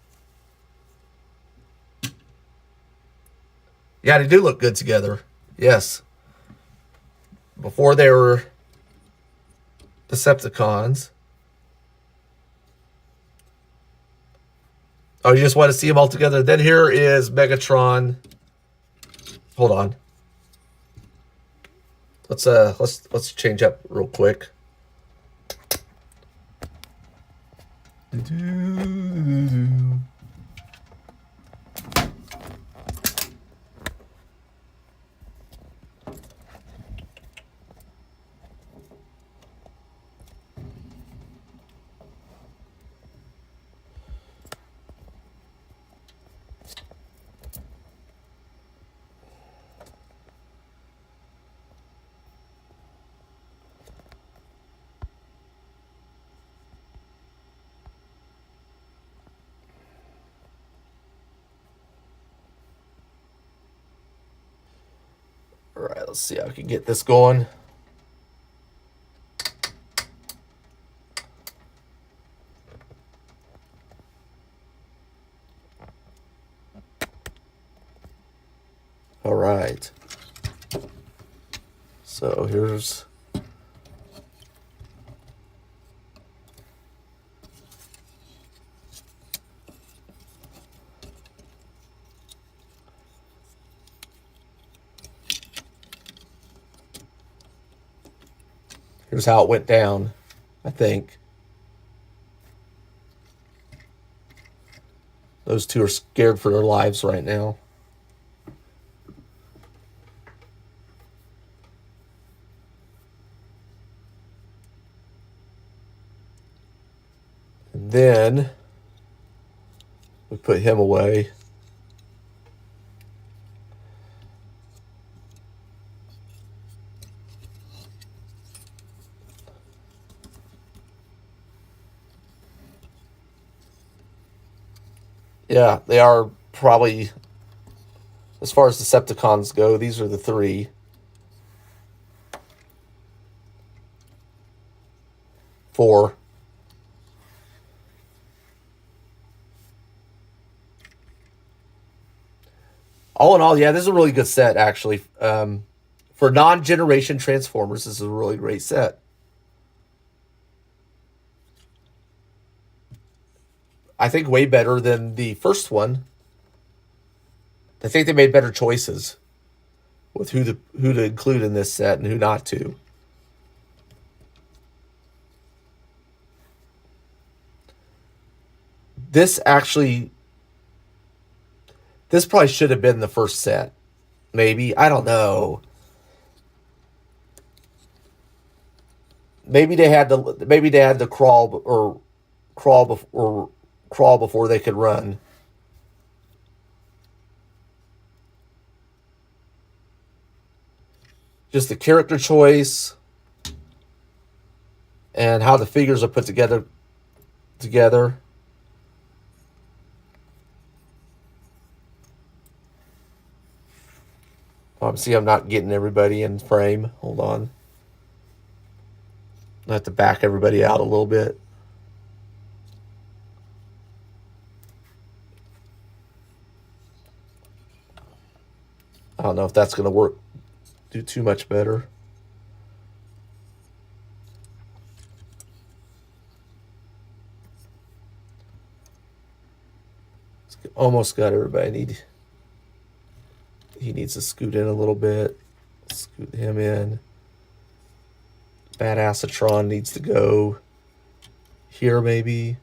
Yeah, they do look good together. Yes. Before they were Decepticons. Oh, you just want to see them all together? Then here is Megatron. Hold on. Let's change up real quick. All right, let's see how I can get this going. All right. So here's how it went down, I think. Those two are scared for their lives right now. We put him away. Yeah, they are probably, as far as Decepticons go, these are the three. Four. All in all, yeah, this is a really good set, actually. For non-generation Transformers, this is a really great set. I think way better than the first one. I think they made better choices with who to include in this set and who not to. This probably should have been the first set. Maybe. I don't know. Maybe they had to crawl before they could run. Just the character choice and how the figures are put together. See, I'm not getting everybody in frame. Hold on. I have to back everybody out a little bit. I don't know if that's going to do too much better. Almost got everybody. He needs to scoot in a little bit. Scoot him in. Badassatron needs to go here, maybe.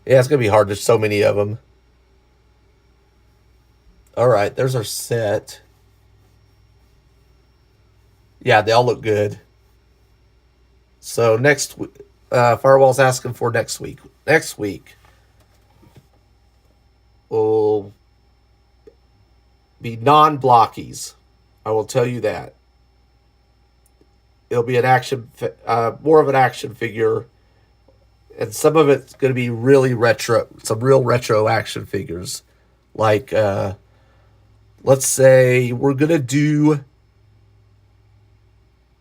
Yeah, it's going to be hard. There's so many of them. All right, there's our set. Yeah, they all look good. So next week, Firewall's asking for next week. Next week will be non-Blokees. I will tell you that. It'll be an action, more of an action figure, and some of it's going to be really retro, some real retro action figures. Like, let's say we're going to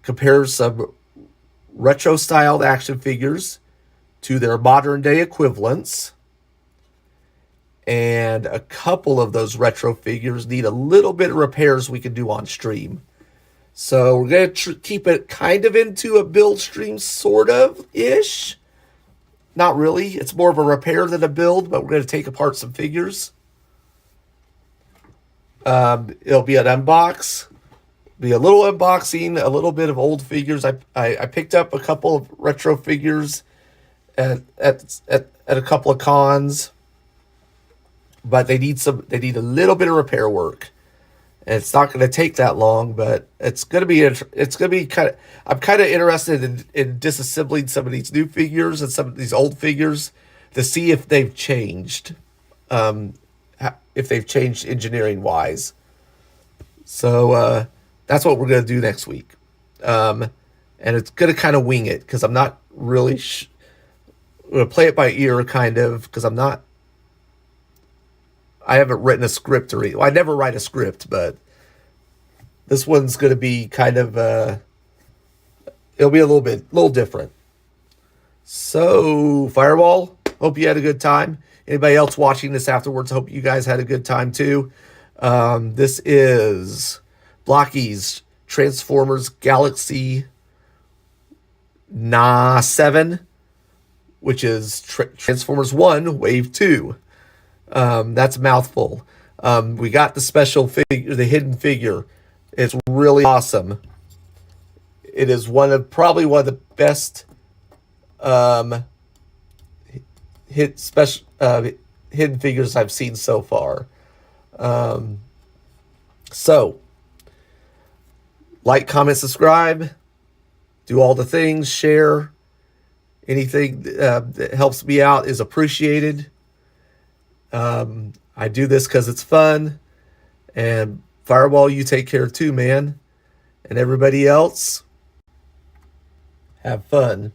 compare some retro-styled action figures to their modern-day equivalents. And a couple of those retro figures need a little bit of repairs we can do on stream. So we're going to keep it kind of into a build stream, sort of-ish. Not really. It's more of a repair than a build, but we're going to take apart some figures. It'll be an unbox. Be a little unboxing, a little bit of old figures. I picked up a couple of retro figures at a couple of cons. But they need a little bit of repair work, and it's not going to take that long. But it's going to be kind of. I'm kind of interested in disassembling some of these new figures and some of these old figures to see if they've changed, if they've changed engineering wise. So that's what we're going to do next week, and it's going to kind of wing it because I'm not really. I'm going to play it by ear, kind of, because I haven't written a script I never write a script, but this one's going to be kind of, it'll be a little different. So, Firewall, hope you had a good time. Anybody else watching this afterwards, hope you guys had a good time too. This is Blokees Transformers Galaxy 7, which is Transformers 1 Wave 2. That's a mouthful. We got the special figure, the hidden figure. It's really awesome. It is probably one of the best hidden figures I've seen so far. So, like, comment, subscribe, do all the things, share. Anything that helps me out is appreciated. I do this because it's fun. And Firewall, you take care too, man. And everybody else, have fun.